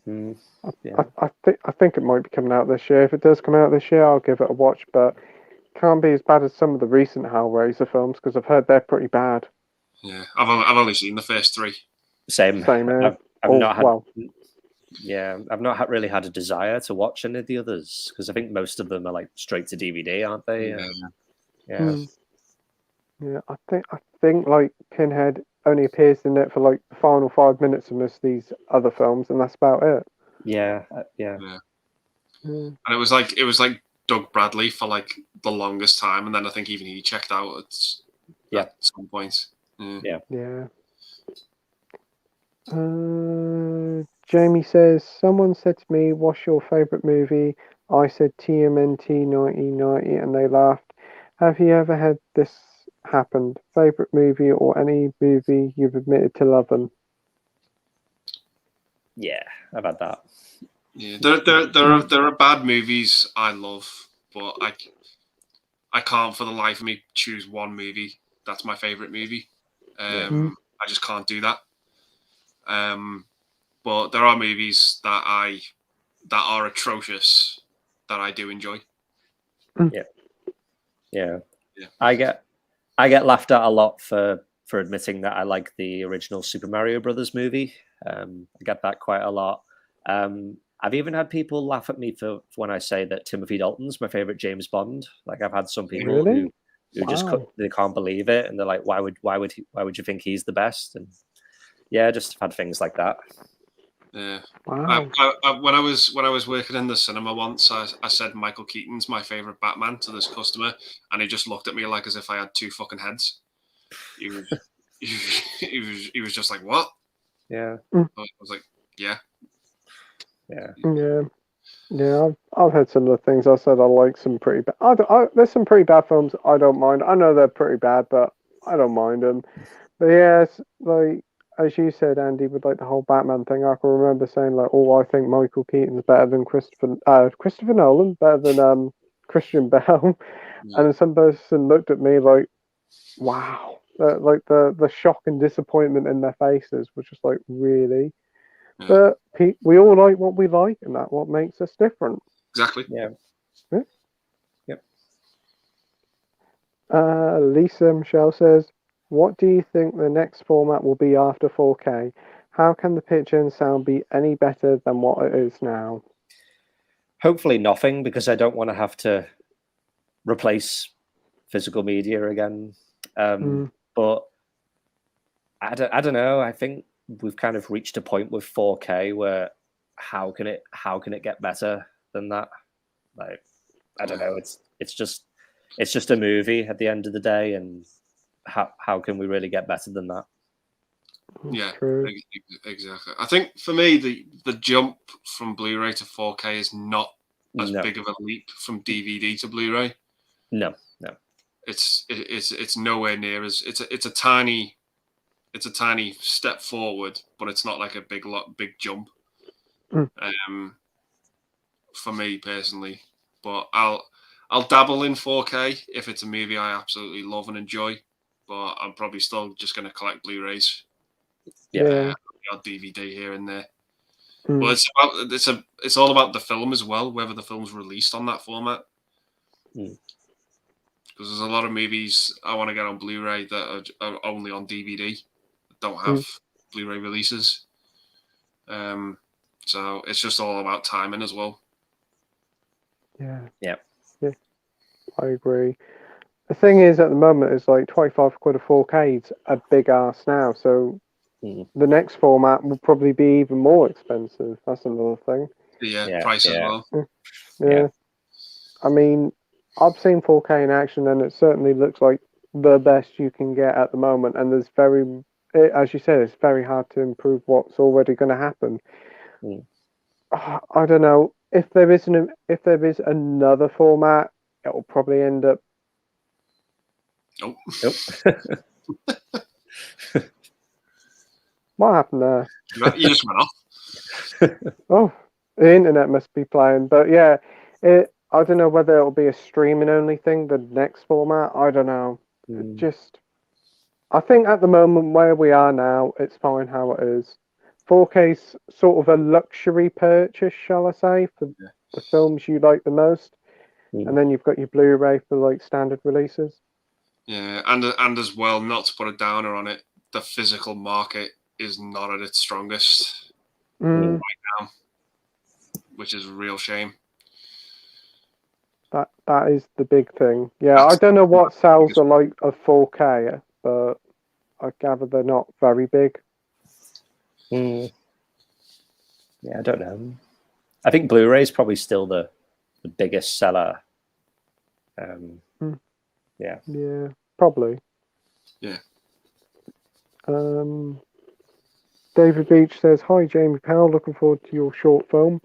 I think it might be coming out this year. If it does come out this year, I'll give it a watch. But it can't be as bad as some of the recent Hellraiser films because I've heard they're pretty bad. Yeah, I've only seen the first 3. Same. I've not had. Yeah, I've not really had a desire to watch any of the others because I think most of them are like straight to DVD, aren't they? Yeah. Yeah, I think like Pinhead only appears in it for like the final 5 minutes of most of these other films, and that's about it. Yeah. Mm. And it was like Doug Bradley for like the longest time, and then I think even he checked out at some point. Yeah. Jamie says, someone said to me, "What's your favourite movie?" I said TMNT 1990, and they laughed. Have you ever had this happened? Favourite movie or any movie you've admitted to loving? Yeah, I've had that. Yeah, there are bad movies I love, but I can't for the life of me choose one movie that's my favorite movie. I just can't do that. But there are movies that are atrocious that I do enjoy. Yeah. I get laughed at a lot for admitting that I like the original Super Mario Brothers movie. I get that quite a lot. I've even had people laugh at me for when I say that Timothy Dalton's my favorite James Bond. Like I've had some people Really? who just they can't believe it, and they're like, why would you think he's the best? And yeah, just had things like that. Yeah. Wow. When I was working in the cinema once, I said Michael Keaton's my favorite Batman to this customer, and he just looked at me like as if I had two fucking heads. He was just like, "What?" Yeah. I was like, "Yeah." I've had similar things. I said I like some pretty bad. There's some pretty bad films I don't mind. I know they're pretty bad, but I don't mind them. But yeah, it's like as you said, Andy, with like the whole Batman thing, I can remember saying like, "Oh, I think Michael Keaton's better than Christopher Nolan, better than Christian Bale," and then some person looked at me like, "Wow." Like the shock and disappointment in their faces was just like, really. But we all like what we like, and that's what makes us different. Exactly. Yeah. Yep. Lisa Michelle says, "What do you think the next format will be after 4K? How can the picture and sound be any better than what it is now?" Hopefully nothing, because I don't want to have to replace physical media again. But I don't know. I think we've kind of reached a point with 4K where how can it get better than that? Like, I don't know. It's just a movie at the end of the day, and how can we really get better than that? Yeah, True. exactly. I think for me, the jump from Blu-ray to 4K is not as big of a leap from DVD to Blu-ray. No. It's nowhere near as it's a tiny step forward, but it's not like a big jump. For me personally, but I'll dabble in 4K if it's a movie I absolutely love and enjoy. But I'm probably still just going to collect Blu-rays. Yeah. DVD here and there. But it's all about the film as well, whether the film's released on that format. Because there's a lot of movies I want to get on Blu-ray that are only on DVD, that don't have Blu-ray releases. So it's just all about timing as well. Yeah. I agree. The thing is, at the moment, it's like 25 quid a 4K is a big ass now. So the next format will probably be even more expensive. That's another thing. Price as well. Yeah. I mean, I've seen 4K in action, and it certainly looks like the best you can get at the moment. And there's as you said, it's very hard to improve what's already going to happen. I don't know if there is another format, it will probably end up. Nope. What happened there? You just went off. Oh, the internet must be playing. But yeah, I don't know whether it'll be a streaming only thing, the next format. I don't know. I think at the moment where we are now, it's fine how it is. 4K's sort of a luxury purchase, shall I say, for the films you like the most. And then you've got your Blu-ray for like standard releases. Yeah, and as well, not to put a downer on it, the physical market is not at its strongest. Mm, now, which is a real shame. that is the big thing. Yeah, That's I don't know what sales biggest- are like of 4K, but I gather they're not very big. Yeah, I don't know. I think Blu-ray is probably still the biggest seller. Yeah. Yeah, probably. Yeah. David Beach says, "Hi, Jamie Powell. Looking forward to your short film."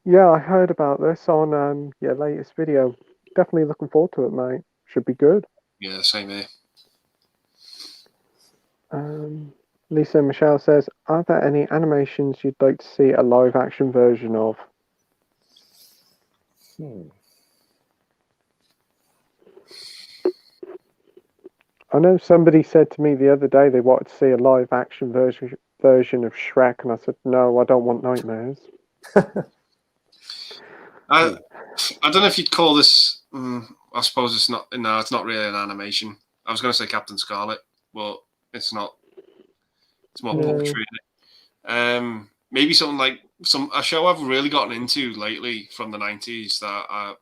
Yeah, I heard about this on your latest video. Definitely looking forward to it, mate. Should be good. Yeah, same here. Lisa Michelle says, "Are there any animations you'd like to see a live action version of?" I know somebody said to me the other day they wanted to see a live action version of Shrek, and I said, "No, I don't want nightmares." I don't know if you'd call this. I suppose it's not. No, it's not really an animation. I was going to say Captain Scarlet, but it's not. It's more No. puppetry. Maybe something like a show I've really gotten into lately from the 90s that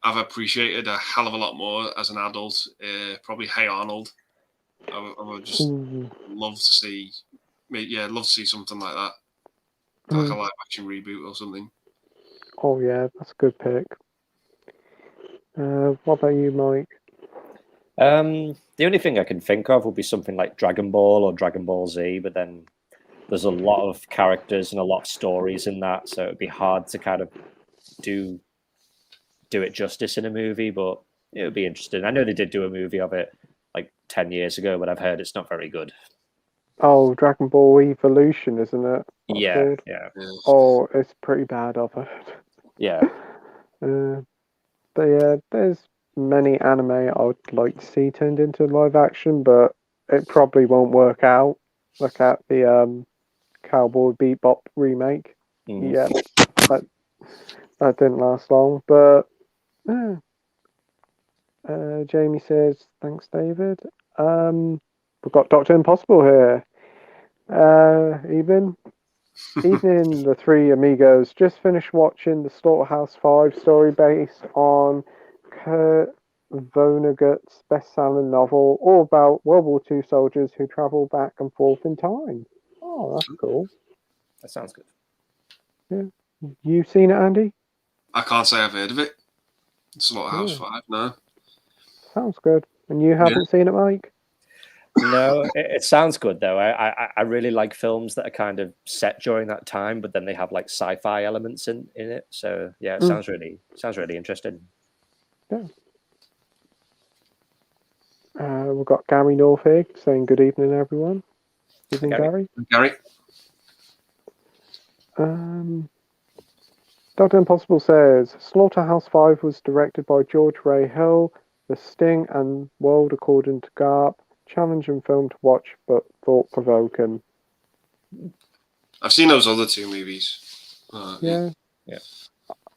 I've appreciated a hell of a lot more as an adult. Probably Hey Arnold. I would just love to see. Yeah, love to see something like that, like a live action reboot or something. Oh yeah, that's a good pick. What about you, Mike? The only thing I can think of would be something like Dragon Ball or Dragon Ball Z, but then there's a lot of characters and a lot of stories in that, so it'd be hard to kind of do it justice in a movie, but it would be interesting. I know they did do a movie of it like 10 years ago, but I've heard it's not very good. Oh, Dragon Ball Evolution, isn't it? What's Yeah, called? yeah. Oh, it's pretty bad, I've heard. Yeah. But yeah, there's many anime I would like to see turned into live action, but it probably won't work out. Look at the Cowboy Bebop remake. Yeah, that didn't last long. But Jamie says, "Thanks, David." We've got Dr. Impossible here. Evening, the three amigos just finished watching the Slaughterhouse 5 story based on Kurt Vonnegut's best-selling novel, all about World War II soldiers who travel back and forth in time. Oh, that's cool. That sounds good. Yeah. You seen it, Andy? I can't say I've heard of it. Slaughterhouse 5, no. Sounds good. And you haven't seen it, Mike? No, it sounds good though. I really like films that are kind of set during that time, but then they have like sci-fi elements in it. So yeah, it sounds really interesting. Yeah. We've got Gary Northig saying good evening, everyone. Evening, Gary. Gary. Dr. Impossible says Slaughterhouse 5 was directed by George Ray Hill. The Sting and World According to Garp. Challenging film to watch, but thought-provoking. I've seen those other two movies. Yeah.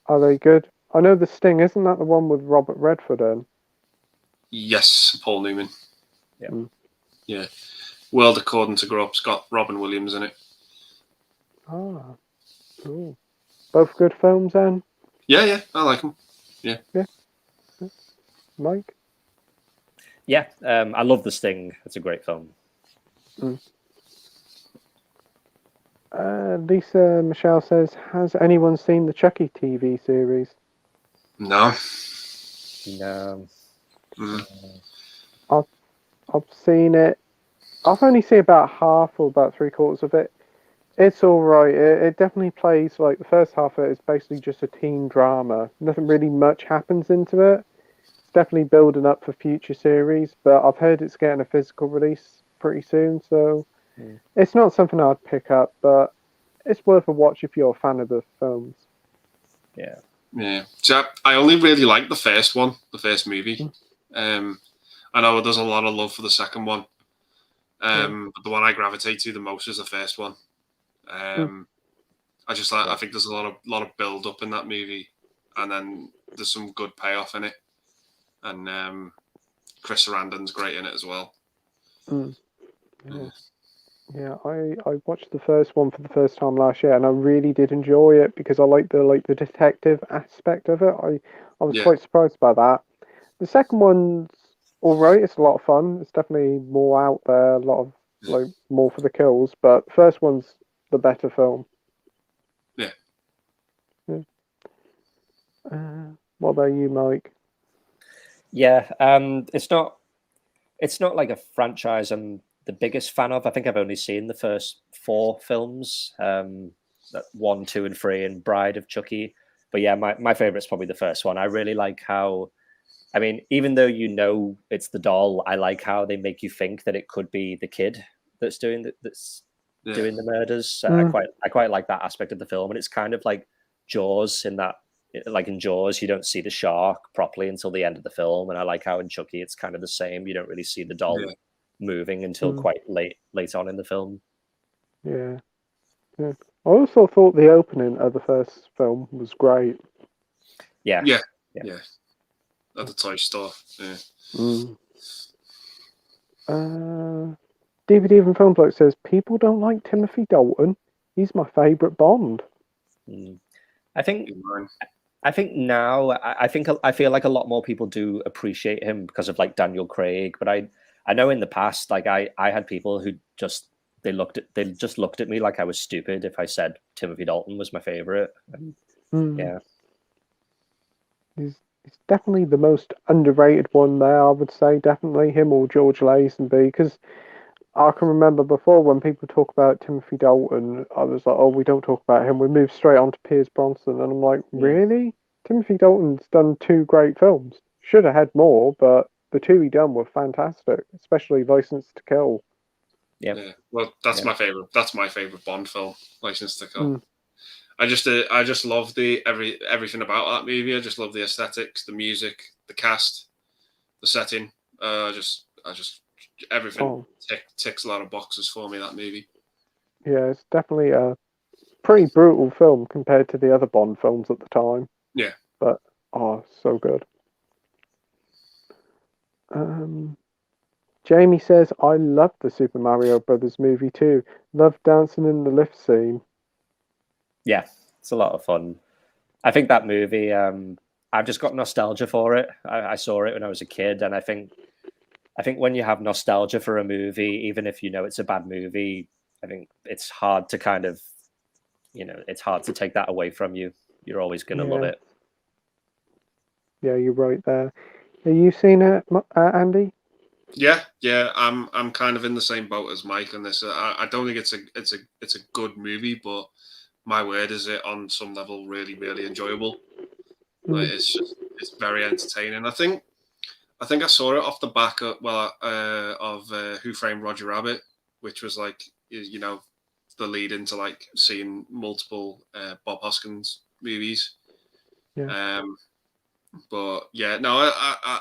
Are they good? I know The Sting, isn't that the one with Robert Redford in? Yes, Paul Newman. Yeah. Yeah. World According to Garp's got Robin Williams in it. Ah, cool. Both good films, then? Yeah, I like them. Yeah. Mike? Yeah, I love The Sting. It's a great film. Lisa Michelle says, has anyone seen the Chucky TV series? No. No. I've seen it. I've only seen about half or about 3/4 of it. It's all right. It definitely plays like the first half of it is basically just a teen drama. Nothing really much happens into it. It's definitely building up for future series, but I've heard it's getting a physical release pretty soon, so it's not something I'd pick up, but it's worth a watch if you're a fan of the films. Yeah. Yeah. So I only really like the first one, the first movie. I know there's a lot of love for the second one. But the one I gravitate to the most is the first one. I just like. I think there's a lot of build up in that movie, and then there's some good payoff in it, and Chris Sarandon's great in it as well. Yeah, I watched the first one for the first time last year, and I really did enjoy it because I like the detective aspect of it. I was Yeah. quite surprised by that. The second one's all right. It's a lot of fun. It's definitely more out there, a lot of like more for the kills. But the first one's the better film. Yeah. Yeah. What about you, Mike? Yeah, it's not like a franchise I'm the biggest fan of. I think I've only seen the first 4 films, 1, 2, and 3, and Bride of Chucky. But yeah, my favorite is probably the first one. I really like how, I mean, even though you know it's the doll, I like how they make you think that it could be the kid that's doing doing the murders. I quite like that aspect of the film, and it's kind of like Jaws in that, like in Jaws, you don't see the shark properly until the end of the film, and I like how in Chucky it's kind of the same. You don't really see the doll moving until quite late on in the film. Yeah. Yeah. I also thought the opening of the first film was great. Yeah. At the toy store. Yeah. DVD from Film Bloke says people don't like Timothy Dalton. He's my favourite Bond. I think now I feel like a lot more people do appreciate him because of like Daniel Craig, but I know in the past, like I had people who just they just looked at me like I was stupid if I said Timothy Dalton was my favorite. Yeah, he's definitely the most underrated one there. I would say definitely him or George Lazenby, because I can remember before when people talk about Timothy Dalton, I was like, oh, we don't talk about him. We move straight on to Pierce Bronson, and I'm like, really? Timothy Dalton's done 2 great films. Should have had more, but the 2 he done were fantastic, especially License to Kill. Yeah. Well, that's my favorite. That's my favorite Bond film, License to Kill. I just love everything about that movie. I just love the aesthetics, the music, the cast, the setting. I just everything ticks a lot of boxes for me. That movie. Yeah, it's definitely a pretty brutal film compared to the other Bond films at the time. Yeah. But so good. Jamie says, I love the Super Mario Brothers movie too. Love dancing in the lift scene. Yeah, it's a lot of fun. I think that movie, I've just got nostalgia for it. I saw it when I was a kid, and I think when you have nostalgia for a movie, even if you know it's a bad movie, I think it's hard to kind of, it's hard to take that away from you. You're always going to love it. Yeah, you're right there. Have you seen it, Andy? Yeah. I'm kind of in the same boat as Mike on this. I don't think it's a good movie, but my word, is it on some level really, really enjoyable. Like, it's very entertaining. I think I saw it off the back of Who Framed Roger Rabbit, which was like, the lead into like seeing multiple Bob Hoskins movies. Yeah. But yeah, no,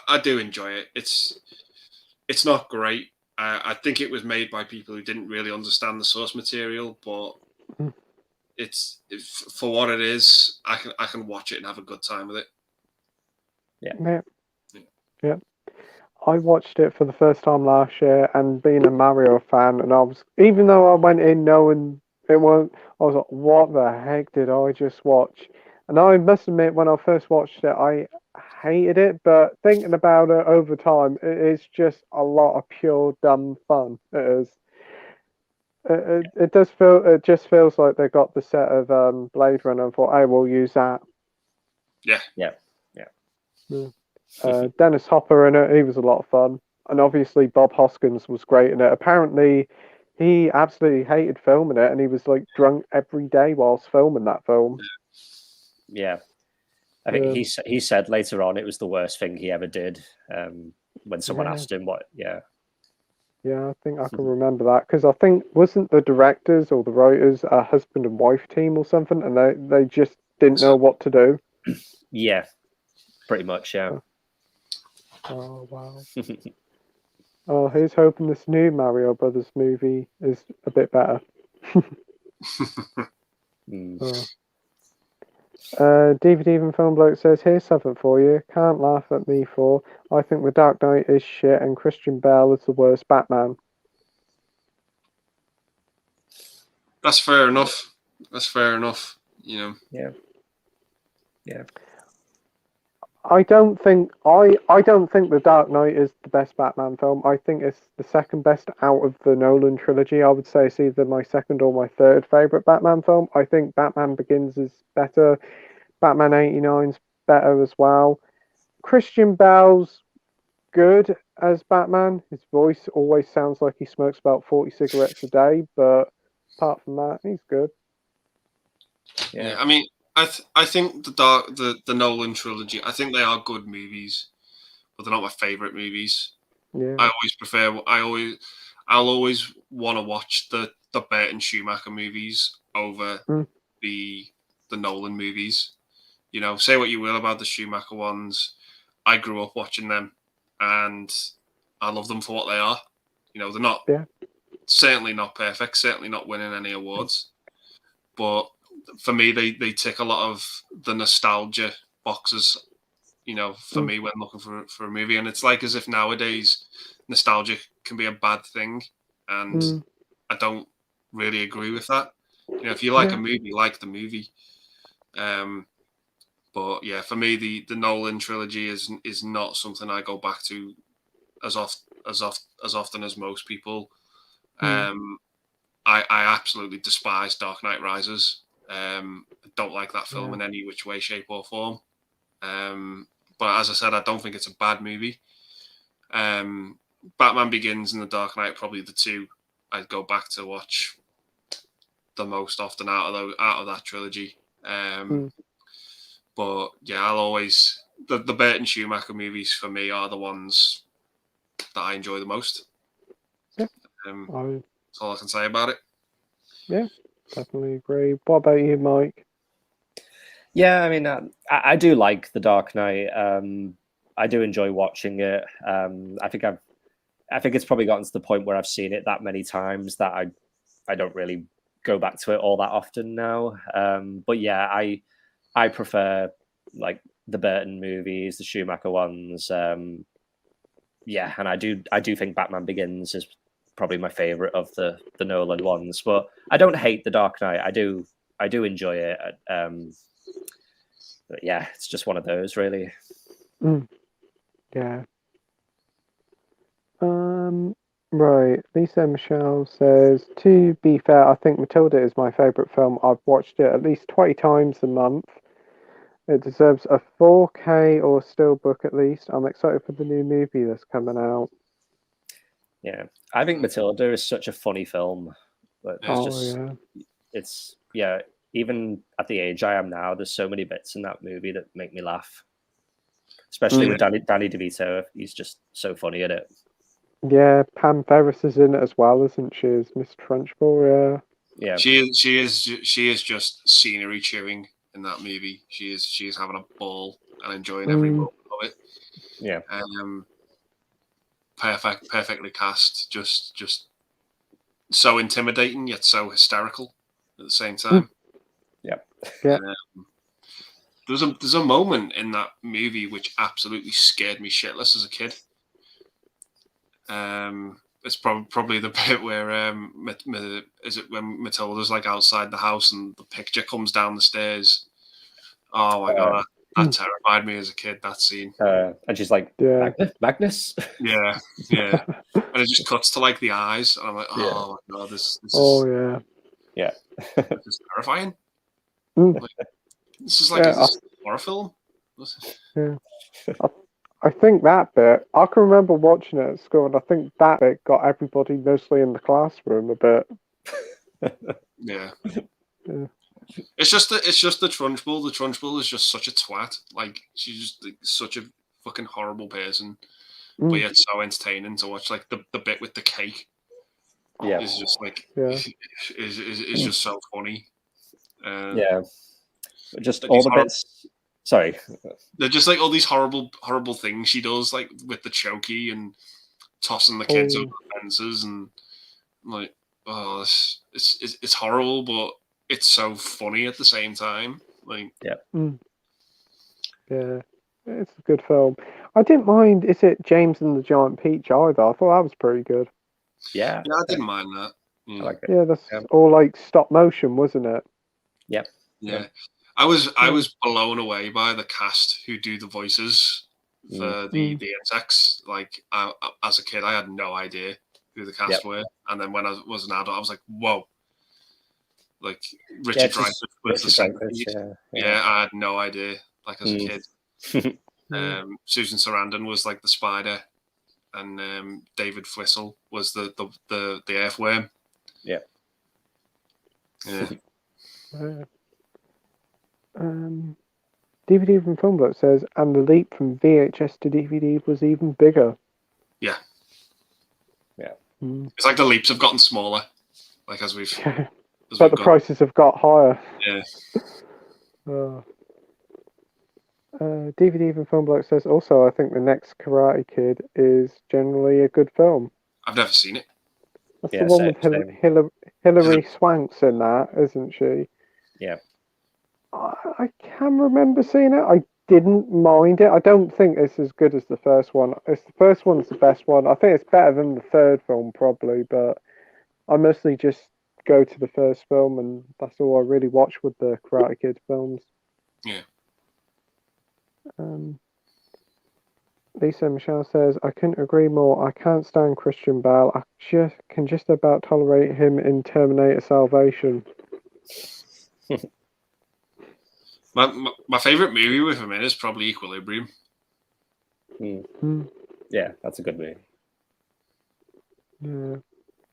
I do enjoy it. It's not great. I think it was made by people who didn't really understand the source material, but it's for what it is. I can watch it and have a good time with it. Yeah. I watched it for the first time last year, and being a Mario fan, and even though I went in knowing it won't, I was like, what the heck did I just watch? And I must admit, when I first watched it, I hated it, but thinking about it over time, it is just a lot of pure dumb fun. It is. It does feel. It just feels like they got the set of Blade Runner and thought, "Hey, we'll use that." Yeah. Dennis Hopper in it, he was a lot of fun, and obviously Bob Hoskins was great in it. Apparently, he absolutely hated filming it, and he was like drunk every day whilst filming that film. Yeah, I think he said later on it was the worst thing he ever did. When someone asked him what, Yeah, I think I can remember that, because I think wasn't the directors or the writers a husband and wife team or something, and they just didn't know what to do. Yeah, pretty much. Yeah. Oh wow. Oh, here's hoping this new Mario Brothers movie is a bit better. DVD from Film Bloke says, here's something for you. Can't laugh at me for. I think The Dark Knight is shit and Christian Bale is the worst Batman. That's fair enough. That's fair enough. You know. Yeah. I don't think The Dark Knight is the best Batman film. I think it's the second best out of the Nolan trilogy. I would say it's either my second or my third favorite Batman film. I think Batman Begins is better. Batman 89's better as well. Christian Bale's good as Batman. His voice always sounds like he smokes about 40 cigarettes a day, but apart from that, he's good. Yeah, I mean, I think the Nolan trilogy, I think they are good movies, but they're not my favorite movies. Yeah. I'll always want to watch the Burton Schumacher movies over the Nolan movies. You know, say what you will about the Schumacher ones. I grew up watching them, and I love them for what they are. You know, they're not certainly not perfect, certainly not winning any awards, but for me, they tick a lot of the nostalgia boxes. You know, for me when looking for a movie, and it's like as if nowadays nostalgia can be a bad thing, and I don't really agree with that. You know, if you like a movie, like the movie. But yeah, for me, the Nolan trilogy is not something I go back to as often as most people. I absolutely despise Dark Knight Rises. I don't like that film in any which way, shape, or form. But as I said, I don't think it's a bad movie. Batman Begins and The Dark Knight, probably the two I'd go back to watch the most often out of that trilogy. But yeah, I'll always the Burton Schumacher movies for me are the ones that I enjoy the most. Yeah, that's all I can say about it. Yeah, definitely agree. What about you, Mike? Yeah, I mean, I do like The Dark Knight. I do enjoy watching it. I think it's probably gotten to the point where I've seen it that many times that I don't really go back to it all that often now. But yeah, I prefer like the Burton movies, the Schumacher ones. Yeah, and I do think Batman Begins is probably my favorite of the Nolan ones. But I don't hate The Dark Knight. I do enjoy it. But yeah, it's just one of those, really. Yeah. Right. Lisa Michelle says, to be fair, I think Matilda is my favourite film. I've watched it at least 20 times a month. It deserves a 4K or steelbook at least. I'm excited for the new movie that's coming out. Yeah, I think Matilda is such a funny film. But it's even at the age I am now, there's so many bits in that movie that make me laugh. Especially with Danny DeVito. He's just so funny in it. Yeah, Pam Ferris is in it as well, isn't she? As Miss Trunchbull, yeah. She is just scenery chewing in that movie. She is having a ball and enjoying every moment of it. Yeah. Perfectly cast. Just so intimidating yet so hysterical at the same time. Yeah. There's a moment in that movie which absolutely scared me shitless as a kid. It's probably the bit where is it when Matilda's like outside the house and the picture comes down the stairs. Oh my god, that terrified me as a kid. That scene. And she's like, Magnus. Yeah, and it just cuts to like the eyes, and I'm like, oh my god, this is this is terrifying. Like, this is like is this a horror film. Yeah. I think that bit, I can remember watching it at school, and I think that bit got everybody mostly in the classroom a bit. Yeah. It's just the Trunchbull. The Trunchbull is just such a twat. Like, she's just like, such a fucking horrible person, but yet so entertaining to watch. Like the bit with the cake, is just like is just so funny. Just all the bits. Sorry. They're just like all these horrible things she does, like with the chokey and tossing the kids over the fences, and like, oh, it's horrible, but it's so funny at the same time. Like, yeah, it's a good film. I didn't mind. Is it James and the Giant Peach either? I thought that was pretty good. Yeah, I didn't mind that. I like it. Yeah, that's Yeah. all like stop motion, wasn't it? Yep. Yeah. I was blown away by the cast who do the voices for the insects. Like, as a kid, I had no idea who the cast were, and then when I was an adult, I was like, "Whoa!" Like Richard Dreyfuss was the centipede. Yeah, I had no idea. Like as a kid, Susan Sarandon was like the spider, and David Flissel was the earthworm. Yeah. Yeah. DVD from Filmblock says, and the leap from VHS to DVD was even bigger. Yeah. Yeah. It's like the leaps have gotten smaller, like as we've. But the prices have got higher. Yeah. DVD from Filmblock says, also, I think the next Karate Kid is generally a good film. I've never seen it. That's the one with Hilary Swank's in that, isn't she? Yeah. I can remember seeing it. I didn't mind it. I don't think it's as good as the first one. The first one's the best one. I think it's better than the third film, probably, but I mostly just go to the first film, and that's all I really watch with the Karate Kid films. Yeah. Lisa Michelle says, I couldn't agree more. I can't stand Christian Bale. I can just about tolerate him in Terminator Salvation. My favourite movie with him in is probably Equilibrium. Yeah, that's a good movie. Yeah.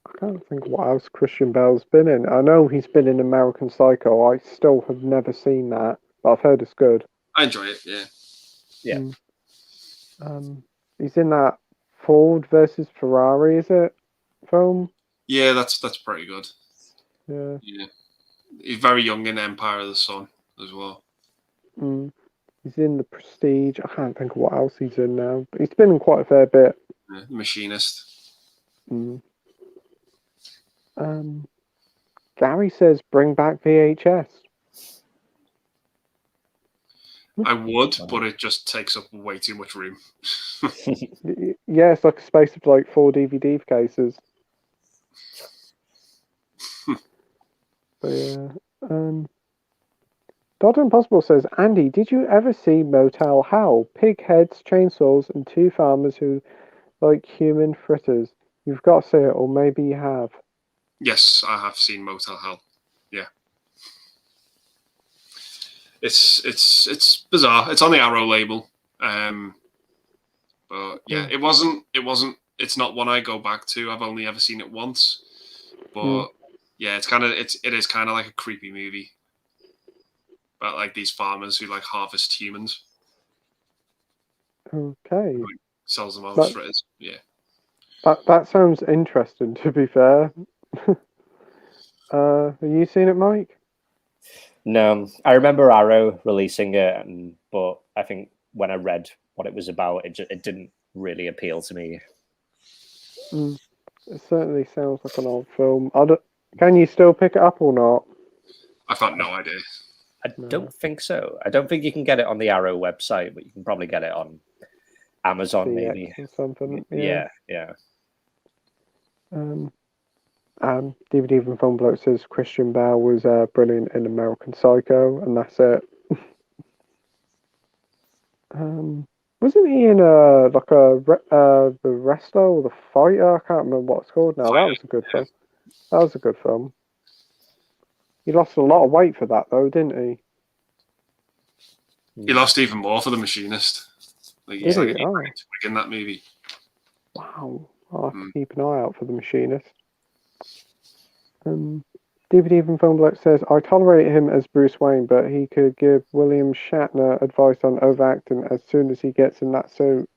I can't think what else Christian Bale's been in. I know he's been in American Psycho. I still have never seen that, but I've heard it's good. I enjoy it, yeah. Yeah. He's in that Ford versus Ferrari, is it? Film? Yeah, that's pretty good. Yeah. Yeah. He's very young in Empire of the Sun as well. He's in The Prestige. I can't think of what else he's in now, but he's been in quite a fair bit. Yeah, Machinist. Gary says, bring back VHS. I would, but it just takes up way too much room. Yeah, it's like a space of like 4 DVD cases. But yeah. Dot Impossible says, Andy, did you ever see Motel Hell? Pig heads, chainsaws, and 2 farmers who like human fritters. You've got to see it, or maybe you have. Yes, I have seen Motel Hell. Yeah. It's bizarre. It's on the Arrow label. But yeah, it wasn't it's not one I go back to. I've only ever seen it once. But yeah, it is kind of like a creepy movie. About like these farmers who like harvest humans. Okay. Like, sells them over fritters. Yeah. That sounds interesting, to be fair. Have you seen it, Mike? No, I remember Arrow releasing it, but I think when I read what it was about, it didn't really appeal to me. It certainly sounds like an old film. Can you still pick it up or not? I've got no idea. I don't think so. I don't think you can get it on the Arrow website, but you can probably get it on Amazon, maybe. Or something. Yeah. DVD from Film Bloke says Christian Bale was brilliant in American Psycho, and that's it. Wasn't he in the wrestler or the fighter? I can't remember what it's called now. That was a good film. That was a good film. He lost a lot of weight for that, though, didn't he? He lost even more for The Machinist. Like, he's like in that movie. Wow. I'll have to keep an eye out for The Machinist. DVD from Film Bloke says, I tolerate him as Bruce Wayne, but he could give William Shatner advice on overacting as soon as he gets in that suit.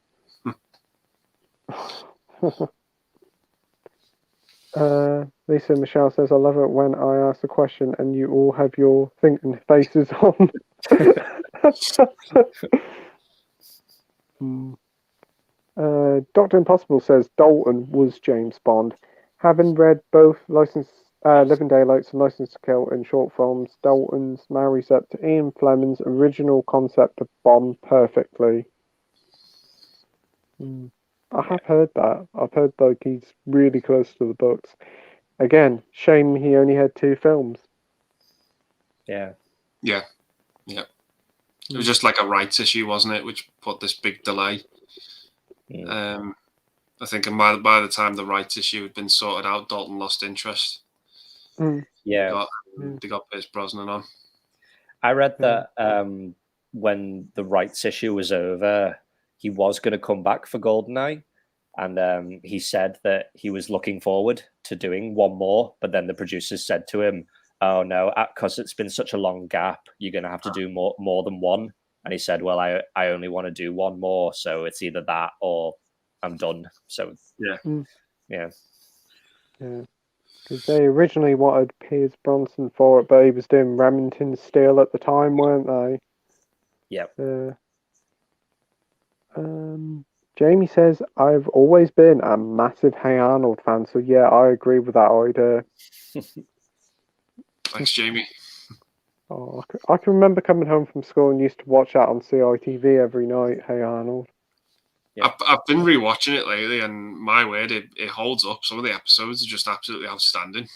Lisa Michelle says, I love it when I ask a question and you all have your thinking faces on. Dr. Impossible says, Dalton was James Bond. Having read both Living Daylights and License to Kill in short films, Dalton's marries up to Ian Fleming's original concept of Bond perfectly. I have heard that. I've heard like he's really close to the books. Again, shame he only had 2 films. Yeah. Yeah. It was just like a rights issue, wasn't it, which put this big delay. Mm. I think by the time the rights issue had been sorted out, Dalton lost interest. Yeah. They got Pierce Brosnan on. I read that when the rights issue was over, he was going to come back for Goldeneye, and he said that he was looking forward to doing one more, but then the producers said to him, "Oh no, because it's been such a long gap, you're going to have to do more than one." And he said, "Well, I only want to do one more, so it's either that or I'm done." So yeah. Because they originally wanted Pierce Bronson for it, but he was doing Remington Steel at the time, weren't they? Yep. Jamie says, I've always been a massive Hey Arnold fan, so yeah, I agree with that idea. Thanks, Jamie. Oh, I can remember coming home from school and used to watch that on CITV every night, Hey Arnold. Yeah. I've been rewatching it lately, and my word, it holds up. Some of the episodes are just absolutely outstanding.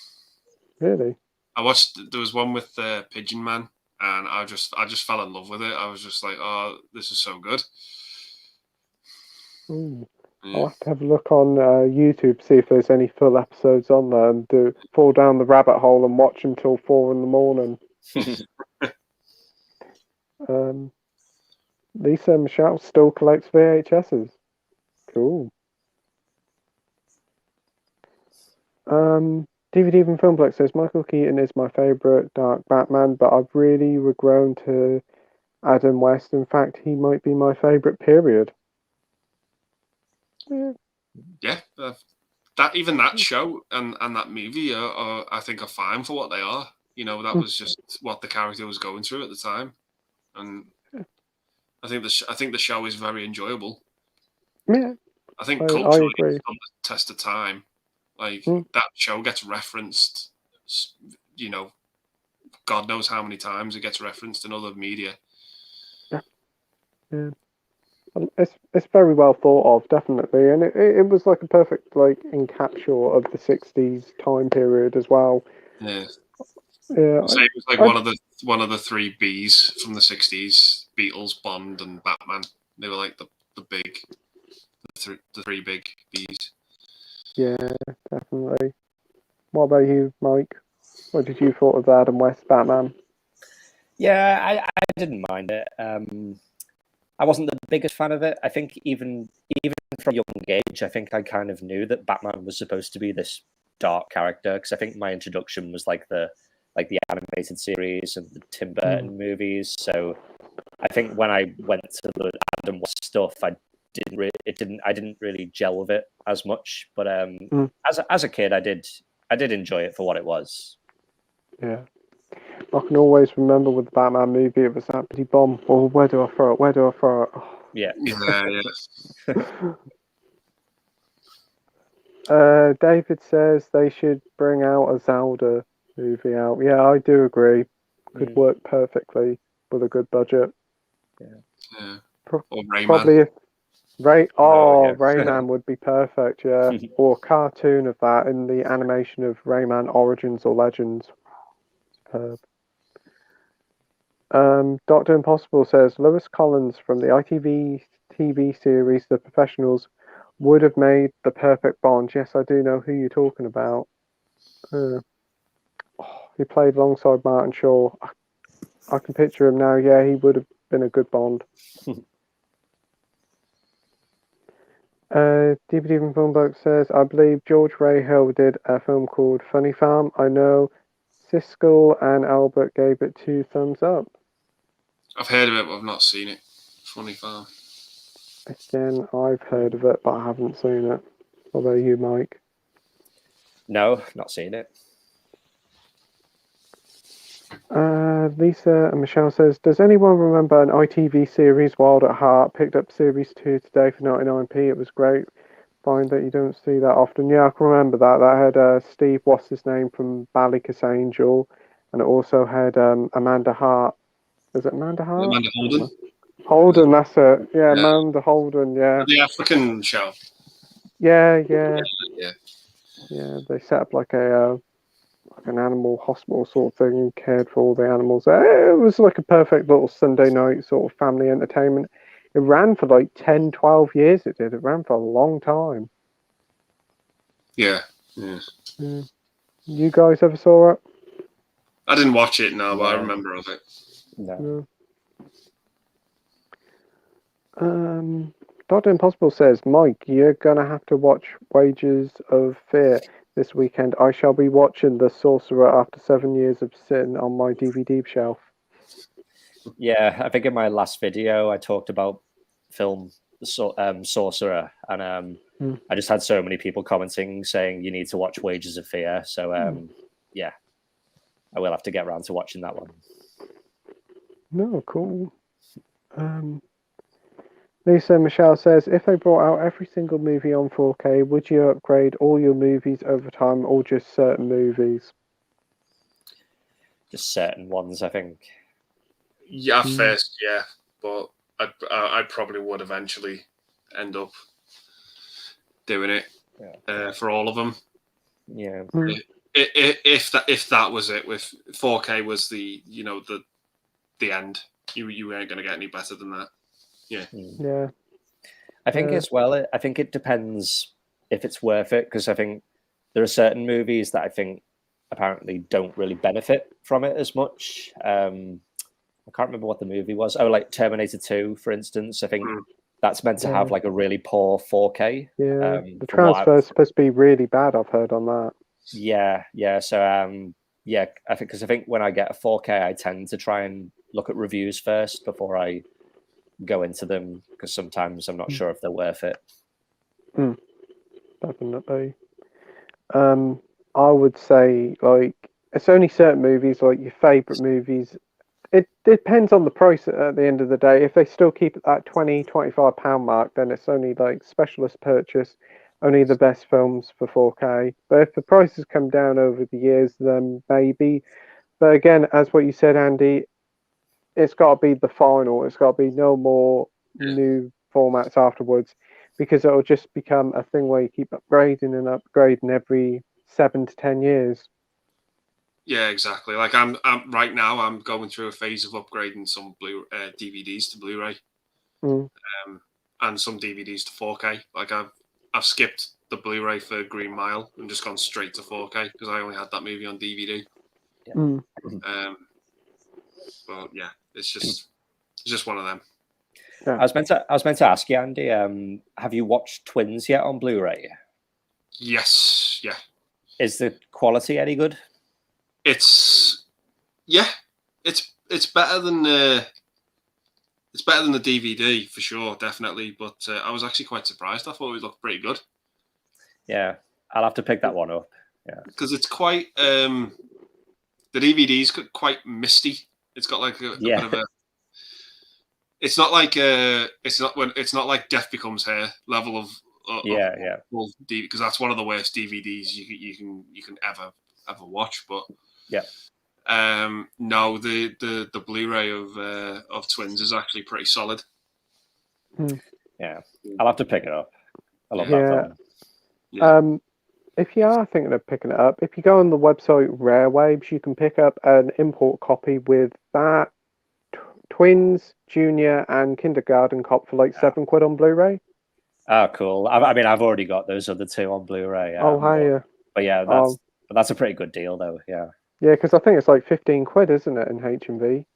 Really? There was one with Pigeon Man, and I just fell in love with it. I was just like, oh, this is so good. I'll have to have a look on YouTube, see if there's any full episodes on there, and fall down the rabbit hole and watch them till 4 a.m. Lisa and Michelle still collects VHSs. Cool. DVD from Filmplex says Michael Keaton is my favourite Dark Batman, but I've really regrown to Adam West. In fact, he might be my favourite period. Yeah, that show and that movie are I think are fine for what they are. You know, that was just what the character was going through at the time, and I think the show is very enjoyable. Yeah, I think I culturally agree. it's on the test of time. Like that show gets referenced, you know, God knows how many times it gets referenced in other media. Yeah. It's very well thought of, definitely, and it was like a perfect encapsule of the 60s time period as well. Yeah. Yeah. So it was like one of the 3 Bs from the 60s: Beatles, Bond, and Batman. They were like the 3 big Bs. Yeah, definitely. What about you, Mike? What did you thought of the Adam West Batman? Yeah, I didn't mind it. I wasn't the biggest fan of it. I think even from a young age, I think I kind of knew that Batman was supposed to be this dark character, because I think my introduction was like the animated series and the Tim Burton movies. So I think when I went to the Adam West stuff, I didn't really gel with it as much. But as a kid, I did enjoy it for what it was. Yeah. I can always remember with the Batman movie, it was that bloody bomb. Well, where do I throw it? Where do I throw it? Oh. Yeah. David says they should bring out a Zelda movie out. Yeah, I do agree. Could work perfectly with a good budget. Yeah. Or Rayman. Probably if Rayman would be perfect, yeah. Or a cartoon of that in the animation of Rayman Origins or Legends. Superb. Dr. Impossible says Lewis Collins from the ITV TV series The Professionals would have made the perfect Bond. Yes, I do know who you're talking about. He played alongside Martin Shaw. I can picture him now. Yeah, he would have been a good Bond. DVD from Filmbook says, I believe George Rahill did a film called Funny Farm. I know Siskel and Albert gave it 2 thumbs up. I've heard of it, but I've not seen it. Funny Farm. Again, I've heard of it, but I haven't seen it. What about you, Mike? No, not seen it. Lisa and Michelle says, does anyone remember an ITV series, Wild at Heart? Picked up series 2 today for 99p. It was great. Find that you don't see that often. Yeah, I can remember that. That had Steve, what's his name, from Ballycus Angel, and it also had Amanda Hart. Is it Amanda Hart? Amanda Holden. Holden, that's it. Yeah, Amanda Holden, yeah. The African show. Yeah. Yeah, they set up like an animal hospital sort of thing and cared for all the animals. It was like a perfect little Sunday night sort of family entertainment. It ran for like 10, 12 years. It did. It ran for a long time. Yeah. Yeah. You guys ever saw it? I didn't watch it, no, but I No. remember of it. No. Dr. Impossible says, Mike, you're gonna have to watch Wages of Fear this weekend. I shall be watching The Sorcerer after 7 years of sitting on my DVD shelf. Yeah, I think in my last video I talked about film Sorcerer, and I just had so many people commenting saying you need to watch Wages of Fear. So yeah, I will have to get around to watching that one. No, cool. Lisa Michelle says, if they brought out every single movie on 4K, would you upgrade all your movies over time or just certain movies? Just certain ones, I think. Yeah, first, yeah, but I probably would eventually end up doing it for all of them. Yeah. If that was it, with 4K was the end, you ain't gonna get any better than that. Yeah. Yeah. I think as well, I think it depends if it's worth it, because I think there are certain movies that I think apparently don't really benefit from it as much. I can't remember what the movie was. Oh, like Terminator 2, for instance. I think that's meant to have like a really poor 4K. Yeah, the transfer is supposed to be really bad, I've heard on that. Yeah. So, yeah, I think when I get a 4K, I tend to try and look at reviews first before I go into them, because sometimes I'm not sure if they're worth it. Definitely. I would say, like, it's only certain movies, like your favourite movies. It depends on the price at the end of the day. If they still keep it at £20-25 mark, then it's only like specialist purchase, only the best films for 4K. But if the prices come down over the years, then maybe. But again, as what you said, Andy, it's got to be the final. It's got to be no more new formats afterwards, because it'll just become a thing where you keep upgrading and upgrading every 7 to 10 years. Yeah, exactly. Like I'm right now, I'm going through a phase of upgrading some DVDs to Blu-ray, and some DVDs to 4K. Like I've skipped the Blu-ray for Green Mile and just gone straight to 4K because I only had that movie on DVD. But yeah, it's just one of them. Yeah. I was meant to ask you, Andy. Have you watched Twins yet on Blu-ray? Yes. Yeah. Is the quality any good? It's better than the DVD for sure, definitely. But I was actually quite surprised. I thought it looked pretty good. Yeah, I'll have to pick that one up. Yeah, because it's quite the DVD's quite misty. It's got like a bit of a. It's not like it's not like Death Becomes Her level of because that's one of the worst DVDs you can ever watch. But no, the Blu-ray of Twins is actually pretty solid. Yeah, I'll have to pick it up. I love that film. If you are thinking of picking it up, if you go on the website Rarewaves, you can pick up an import copy with that Twins, Junior, and Kindergarten Cop for like £7 on Blu-ray. Oh, cool. I mean, I've already got those other two on Blu-ray. But yeah, that's a pretty good deal, though. Yeah. Yeah, because I think it's like £15, isn't it, in H&V?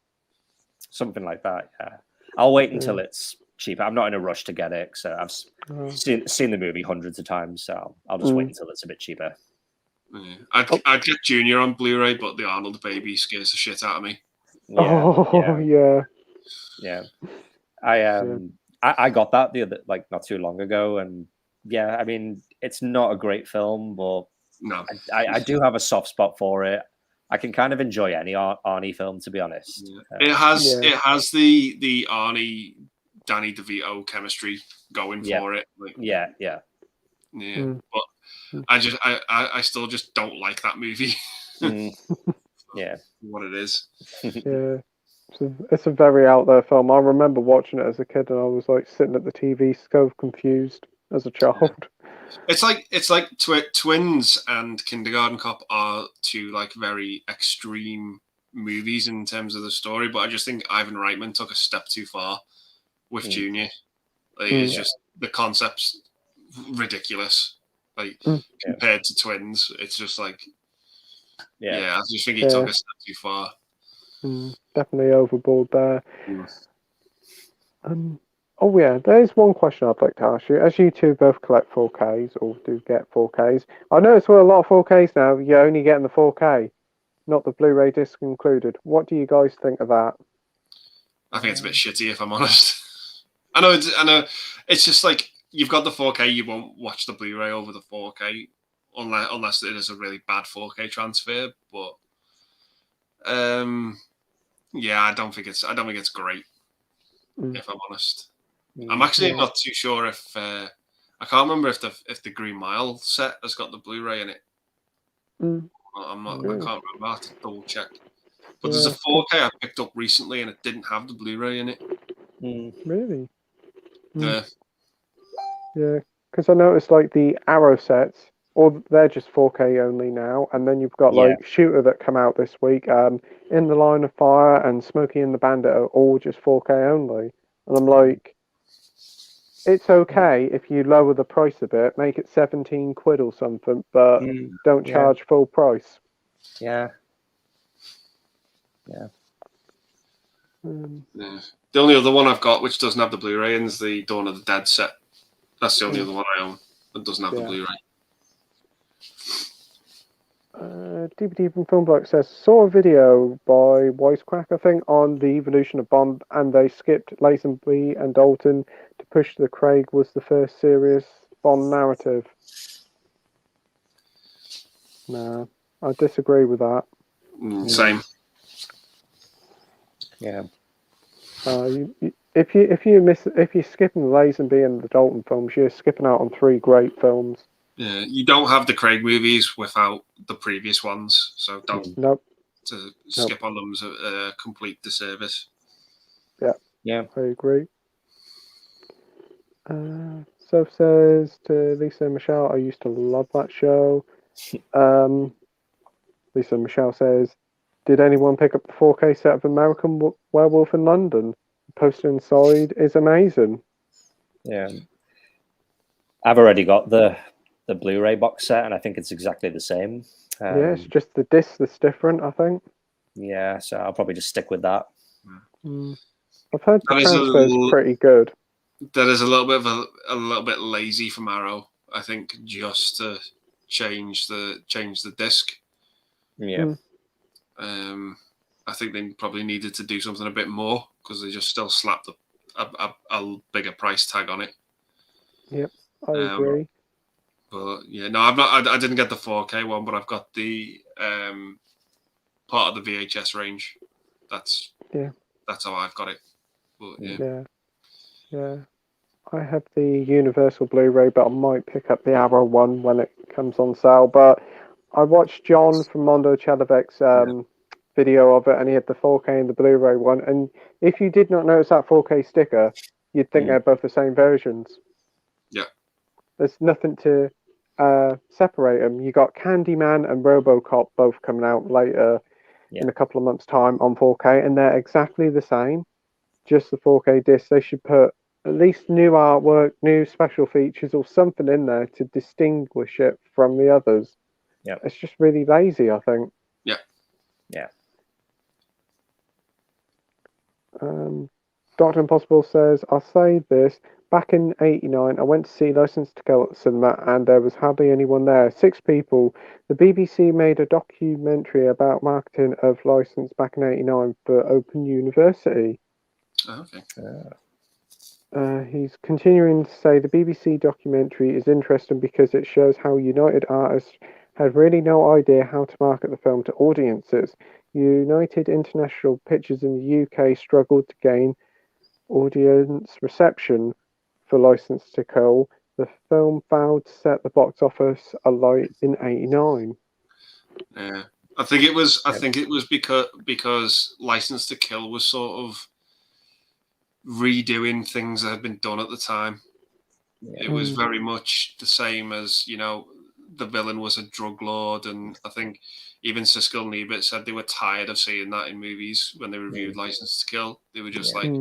Something like that. Yeah. I'll wait until it's cheaper. I'm not in a rush to get it, so I've seen the movie hundreds of times, so I'll just wait until it's a bit cheaper. Yeah. I'd get Junior on Blu-ray, but the Arnold baby scares the shit out of me. Yeah. I got that the other, like, not too long ago, and yeah, I mean, it's not a great film, but no, I do have a soft spot for it. I can kind of enjoy any Arnie film, to be honest. It has the Arnie Danny DeVito chemistry going for it. Like, but I still just don't like that movie. Yeah, what it is. Yeah, it's a very out there film. I remember watching it as a kid, and I was like sitting at the TV, so confused as a child. It's like Twins and Kindergarten Cop are two like very extreme movies in terms of the story, but I just think Ivan Reitman took a step too far with Junior. Like, it's just the concept's ridiculous. Like compared to Twins, it's just like I just think he took a step too far. Definitely overboard there. Oh yeah, there's one question I'd like to ask you. As you two both collect 4Ks or do get 4Ks, I notice with a lot of 4Ks now, you're only getting the 4K, not the Blu-ray disc included. What do you guys think of that? I think it's a bit shitty, if I'm honest. I know. It's just like you've got the 4K, you won't watch the Blu-ray over the 4K unless it is a really bad 4K transfer. But I don't think it's great. If I'm honest. I'm actually not too sure if I can't remember if the Green Mile set has got the Blu-ray in it. I'm not. I can't remember. I have to double check. But there's a 4K I picked up recently, and it didn't have the Blu-ray in it. Really? Yeah. Yeah, because I noticed like the Arrow sets, or they're just 4K only now, and then you've got like Shooter that come out this week. In the Line of Fire and Smokey and the Bandit are all just 4K only, and I'm like. It's okay if you lower the price a bit, make it 17 quid or something, but don't charge full price. Yeah. The only other one I've got which doesn't have the Blu-ray in is the Dawn of the Dead set. That's the only other one I own that doesn't have the Blu-ray. DVD from Filmblock says, saw a video by Wisecrack, I think, on the evolution of Bond, and they skipped Lazenby and Dalton to push the Craig was the first serious Bond narrative. No, I disagree with that. Same. Yeah. If you're skipping the Lazenby and the Dalton films, you're skipping out on 3 great films. Yeah, you don't have the Craig movies without the previous ones, so don't skip on them as a complete disservice. Yeah, I agree. Soph says to Lisa and Michelle, I used to love that show. Lisa and Michelle says, did anyone pick up the 4K set of American Werewolf in London? The poster inside is amazing. Yeah. I've already got the Blu-ray box set, and I think it's exactly the same. It's just the disc that's different, I think. Yeah, so I'll probably just stick with that. I've heard the transfer is pretty good. That is a little bit lazy from Arrow, I think, just to change the disc. Yeah. I think they probably needed to do something a bit more because they just still slapped a bigger price tag on it. Yep, I agree. But yeah, no, I didn't get the 4K one, but I've got the part of the VHS range. That's how I've got it. But, yeah. I have the Universal Blu-ray, but I might pick up the Arrow one when it comes on sale. But I watched John from Mondo Chalovec's video of it, and he had the 4K and the Blu-ray one. And if you did not notice that 4K sticker, you'd think they're both the same versions. Yeah. There's nothing to separate them. You got Candyman and RoboCop both coming out later in a couple of months' time on 4K, and they're exactly the same. Just the 4K disc. They should put at least new artwork, new special features, or something in there to distinguish it from the others. Yeah, it's just really lazy, I think. Yeah. Dr. Impossible says, I'll say this. Back in '89, I went to see License to Kill at the cinema, and there was hardly anyone there. 6 people. The BBC made a documentary about marketing of License back in '89 for Open University. Oh, okay. He's continuing to say the BBC documentary is interesting because it shows how United Artists had really no idea how to market the film to audiences. United International Pictures in the UK struggled to gain audience reception for License to Kill. The film failed to set the box office alight in '89. Yeah, I think it was because License to Kill was sort of redoing things that had been done at the time. It was very much the same as, you know, the villain was a drug lord, and I think even Siskel and Ebert said they were tired of seeing that in movies when they reviewed License to Kill. They were just like,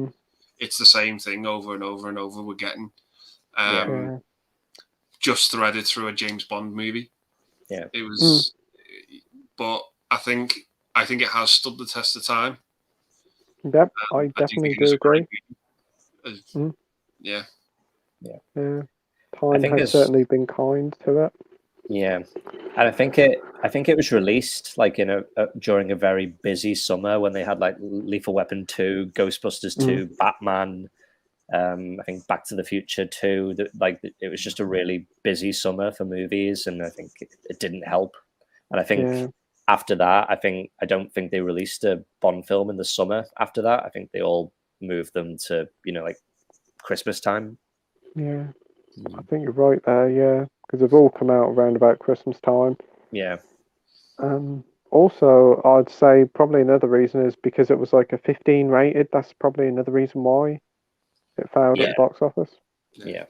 it's the same thing over and over and over we're getting. Just threaded through a James Bond movie. Yeah. It was, but I think it has stood the test of time. Yep, I definitely do agree. Yeah. Time has certainly been kind to it. Yeah, and I think it was released like during a very busy summer when they had like Lethal Weapon 2, Ghostbusters 2, Batman. I think Back to the Future 2. It was just a really busy summer for movies, and I think it didn't help. And I think after that, I don't think they released a Bond film in the summer. After that, I think they all moved them to like Christmas time. Yeah, I think you're right there. Yeah, because they've all come out around about Christmas time. Yeah. Also, I'd say probably another reason is because it was like a 15 rated. That's probably another reason why it failed at the box office. Yeah.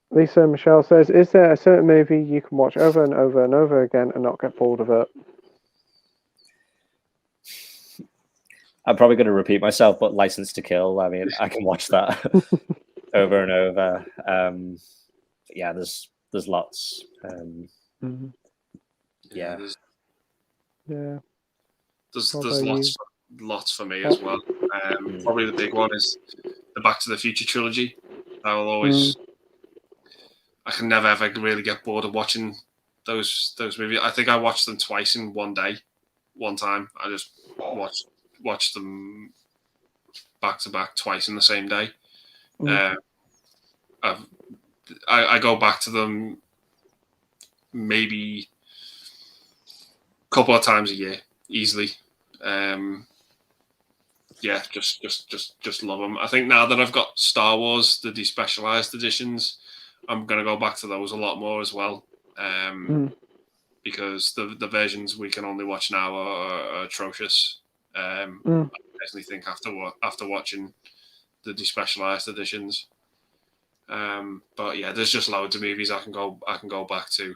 Lisa Michelle says, "Is there a certain movie you can watch over and over and over again and not get bored of it?" I'm probably going to repeat myself, but License to Kill. I mean, I can watch that over and over. Yeah, there's lots. Yeah. There's What lots for me as well. Probably the big one is the Back to the Future trilogy. I will always. I can never ever really get bored of watching those movies. I think I watched them twice in one day, one time. I just watched them back to back twice in the same day. I go back to them maybe a couple of times a year easily. Yeah, just love them. I think now that I've got Star Wars, the despecialized editions, I'm gonna go back to those a lot more as well. Because the versions we can only watch now are atrocious. I personally think after watching the despecialized editions. But yeah, there's just loads of movies I can go back to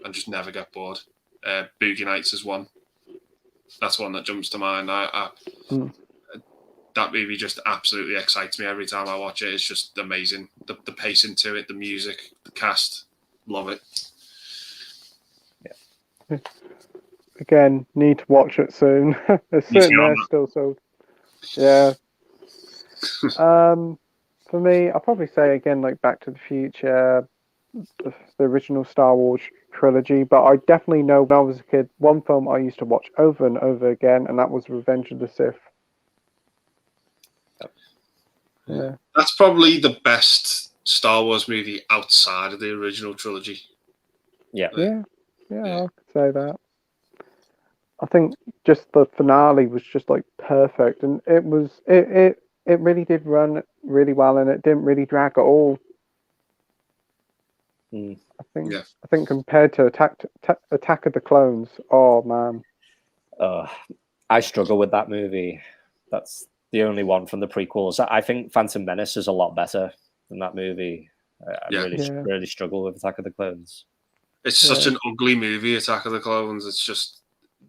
and just never get bored. Boogie Nights is one. That's one that jumps to mind. That movie just absolutely excites me every time I watch it. It's just amazing. The pacing to it, the music, the cast, love it. Yeah. Again, need to watch it soon. It's sitting there still, so yeah. For me, I'll probably say again, like Back to the Future, the original Star Wars trilogy. But I definitely know when I was a kid, one film I used to watch over and over again, and that was Revenge of the Sith. Yeah, that's probably the best Star Wars movie outside of the original trilogy. Yeah, I could say that. I think just the finale was just like perfect, and it really did run really well, and it didn't really drag at all. I think compared to Attack of the Clones, oh man. I struggle with that movie. That's the only one from the prequels. I think Phantom Menace is a lot better than that movie. I really struggle with Attack of the Clones. It's such an ugly movie, Attack of the Clones. It's just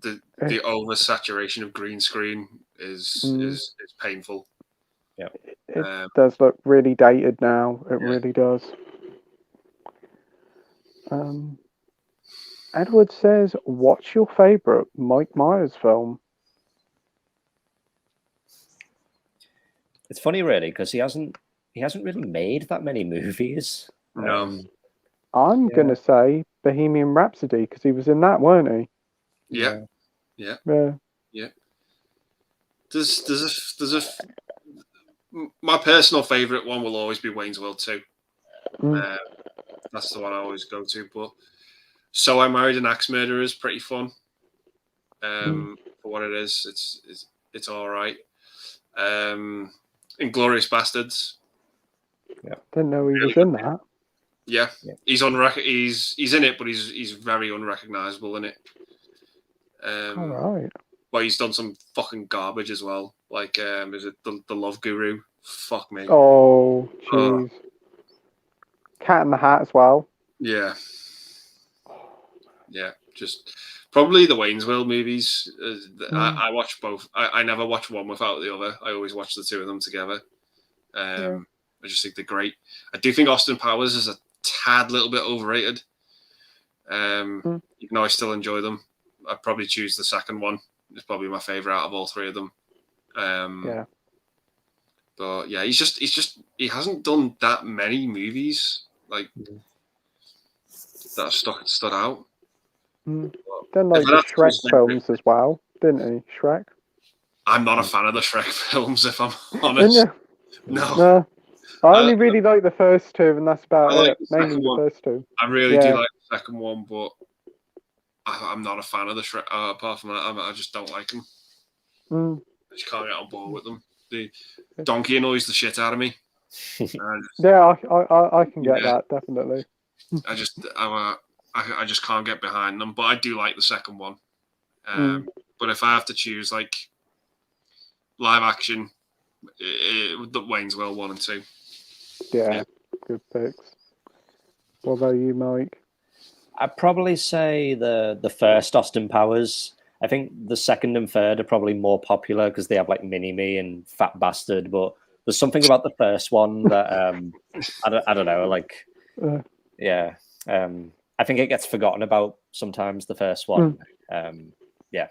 the oversaturation of green screen is painful. Yeah, it does look really dated now. It really does. Edward says, "What's your favorite Mike Myers film?" It's funny, really, because he hasn't really made that many movies. No, I'm gonna say Bohemian Rhapsody because he was in that, weren't he? Yeah. There's a my personal favorite one will always be Wayne's World 2. That's the one I always go to. But So I Married an Axe Murderer is pretty fun. For what it is, it's all right. Inglourious Bastards. Yeah, didn't know he was in that. Yeah, he's in it, but he's very unrecognizable in it. All right. But he's done some fucking garbage as well. Like, is it the Love Guru Fuck me. Oh, jeez. Cat in the Hat as well. Yeah. Yeah, just probably the Wayne's World movies. I watch both. I never watch one without the other. I always watch the two of them together. I just think they're great. I do think Austin Powers is a tad little bit overrated. Even though I still enjoy them, I'd probably choose the second one. It's probably my favorite out of all three of them. But yeah, he hasn't done that many movies like that have stood out. Done like the Shrek films as well, didn't he? Shrek. I'm not a fan of the Shrek films, if I'm honest. Didn't you? No. I only really like the first two, and that's about it. Mainly the first two. I really do like the second one, but I'm not a fan of the Shrek. Apart from that, I just don't like them. I just can't get on board with them. The donkey annoys the shit out of me. Yeah, I can get that, definitely. I just can't get behind them, but I do like the second one. But if I have to choose like live action, the Wayne's World 1 and 2. Yeah, good picks. What about you, Mike? I'd probably say the first Austin Powers. I think the second and third are probably more popular because they have like Mini-Me and Fat Bastard, but there's something about the first one that I don't know, like I think it gets forgotten about sometimes, the first one. Yeah.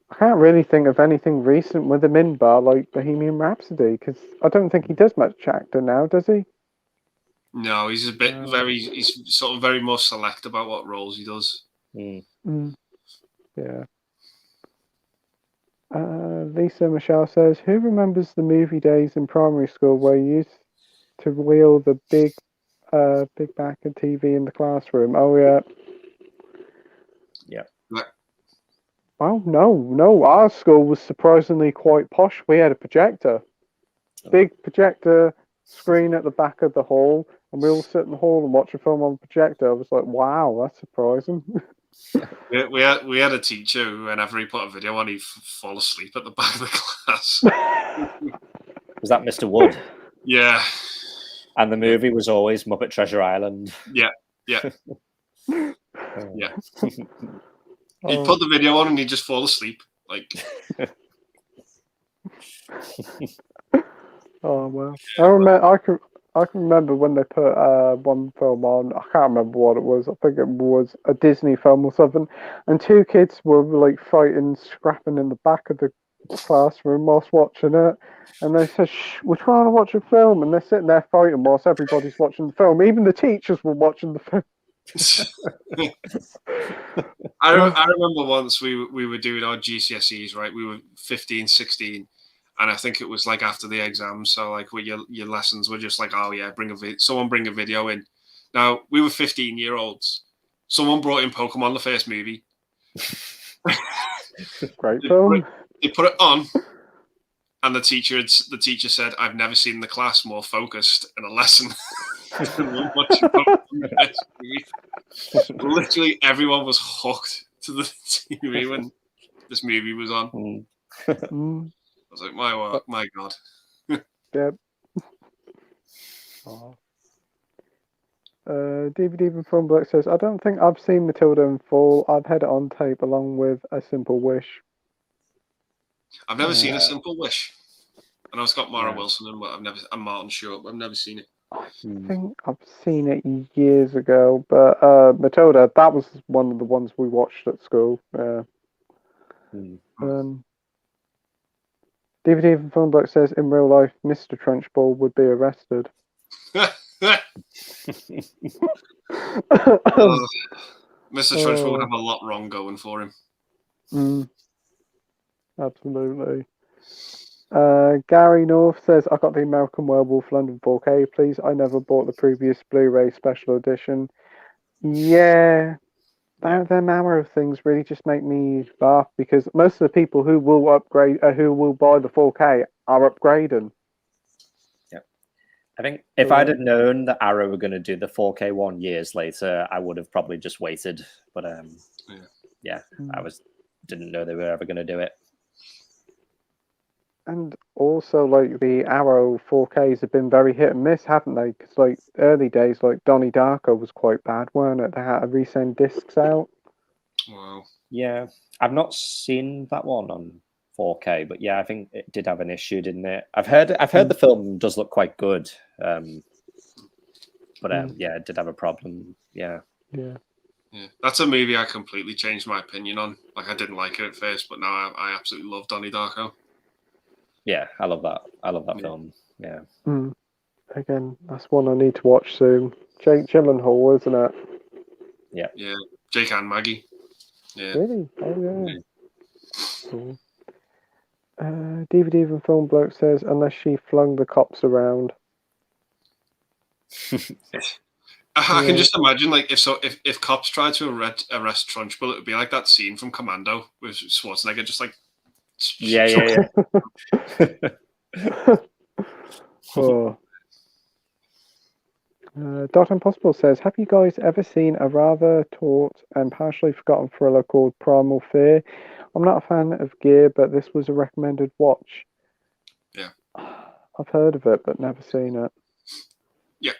I can't really think of anything recent with him in bar like Bohemian Rhapsody, because I don't think he does much acting now, does he? No, he's a bit he's sort of very more select about what roles he does. Yeah. Lisa Michelle says, who remembers the movie days in primary school where you used to wheel the big back of TV in the classroom? Oh, yeah. Well, no. Our school was surprisingly quite posh. We had a projector. Big projector screen at the back of the hall, and we all sit in the hall and watch a film on the projector. I was like, wow, that's surprising. we had a teacher who, whenever he put a video on, he'd fall asleep at the back of the class. Was that Mr. Wood? Yeah. And the movie was always Muppet Treasure Island. Yeah. He'd put the video on and he'd just fall asleep. Like. Oh well, I can remember when they put one film on. I can't remember what it was. I think it was a Disney film or something, and two kids were like fighting, scrapping in the back of the classroom whilst watching it. And they said, "Shh, we're trying to watch a film," and they're sitting there fighting whilst everybody's watching the film. Even the teachers were watching the film. I remember once we were doing our GCSEs, right? We were 15, 16. And I think it was like after the exams, so like your lessons were just like, oh yeah, someone bring a video in. Now we were 15-year-olds. Someone brought in Pokemon, the first movie. Great film. They put it on, and the teacher said, "I've never seen the class more focused in a lesson." Literally everyone was hooked to the TV when this movie was on. I was like, my God. Yep. DVD from Film Black says, I don't think I've seen Matilda in full. I've had it on tape along with A Simple Wish. I've never seen A Simple Wish. I know it's got Mara Wilson in, but I'm Martin Short, but I've never seen it. I think I've seen it years ago, but Matilda, that was one of the ones we watched at school. DVD from Film Black says, in real life, Mr. Trenchball would be arrested. Mr. Trenchball would have a lot wrong going for him. Absolutely. Gary North says, I got the American Werewolf London 4K, please. I never bought the previous Blu-ray special edition. Yeah, them Arrow things really just make me laugh because most of the people who will upgrade, who will buy the 4K, are upgrading. Yeah, I think if I'd have known that Arrow were going to do the 4K one years later, I would have probably just waited. But I didn't know they were ever going to do it. And also, like, the Arrow 4Ks have been very hit and miss, haven't they? Because, like, early days, like, Donnie Darko was quite bad, weren't it? They had to resend discs out. Wow. Yeah, I've not seen that one on 4K, but yeah, I think it did have an issue, didn't it? I've heard the film does look quite good, but yeah, it did have a problem. Yeah. Yeah. Yeah, that's a movie I completely changed my opinion on. Like, I didn't like it at first, but now I absolutely love Donnie Darko. Yeah, I love that. I love that film. Yeah. Again, that's one I need to watch soon. Jake Gyllenhaal, isn't it? Yeah. Yeah, Jake and Maggie. Yeah. Really? Oh, yeah. Cool. DVD and film bloke says, unless she flung the cops around. I can just imagine, like, if cops tried to arrest Trunchbull, it would be like that scene from Commando with Schwarzenegger just like. Yeah. Oh. Dot Impossible says, have you guys ever seen a rather taut and partially forgotten thriller called Primal Fear? I'm not a fan of Gear, but this was a recommended watch. Yeah. I've heard of it, but never seen it. Yeah,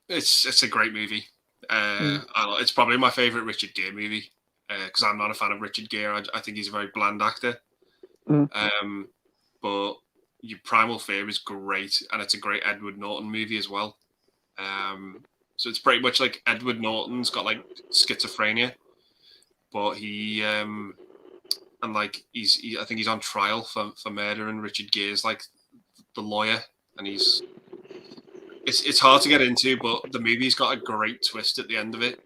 it's a great movie. It's probably my favorite Richard Gere movie because I'm not a fan of Richard Gere. I think he's a very bland actor. But Primal Fear is great, and it's a great Edward Norton movie as well. So it's pretty much like Edward Norton's got like schizophrenia, but he and like I think he's on trial for murder, and Richard Gere's like the lawyer, and it's hard to get into, but the movie's got a great twist at the end of it.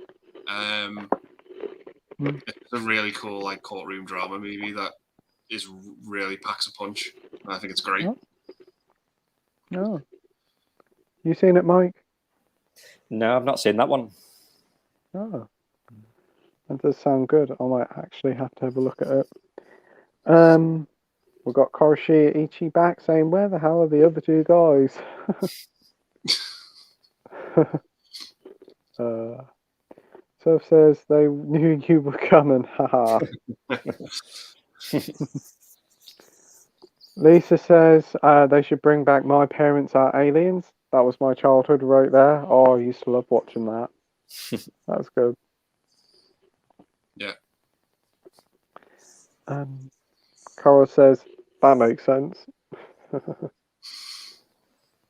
It's a really cool like courtroom drama movie that is really packs a punch. And I think it's great. No. You seen it, Mike? No, I've not seen that one. Oh. That does sound good. I might actually have to have a look at it. We've got Koroshi Ichi back saying, where the hell are the other two guys? Surf says, they knew you were coming. Haha. Lisa says, they should bring back My Parents Are Aliens. That was my childhood right there. Oh, I used to love watching that. That was good. Yeah. Carol says, that makes sense.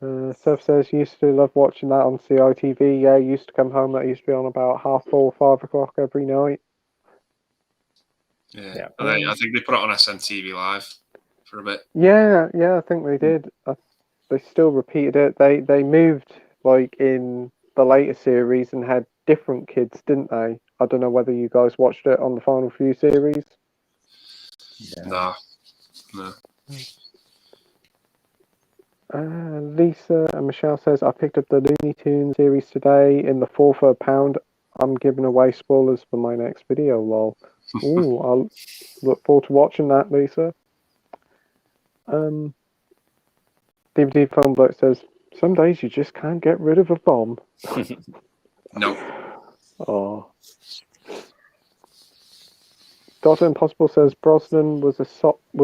Seth says, used to love watching that on CITV. Yeah, used to come home. That used to be on about 4:30, 5 o'clock every night. Yeah. I think they put it on SNTV Live for a bit. Yeah, I think they did. They still repeated it. They moved like in the later series and had different kids, didn't they? I don't know whether you guys watched it on the final few series. No. Lisa and Michelle says, I picked up the Looney Tunes series today in the 4 for £1. I'm giving away spoilers for my next video, lol. Ooh, I'll look forward to watching that, Lisa. DVD Film Bloke says, some days you just can't get rid of a bomb. No. Oh. Dr. Impossible says Brosnan was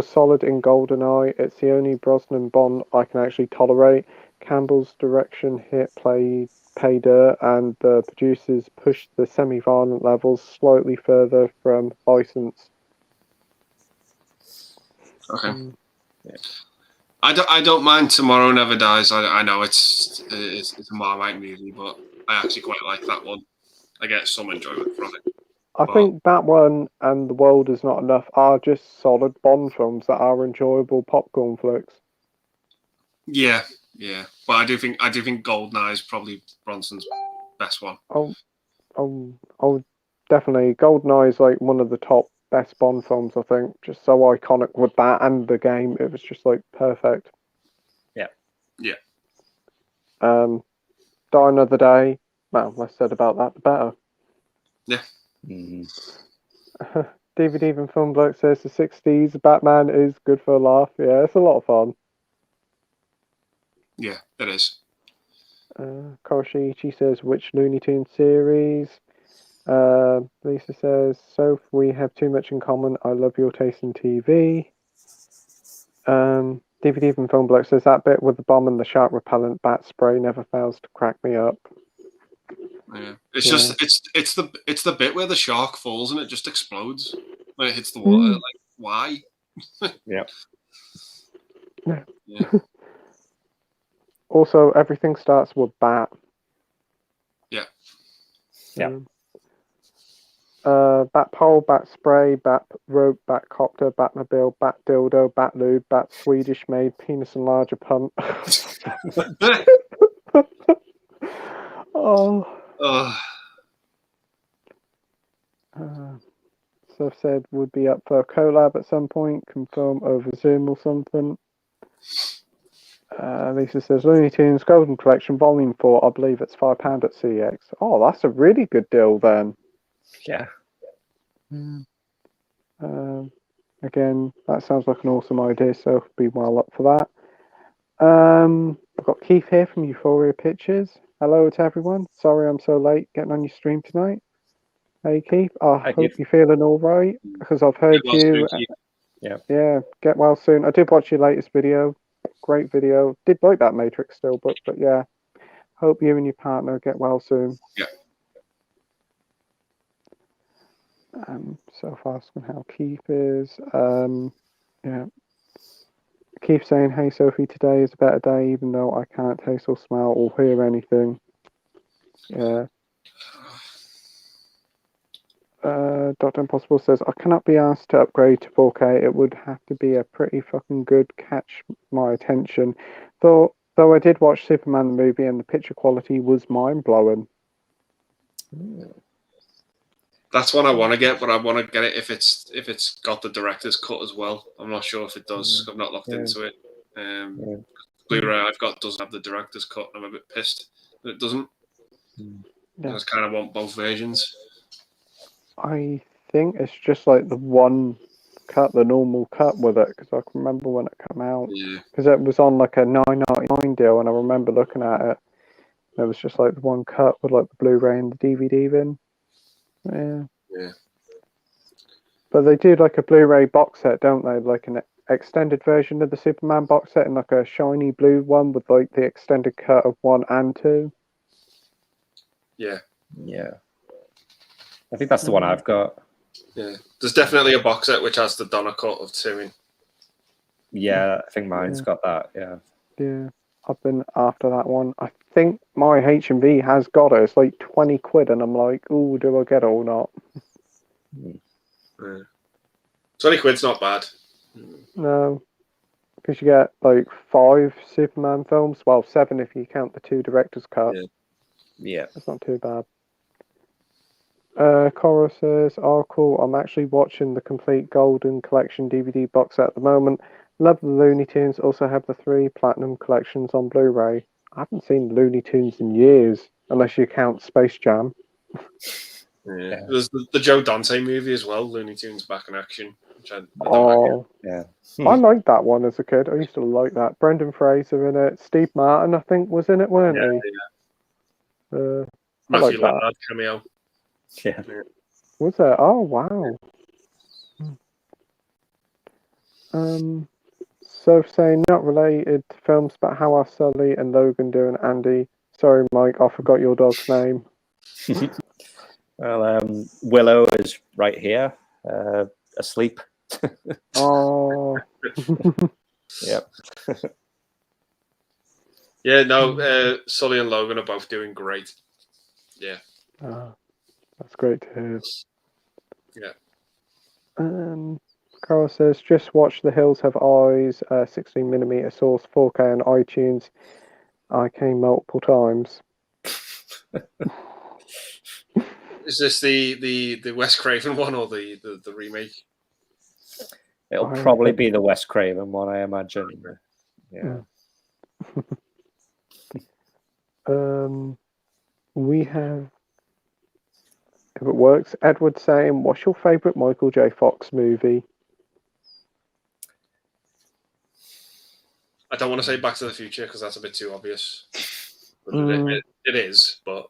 solid in GoldenEye. It's the only Brosnan Bond I can actually tolerate. Campbell's direction hit pay dirt, and the producers pushed the semi-violent levels slightly further from license. Okay. I don't mind Tomorrow Never Dies. I know it's a Marmite movie, but I actually quite like that one. I get some enjoyment from it. I think that one and The World Is Not Enough are just solid Bond films that are enjoyable popcorn flicks. Yeah. But I do think GoldenEye is probably Bronson's best one. Oh, definitely. GoldenEye is like one of the top best Bond films, I think. Just so iconic with that and the game. It was just like perfect. Yeah. Die Another Day. Well, less said about that, the better. Yeah. David Even Film Bloke says the 60s Batman is good for a laugh. Yeah, it's a lot of fun. Yeah, it is. Koroshiichi says, which Looney Tunes series? Lisa says, Soph, we have too much in common. I love your taste in TV. DVD from Film Bloke says that bit with the bomb and the shark repellent bat spray never fails to crack me up. Yeah, it's just it's the bit where the shark falls and it just explodes when it hits the water. Like, why? Yeah. Yeah. Also, everything starts with bat. Yeah. Yeah. Bat pole, bat spray, bat rope, bat copter, batmobile, bat dildo, bat lube, bat Swedish made, penis enlarger pump. Oh. So said would be up for a collab at some point, confirm over Zoom or something. Lisa says Looney Tunes Golden Collection Volume 4, I believe it's £5 at CX. Oh, that's a really good deal then. Yeah. Again, that sounds like an awesome idea, so be well up for that. I've got Keith here from Euphoria Pictures. Hello to everyone. Sorry I'm so late getting on your stream tonight. Hey Keith, I hope Keith. you're feeling all right, because I've heard Get well you. soon, Keith. Yeah, get well soon. I did watch your latest video. Great video. Did like that Matrix still, but yeah. Hope you and your partner get well soon. Yeah. So far asking how Keith is. Yeah. Keith saying, hey Sophie, today is a better day, even though I can't taste or smell or hear anything. Yeah. Dr. Impossible says, I cannot be asked to upgrade to 4K. It would have to be a pretty fucking good catch my attention. Though I did watch Superman the movie and the picture quality was mind-blowing. That's one I want to get, but I want to get it if it's got the director's cut as well. I'm not sure if it does. I've not looked into it. Blu-ray I've got doesn't have the director's cut. I'm a bit pissed that it doesn't. I just kind of want both versions. I think it's just like the one cut, the normal cut with it, because I can remember when it came out. Because it was on like a $9.99 deal, and I remember looking at it. It was just like the one cut with like the Blu-ray and the DVD in. Yeah. But they do like a Blu-ray box set, don't they? Like an extended version of the Superman box set, and like a shiny blue one with like the extended cut of 1 and 2. Yeah. I think that's the one I've got. Yeah, there's definitely a box set which has the Donna cut of 2 in. Yeah, I think mine's got that. Yeah, I've been after that one. I think my H&V has got it. It's like 20 quid, and I'm like, ooh, do I get it or not? 20 quid's not bad. No, because you get like 5 Superman films. Well, 7 if you count the 2 director's cut. Yeah. That's not too bad. Cora says, oh cool, I'm actually watching the complete Golden Collection DVD box set at the moment. Love the Looney Tunes, also have the 3 Platinum collections on Blu-ray. I haven't seen Looney Tunes in years, unless you count Space Jam. There's the Joe Dante movie as well, Looney Tunes Back in Action. Which I liked that one as a kid. I used to like that. Brendan Fraser in it. Steve Martin, I think, was in it, weren't he? Matthew Lillard cameo. Yeah. Was there? Oh, wow. So saying not related to films, but how are Sully and Logan doing, Andy? Sorry, Mike, I forgot your dog's name. Well, Willow is right here, asleep. Oh. Yep. Sully and Logan are both doing great. Yeah. That's great to hear. Yeah. Carl says, just watch The Hills Have Eyes, 16mm source 4K on iTunes. I came multiple times. Is this the Wes Craven one or the remake? It'll probably be the Wes Craven one, I imagine. Yeah. We have, if it works, Edward saying, what's your favourite Michael J. Fox movie? I don't want to say Back to the Future because that's a bit too obvious. It is, but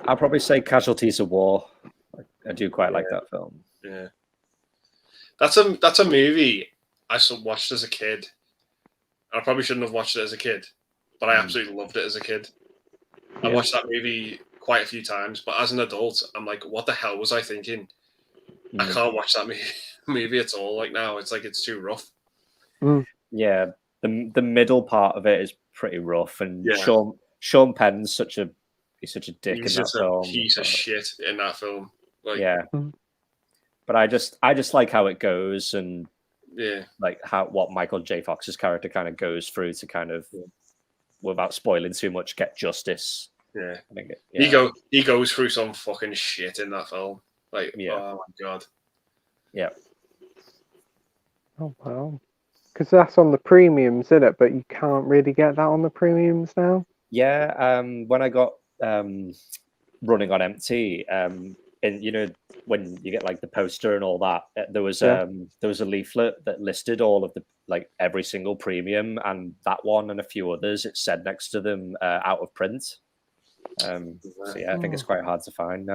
I'll probably say Casualties of War. I do quite like that film. Yeah, that's a movie I watched as a kid. I probably shouldn't have watched it as a kid, but I absolutely loved it as a kid. I watched that movie quite a few times, but as an adult, I'm like, what the hell was I thinking? I can't watch that movie at all. Like now, it's too rough. Yeah, the middle part of it is pretty rough, and Sean Penn's such a dick in that film. He's just a piece of shit in that film. Like, yeah, but I just like how it goes, and like what Michael J. Fox's character kind of goes through to kind of, without spoiling too much, get justice. Yeah, I think he goes through some fucking shit in that film. Like, oh my god. Yeah. Oh wow. Because that's on the premiums, isn't it? But you can't really get that on the premiums now. Yeah. When I got Running on Empty, and when you get like the poster and all that, there was a leaflet that listed all of the every single premium, and that one and a few others. It said next to them out of print. So yeah, I think it's quite hard to find.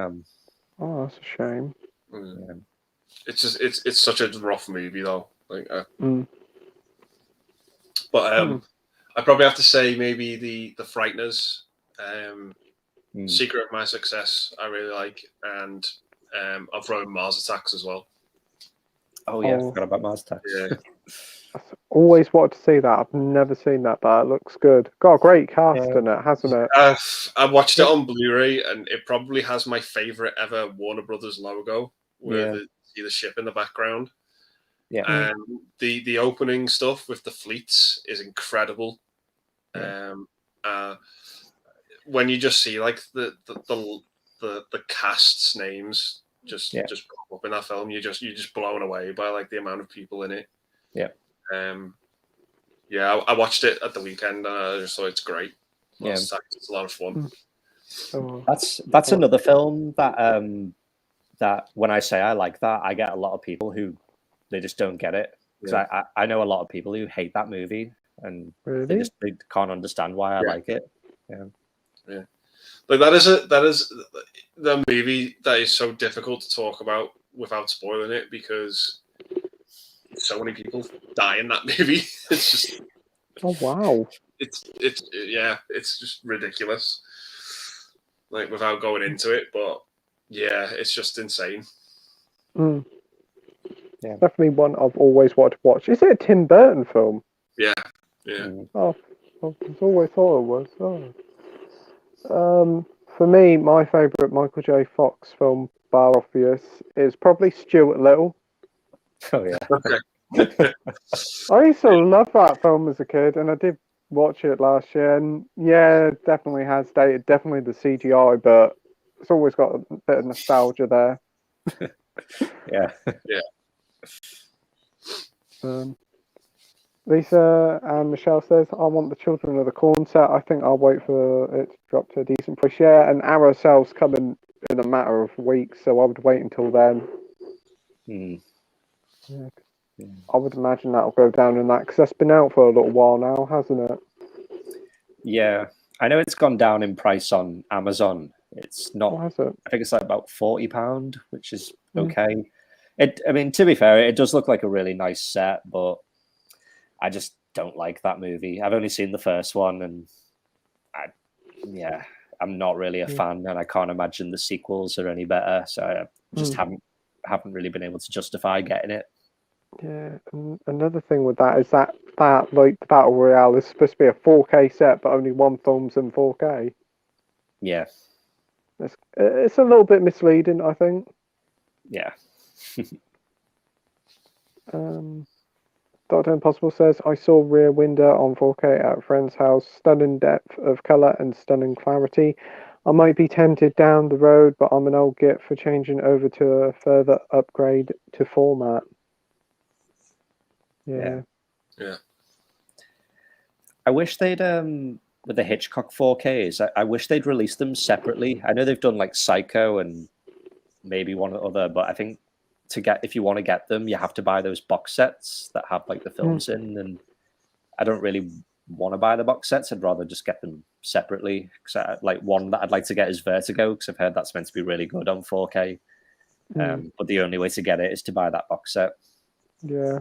Oh, that's a shame. Yeah. It's just it's such a rough movie though. But I probably have to say maybe the Frighteners, Secret of My Success. I really like, and I'll throw in Mars Attacks as well. Oh yeah, I forgot about Mars Attacks. Yeah. I've always wanted to see that. I've never seen that, but it looks good. Got a great cast in it, hasn't it? I watched it on Blu-ray, and it probably has my favorite ever Warner Brothers logo, where you see the ship in the background. Yeah, and the opening stuff with the fleets is incredible. When you just see like the cast's names just pop up in that film, you're just blown away by like the amount of people in it. Yeah. I watched it at the weekend, and I just thought it's great. It's a lot of fun. That's another film that when I say I like that, I get a lot of people who they just don't get it. Because I know a lot of people who hate that movie, and they can't understand why I like it. Yeah. Like that is the movie that is so difficult to talk about without spoiling it, because so many people die in that movie. It's just it's just ridiculous. Like without going into it, but it's just insane. Yeah. Definitely one I've always wanted to watch. Is it a Tim Burton film? Yeah. Oh, I've always thought it was. For me, my favourite Michael J. Fox film, bar obvious, is probably Stuart Little. Oh yeah. Okay. I used to love that film as a kid, and I did watch it last year, and it definitely has dated, definitely the CGI, but it's always got a bit of nostalgia there. Yeah. Lisa and Michelle says, I want the Children of the Corn set. I think I'll wait for it to drop to a decent price. Yeah, and Arrow sales coming in a matter of weeks, so I would wait until then. I would imagine that'll go down in that, because that's been out for a little while now, hasn't it? Yeah, I know it's gone down in price on Amazon. It's not. What is it? I think it's like about £40, which is okay. I mean, to be fair, it does look like a really nice set, but I just don't like that movie. I've only seen the first one, and I'm not really a fan, and I can't imagine the sequels are any better. So I just haven't really been able to justify getting it. Yeah, and another thing with that is that like the Battle Royale is supposed to be a 4K set, but only one film's in 4K. Yeah, it's a little bit misleading, I think. Yeah. Dr. Impossible says, I saw Rear Window on 4K at a friend's house. Stunning depth of colour and stunning clarity. I might be tempted down the road, but I'm an old git for changing over to a further upgrade to format. Yeah. I wish they'd with the Hitchcock 4Ks, I wish they'd release them separately. I know they've done like Psycho and maybe one other, but I think if you want to get them, you have to buy those box sets that have like the films in, and I don't really want to buy the box sets. I'd rather just get them separately. Because like one that I'd like to get is Vertigo, because I've heard that's meant to be really good on 4K. But the only way to get it is to buy that box set. Yeah.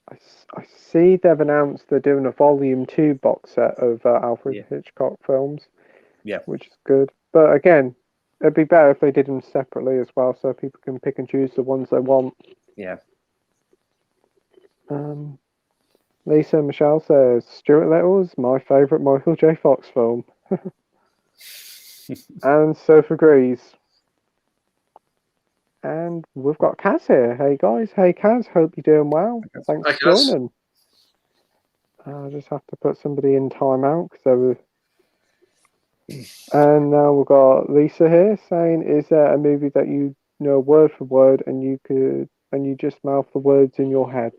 I see they've announced they're doing a Volume 2 box set of Alfred Hitchcock films. Yeah. Which is good. But again, it'd be better if they did them separately as well, so people can pick and choose the ones they want. Yeah. Lisa Michelle says, Stuart Little is my favourite Michael J. Fox film. And Soph agrees. And we've got Kaz here. Hey guys, hey Kaz, hope you're doing well. Thanks for joining. I just have to put somebody in timeout because they were. And now we've got Lisa here saying, "Is there a movie that you know word for word and you just mouth the words in your head?"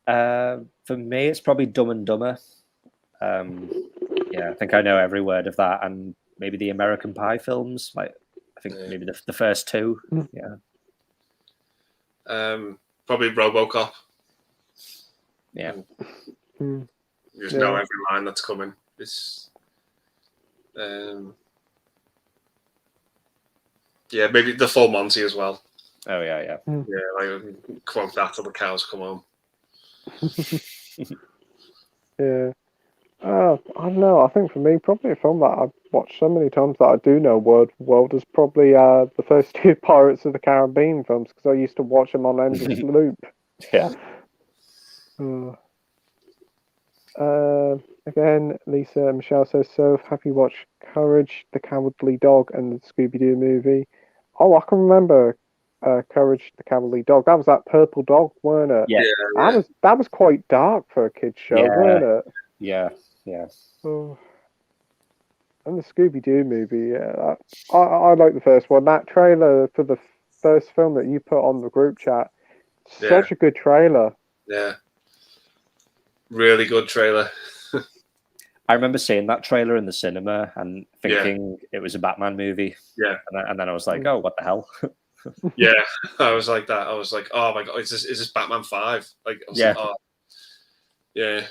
For me, it's probably Dumb and Dumber. Yeah, I think I know every word of that, and maybe the American Pie films. Like, I think maybe the first two. Yeah. Probably RoboCop. Yeah. You just know every line that's coming. It's maybe the Full Monty as well. Oh yeah. Yeah, like quote that till the cows come home. Yeah. I don't know. I think for me, probably a film that I've watched so many times that I do know word for word is probably the first two Pirates of the Caribbean films, because I used to watch them on endless loop. Yeah. Again, Lisa Michelle says, "So have you watched Courage the Cowardly Dog and the Scooby-Doo movie?" Oh, I can remember Courage the Cowardly Dog. That was that purple dog, weren't it? Yeah. That was quite dark for a kid's show, weren't it? Yeah. Oh. And the Scooby-Doo movie, I like the first one. That trailer for the first film that you put on the group chat, such a good trailer. Yeah. Really good trailer. I remember seeing that trailer in the cinema and thinking it was a Batman movie. Yeah. And then I was like, oh, what the hell? Yeah, I was like that. I was like, oh my god, is this Batman 5? Like, I was like, oh. Yeah.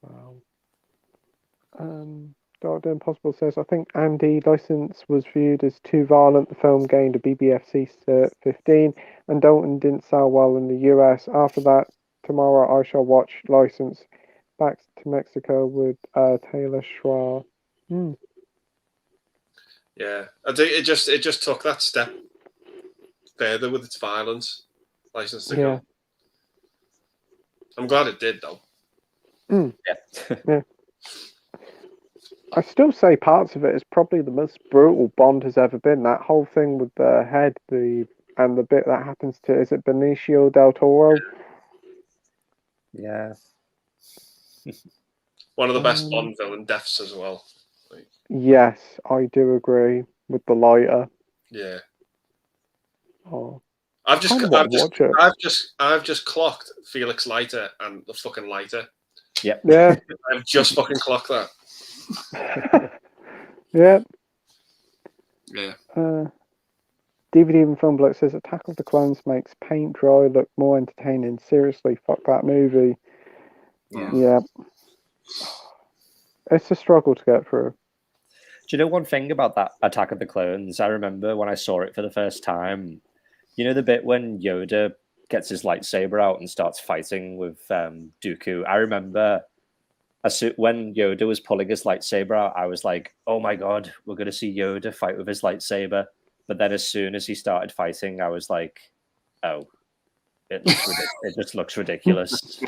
Wow. Dr. Impossible says, I think Andy License was viewed as too violent. The film gained a BBFC cert 15, and Dalton didn't sell well in the US. After that, tomorrow I shall watch License. Back to Mexico with Taylor Schwa. Yeah, I think it just took that step further with its violence. License to Go. I'm glad it did, though. Yeah. I still say parts of it is probably the most brutal Bond has ever been. That whole thing with the head, and the bit that happens to, is it Benicio del Toro? Yeah. One of the best Bond villain deaths as well. Yes, I do agree with the lighter. Yeah. Oh. I've just clocked Felix Leiter and the fucking lighter. Yep. Yeah. I've just fucking clocked that. Yeah. Yeah. DVD and Film Bloke says Attack of the Clones makes paint dry look more entertaining. Seriously, fuck that movie. Yeah. It's a struggle to get through. Do you know one thing about that Attack of the Clones? I remember when I saw it for the first time, you know the bit when Yoda gets his lightsaber out and starts fighting with Dooku? I remember when Yoda was pulling his lightsaber out, I was like, oh my god, we're going to see Yoda fight with his lightsaber. But then as soon as he started fighting, I was like, oh, it just looks ridiculous.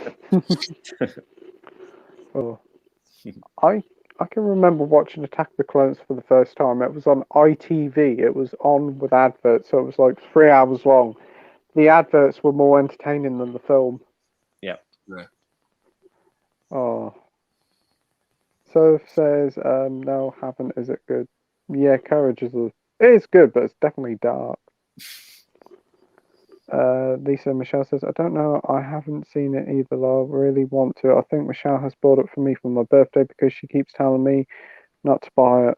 Oh. I can remember watching Attack of the Clones for the first time. It was on ITV. It was on with adverts, so it was like 3 hours long. The adverts were more entertaining than the film. Yeah. Oh. So says, no, haven't. Is it good? Yeah, Courage it is good, but it's definitely dark. Lisa Michelle says, I don't know. I haven't seen it either, though. I really want to. I think Michelle has bought it for me for my birthday because she keeps telling me not to buy it.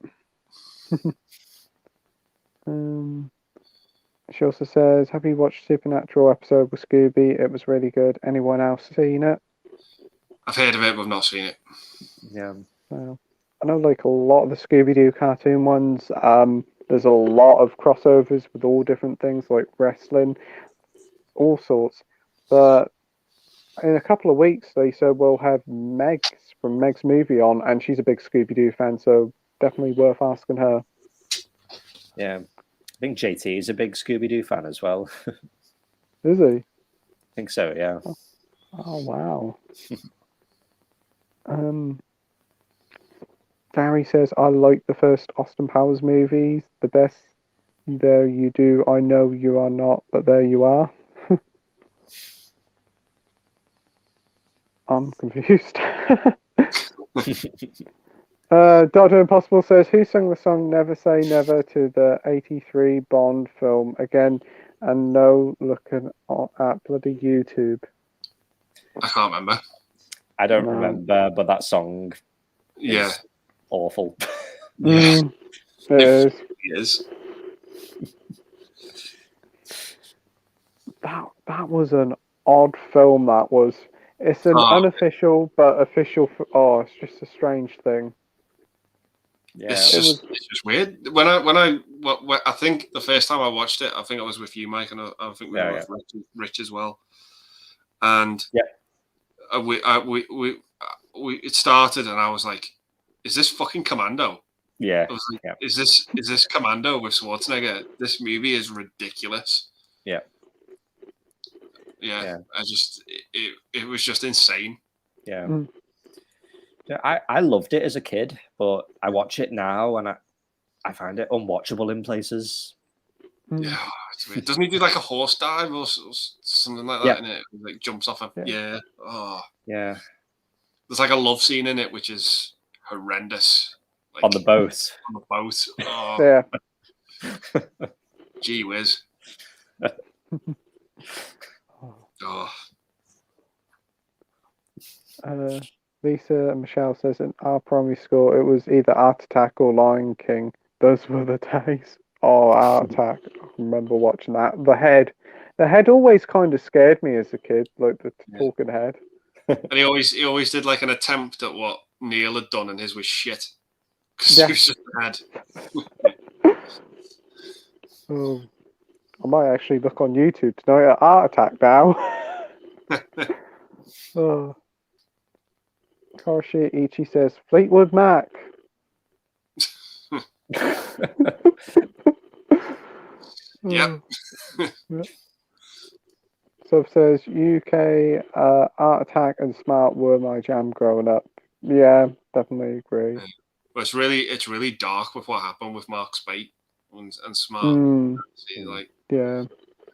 She also says, have you watched Supernatural episode with Scooby? It was really good. Anyone else seen it? I've heard of it, but I've not seen it. Yeah. I know, like, a lot of the Scooby-Doo cartoon ones, there's a lot of crossovers with all different things, like wrestling, all sorts. But in a couple of weeks, they said we'll have Megs from Meg's Movie on, and she's a big Scooby-Doo fan, so definitely worth asking her. Yeah. I think JT is a big Scooby-Doo fan as well. Is he? I think so, yeah. Oh, wow. Barry says, I like the first Austin Powers movies the best. There you do. I know you are not, but there you are. I'm confused. Dodger Impossible says, who sang the song Never Say Never to the 83 Bond film again? And no looking at bloody YouTube. I can't remember. I don't No. remember, but that song Yeah, is awful. yeah, It is. it is. That was an odd film, that was. It's an unofficial but official. Oh, it's just a strange thing. Yeah. It's just weird. When I think the first time I watched it, I think I was with you, Mike, and I think we were with Rich as well. And it started, and I was like, "Is this fucking Commando?" Yeah. I was like, "Is this Commando with Schwarzenegger? This movie is ridiculous." Yeah. Yeah. I just it was just insane. Yeah. I loved it as a kid, but I watch it now and I find it unwatchable in places. Yeah, it's weird. Doesn't he do like a horse dive or something like that in it? Like jumps off a Oh, yeah. There's like a love scene in it which is horrendous. Like, on the boat. On the boat. Oh, yeah. Gee whiz. Oh. Lisa and Michelle says in our primary school it was either Art Attack or Lion King. Those were the days. Oh, Art Attack! I remember watching that. The head always kind of scared me as a kid, like the talking head. And he always did like an attempt at what Neil had done, and his was shit because he was just a head. Oh, I might actually look on YouTube tonight at Art Attack now. Oh. Karashi Ichi says Fleetwood Mac. Yep. So it says UK Art Attack and Smart were my jam growing up. Yeah, definitely agree. But it's really dark with what happened with Mark Spate and Smart. Like, yeah,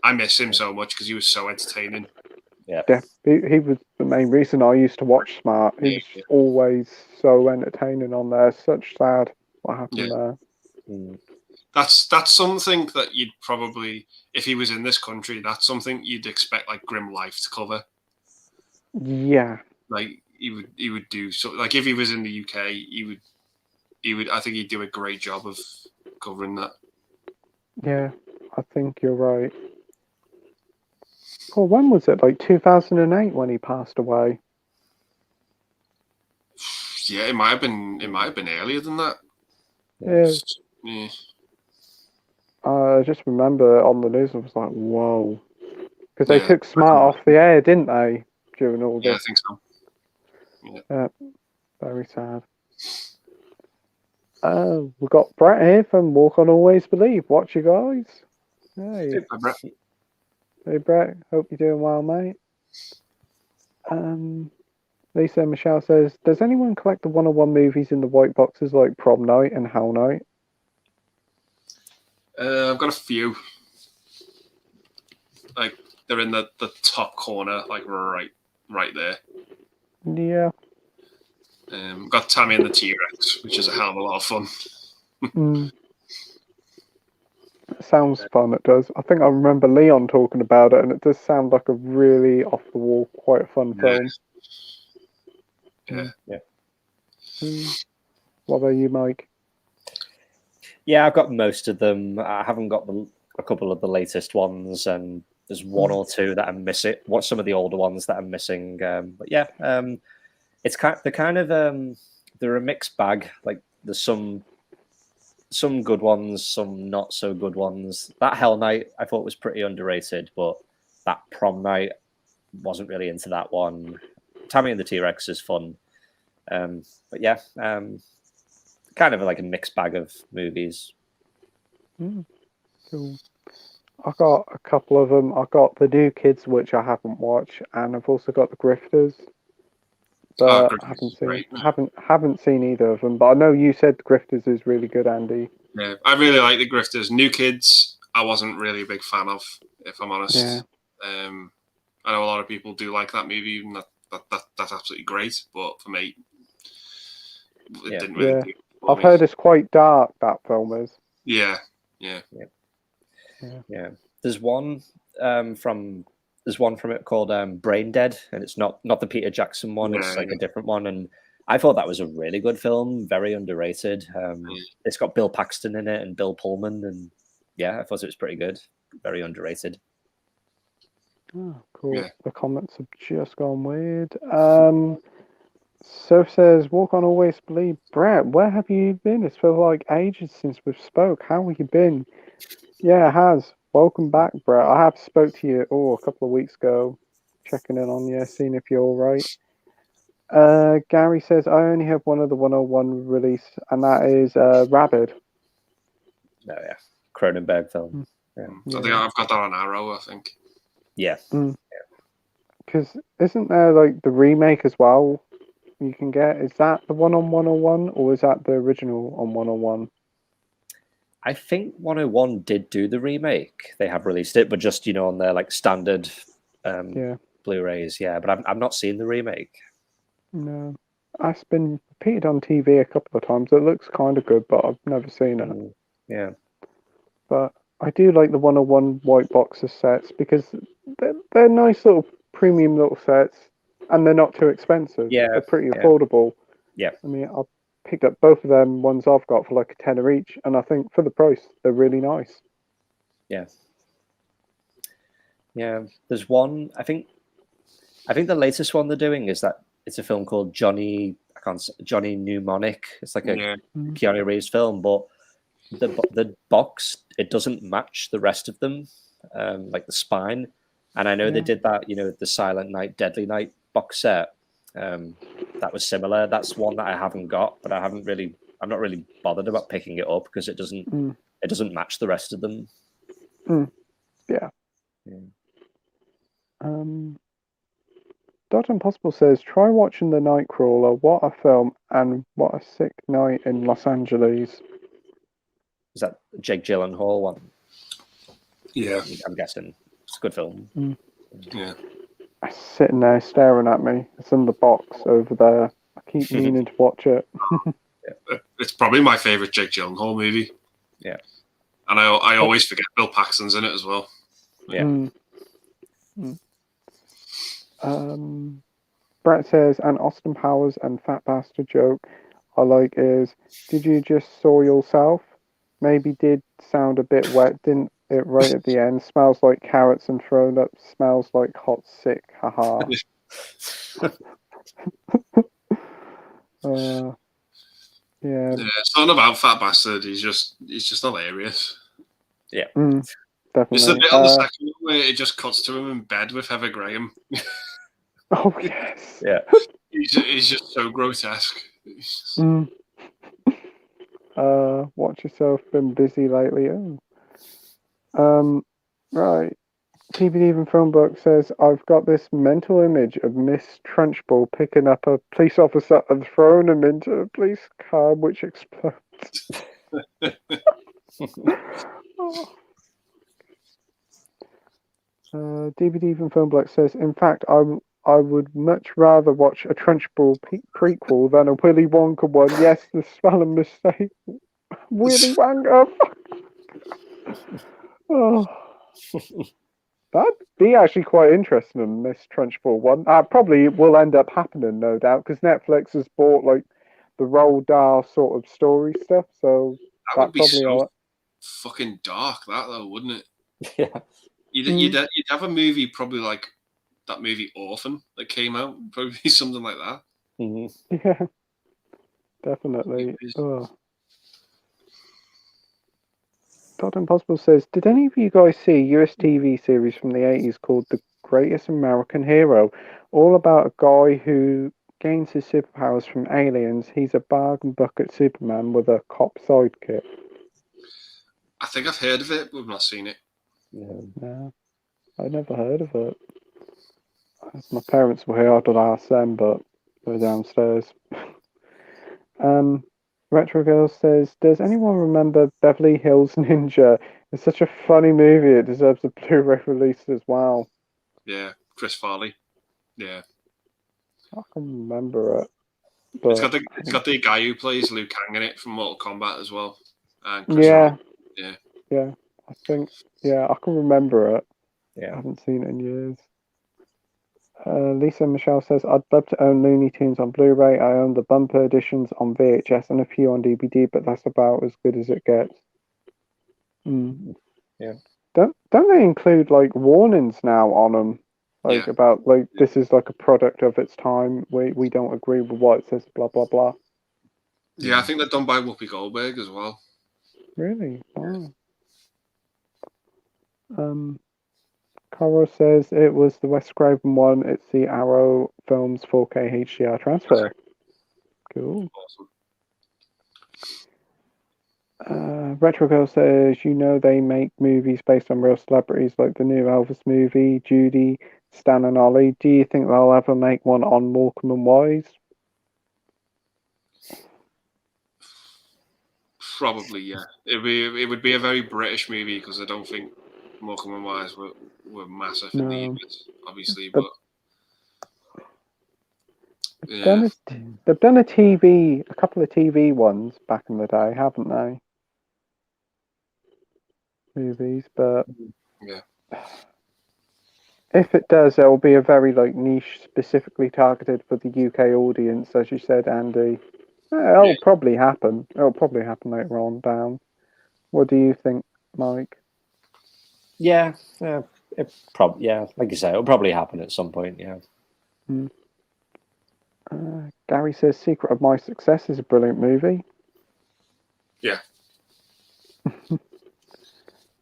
I miss him so much because he was so entertaining. Yeah, he was the main reason I used to watch Smart. He was always so entertaining on there. Such sad what happened there. That's something that you'd probably, if he was in this country, that's something you'd expect like Grim Life to cover. Yeah, like he would do so. Like if he was in the UK, he would. I think he'd do a great job of covering that. Yeah, I think you're right. Oh, when was it? Like 2008 when he passed away. Yeah, it might have been earlier than that. Yeah. I just remember on the news, I was like, whoa. Because they took Smart off the air, didn't they, during all this? Yeah, I think so. Yeah, very sad. We've got Brett here from Walk On Always Believe. Watch you guys. Hey. Hey, Brett. Hey, Brett. Hope you're doing well, mate. Lisa and Michelle says, does anyone collect the 101 movies in the white boxes like Prom Night and Hell Night? I've got a few. Like they're in the top corner, like right there. Yeah. Got Tammy and the T-Rex, which is a hell of a lot of fun. It sounds fun, it does. I think I remember Leon talking about it, and it does sound like a really off-the-wall, quite a fun film. Yeah. What about you, Mike? Yeah, I've got most of them. I haven't got a couple of the latest ones, and there's one or two that I'm missing. What some of the older ones that I'm missing. But yeah, it's kind of they're a mixed bag. Like there's some good ones, some not so good ones. That Hell Night I thought was pretty underrated, but that Prom Night wasn't really into that one. Tammy and the T-Rex is fun, but yeah, kind of like a mixed bag of movies. Cool. I got a couple of them. I got The New Kids, which I haven't watched, and I've also got The Grifters, but I haven't seen either of them. But I know you said Grifters is really good, Andy. Yeah, I really like The Grifters. New Kids, I wasn't really a big fan of, if I'm honest. Yeah. I know a lot of people do like that movie, and that's absolutely great. But for me, it didn't really. Do I've heard it's quite dark. That film is. Yeah. There's one from it called Brain Dead, and it's not the Peter Jackson one. It's like a different one, and I thought that was a really good film, very underrated. It's got Bill Paxton in it and Bill Pullman, and I thought it was pretty good, very underrated. Oh, cool. Yeah. The comments have just gone weird. Soph says, "Walk on, always believe." Brett, where have you been? It's felt like ages since we've spoke. How have you been? Yeah, it has. Welcome back, Brett. I have spoke to you a couple of weeks ago, checking in on you, seeing if you're all right. Gary says, "I only have one of the 101 release, and that is Rabid." Oh yeah, Cronenberg film. I think I've got that on Arrow, I think. Yeah. Because isn't there like the remake as well? You can get, is that the one on 101 or is that the original on 101? I think 101 did do the remake. They have released it, but just on their like standard Blu-rays. Yeah, but I've not seen the remake. No, it's been repeated on TV a couple of times. It looks kind of good, but I've never seen it. Yeah, but I do like the 101 white boxer sets because they're nice little premium little sets. And they're not too expensive. Yeah, they're pretty affordable. Yeah, I mean, I picked up both of them ones I've got for like a tenner each, and I think for the price, they're really nice. Yeah. There's one. I think the latest one they're doing is that it's a film called Johnny Mnemonic. It's like a Keanu Reeves film, but the box it doesn't match the rest of them, like the spine. And I know they did that. The Silent Night, Deadly Night box set, that was similar. That's one that I haven't got, but I'm not really bothered about picking it up because it doesn't match the rest of them. Dodge Impossible says, "Try watching The Nightcrawler. What a film, and what a sick night in Los Angeles." Is that Jake Gyllenhaal one? Yeah, I'm guessing it's a good film. Yeah. It's sitting there staring at me. It's in the box over there. I keep meaning to watch it. It's probably my favourite Jake Gyllenhaal movie. Yeah. And I always forget Bill Paxton's in it as well. Yeah. Brett says, "An Austin Powers and Fat Bastard joke I like is, did you just saw yourself? Maybe did sound a bit wet, didn't it right at the end? Smells like carrots and thrown up. Smells like hot sick. Haha." It's not about Fat Bastard. He's just hilarious. Yeah. Definitely. Just a bit on the second one where it just cuts to him in bed with Heather Graham. Oh yes. Yeah. He's just so grotesque. Watch yourself. Been busy lately. Right. TBD Even Filmbook says, "I've got this mental image of Miss Trunchbull picking up a police officer and throwing him into a police car, which explodes." DVD Even Filmbook says, "In fact, I would much rather watch a Trunchbull prequel than a Willy Wonka one." Yes, the spelling mistake. Willy Wonka. That'd be actually quite interesting in this Trunchbull one. Probably will end up happening, no doubt, because Netflix has bought like the Roald Dahl sort of story stuff. So that would be so fucking dark, that though, wouldn't it? Yeah. You'd have a movie probably like that movie Orphan that came out, probably something like that. Mhm. Yeah, definitely. Oh. Dr. Impossible says, did any of you guys see a US TV series from the 80s called The Greatest American Hero? All about a guy who gains his superpowers from aliens. He's a bargain bucket Superman with a cop sidekick. I think I've heard of it, but I've not seen it. Yeah, I never heard of it. If my parents were here, I'd have asked them, but they're downstairs. Retro Girl says, does anyone remember Beverly Hills Ninja? It's such a funny movie. It deserves a Blu-ray release as well. Yeah, Chris Farley. Yeah, I can remember it. But it's got the guy who plays Liu Kang in it from Mortal Kombat as well. And Chris yeah, Farley. Yeah. I think I can remember it. Yeah, I haven't seen it in years. Lisa Michelle says, I'd love to own Looney Tunes on Blu-ray. I own the bumper editions on VHS and a few on DVD, but that's about as good as it gets. Yeah. Don't they include like warnings now on them, like about like this is like a product of its time. We don't agree with what it says. Blah blah blah. Yeah, I think they're done by Whoopi Goldberg as well. Really? Wow. Caro says it was the Wes Craven one. It's the Arrow Films 4K HDR transfer. Cool. Awesome. Retro Girl says, they make movies based on real celebrities like the new Elvis movie, Judy, Stan and Ollie. Do you think they'll ever make one on Morecambe and Wise? Probably, yeah. It would be a very British movie because I don't think Morecambe and Wise were massive in the US, obviously, but yeah. They've done a couple of TV ones back in the day, haven't they? Movies, but yeah. If it does, it will be a very like niche, specifically targeted for the UK audience, as you said, Andy. It'll probably happen. It'll probably happen later on down. What do you think, Mike? Yeah, like you say, it'll probably happen at some point. Yeah. Gary says, "Secret of My Success" is a brilliant movie. Yeah.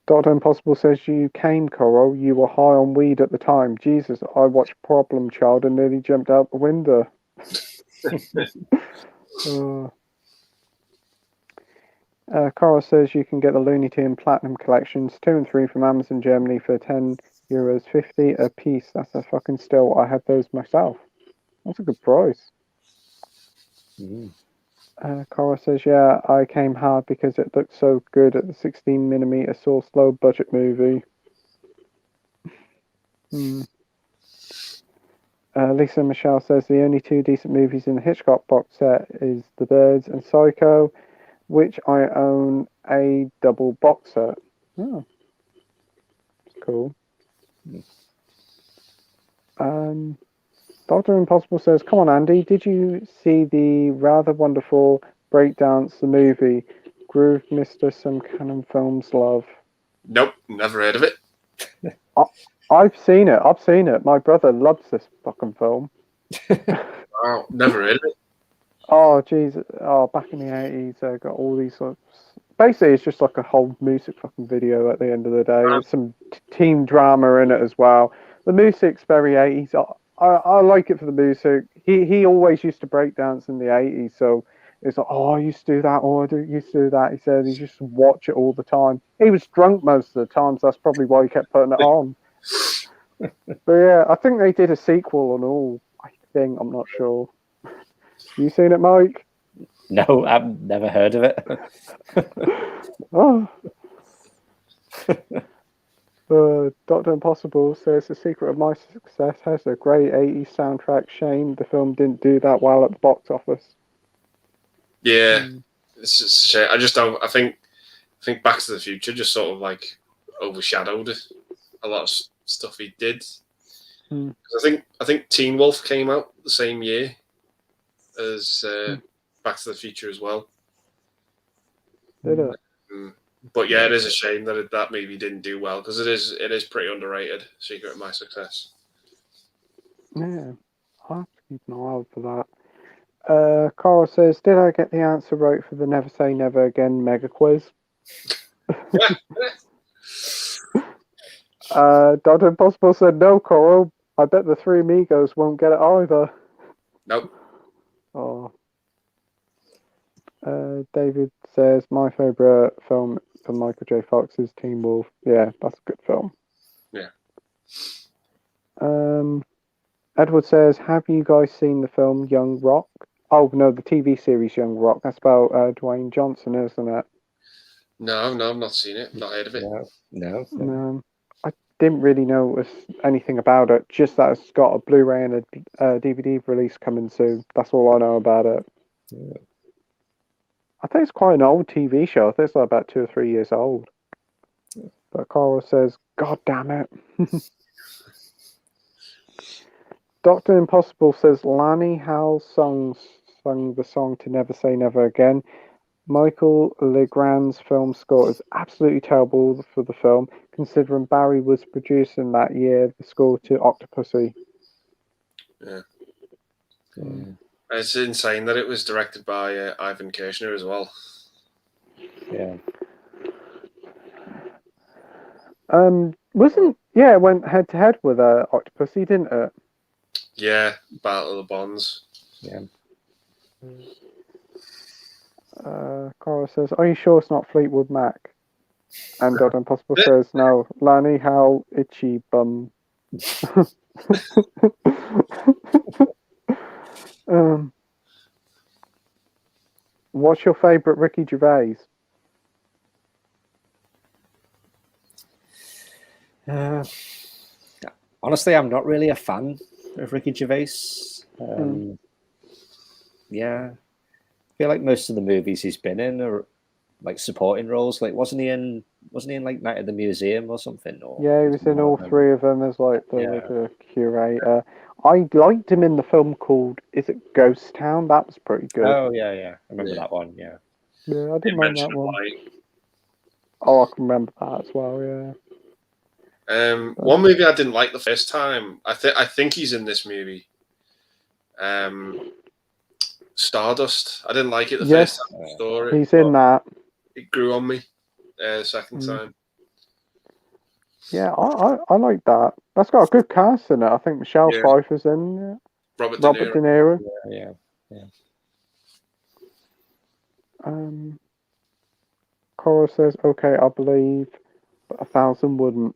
Dr. Impossible says, you came, Coral. You were high on weed at the time. Jesus, I watched Problem Child and nearly jumped out the window. Coral says you can get the Looney Tunes Platinum Collections 2 and 3 from Amazon Germany for €10.50 a piece. That's a fucking steal. I have those myself. That's a good price. Cora says, yeah, I came hard because it looked so good at the 16mm source low budget movie. Lisa Michelle says the only two decent movies in the Hitchcock box set is The Birds and Psycho, which I own a double box set. Oh, that's cool. Dr. Impossible says, come on, Andy, did you see the rather wonderful Breakdance, the movie, Groove Mister Some Canon Films Love? Nope, never heard of it. I've seen it. My brother loves this fucking film. Wow, never heard of it. Oh, jeez. Oh, back in the 80s, they got all these sorts. Basically, it's just like a whole music fucking video at the end of the day. There's some team drama in it as well. The music's very 80s. I like it for the music. He always used to break dance in the 80s, so it's like, oh, I used to do that, or I used to do that. He said he used to watch it all the time. He was drunk most of the time, so that's probably why he kept putting it on. But yeah, I think they did a sequel and all. I think, I'm not sure. You seen it, Mike? No, I've never heard of it. Oh. Dr. Impossible says the secret of my success has a great 80s soundtrack. Shame the film didn't do that well at the box office. Yeah, it's a shame. I just don't. I think Back to the Future just sort of like overshadowed a lot of stuff he did. I think Teen Wolf came out the same year as Back to the Future as well. Did it? But yeah, it is a shame that that movie didn't do well because it is pretty underrated. Secret of My Success. Yeah, I'll have to keep an eye out for that. Carl says, did I get the answer right for the Never Say Never Again mega quiz? Dr. Impossible said, no, Coral. I bet the Three Amigos won't get it either. Nope. Oh. David says, my favourite film for Michael J. Fox is Teen Wolf. Yeah, that's a good film. Yeah. Edward says, have you guys seen the film Young Rock? Oh, no, the TV series Young Rock. That's about Dwayne Johnson, isn't it? No, I've not seen it. Not heard of it. No. I didn't really know anything about it. Just that it's got a Blu-ray and a DVD release coming soon. That's all I know about it. Yeah. I think it's quite an old TV show. I think it's like about 2 or 3 years old. But Carl says, God damn it. Dr. Impossible says, Lanny Howell sung the song to Never Say Never Again. Michael Legrand's film score is absolutely terrible for the film, considering Barry was producing that year the score to Octopussy. Yeah. Yeah. It's insane that it was directed by Ivan Kershner as well. Yeah. It went head to head with Octopussy, didn't it? Yeah, Battle of the Bonds. Yeah. Cora says, are you sure it's not Fleetwood Mac? And Dr. Impossible says, no, Lanny Howell, itchy bum. What's your favourite Ricky Gervais? Honestly, I'm not really a fan of Ricky Gervais. Yeah, I feel like most of the movies he's been in are like supporting roles. Like, wasn't he in like Night at the Museum or something? Or Yeah, he was in all three of them as like the curator. I liked him in the film called, is it Ghost Town? That was pretty good. Oh yeah, I remember that one. Yeah, I didn't mind that one. Light. Oh, I can remember that as well. Yeah. One movie I didn't like the first time. I think he's in this movie. Stardust. I didn't like it the first time I saw it. He's in that. It grew on me the second time. Yeah, I like that. That's got a good cast in it. I think Michelle Pfeiffer's in it. Robert De Niro. Yeah. Cora says, okay, I believe, but 1,000 wouldn't.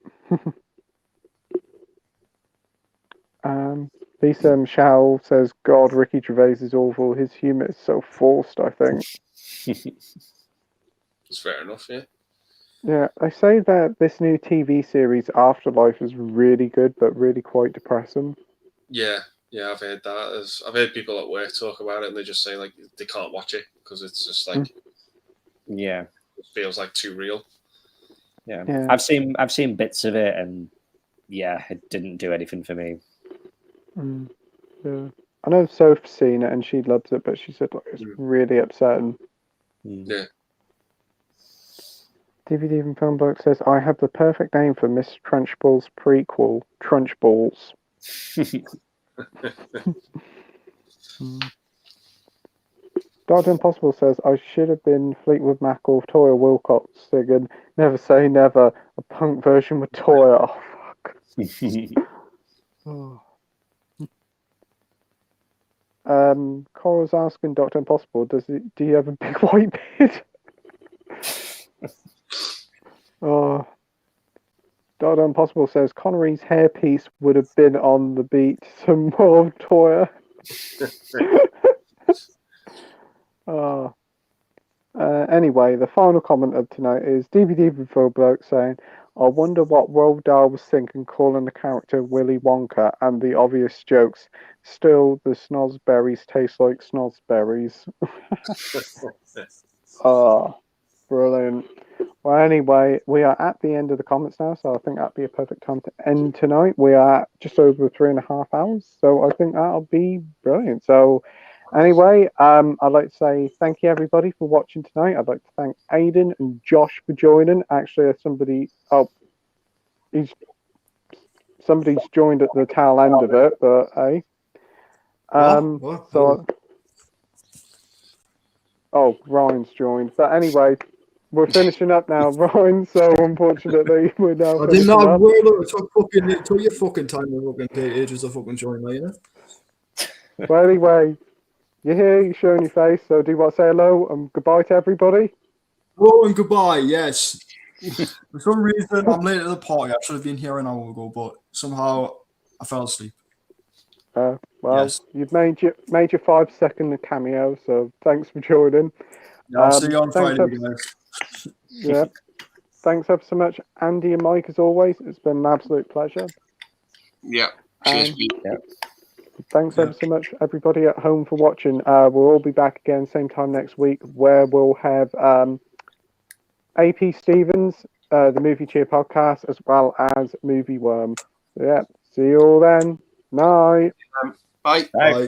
Lisa Michelle says, God, Ricky Gervais is awful. His humour is so forced, I think. It's fair enough, yeah. Yeah, they say that this new TV series, Afterlife, is really good, but really quite depressing. Yeah, I've heard that. I've heard people at work talk about it, and they just say like they can't watch it because it's just like it feels like too real. Yeah. I've seen bits of it, and it didn't do anything for me. Yeah, I know Soph's seen it and she loves it, but she said like it's really upsetting. Yeah. DVD from Film Book says, I have the perfect name for Miss Trunchbull's prequel, Trunchballs. Dr. Impossible says, I should have been Fleetwood Mac or Toya Wilcox singing Never Say Never, a punk version with Toya. Oh, fuck. Cora's asking Dr. Impossible, do you have a big white beard? Dr. Impossible says Connery's hairpiece would have been on the beat some more of Toya. Anyway, the final comment of tonight is DVD Before Bloke saying, I wonder what Roald Dahl was thinking calling the character Willy Wonka and the obvious jokes. Still, the snozberries taste like snozberries. Brilliant. Well, anyway, we are at the end of the comments now, so I think that'd be a perfect time to end tonight. We are at just over 3.5 hours, so I think that'll be brilliant. So, anyway, I'd like to say thank you everybody for watching tonight. I'd like to thank Aidan and Josh for joining. Actually, somebody's joined at the tail end of it, but hey. What? So Oh, Ryan's joined. But anyway, we're finishing up now, Ryan. So unfortunately, we're now I didn't finishing know up. where it took your fucking time to fucking take ages to fucking join, like, you know? Well, anyway, you're here, you're showing your face. So do you want to say hello and goodbye to everybody? Hello and goodbye, yes. For some reason, I'm late to the party. I should have been here an hour ago, but somehow I fell asleep. Well, Yes. you've made your 5-second cameo, so thanks for joining. Yeah, I'll see you on thanks Friday, guys. Yeah. Thanks ever so much, Andy and Mike, as always. It's been an absolute pleasure. Yeah. Cheers. Thanks ever so much, everybody at home, for watching. We'll all be back again same time next week, where we'll have AP Stevens, the Movie Cheer podcast, as well as Movie Worm. So, yeah, see you all then. Night. Bye. Bye.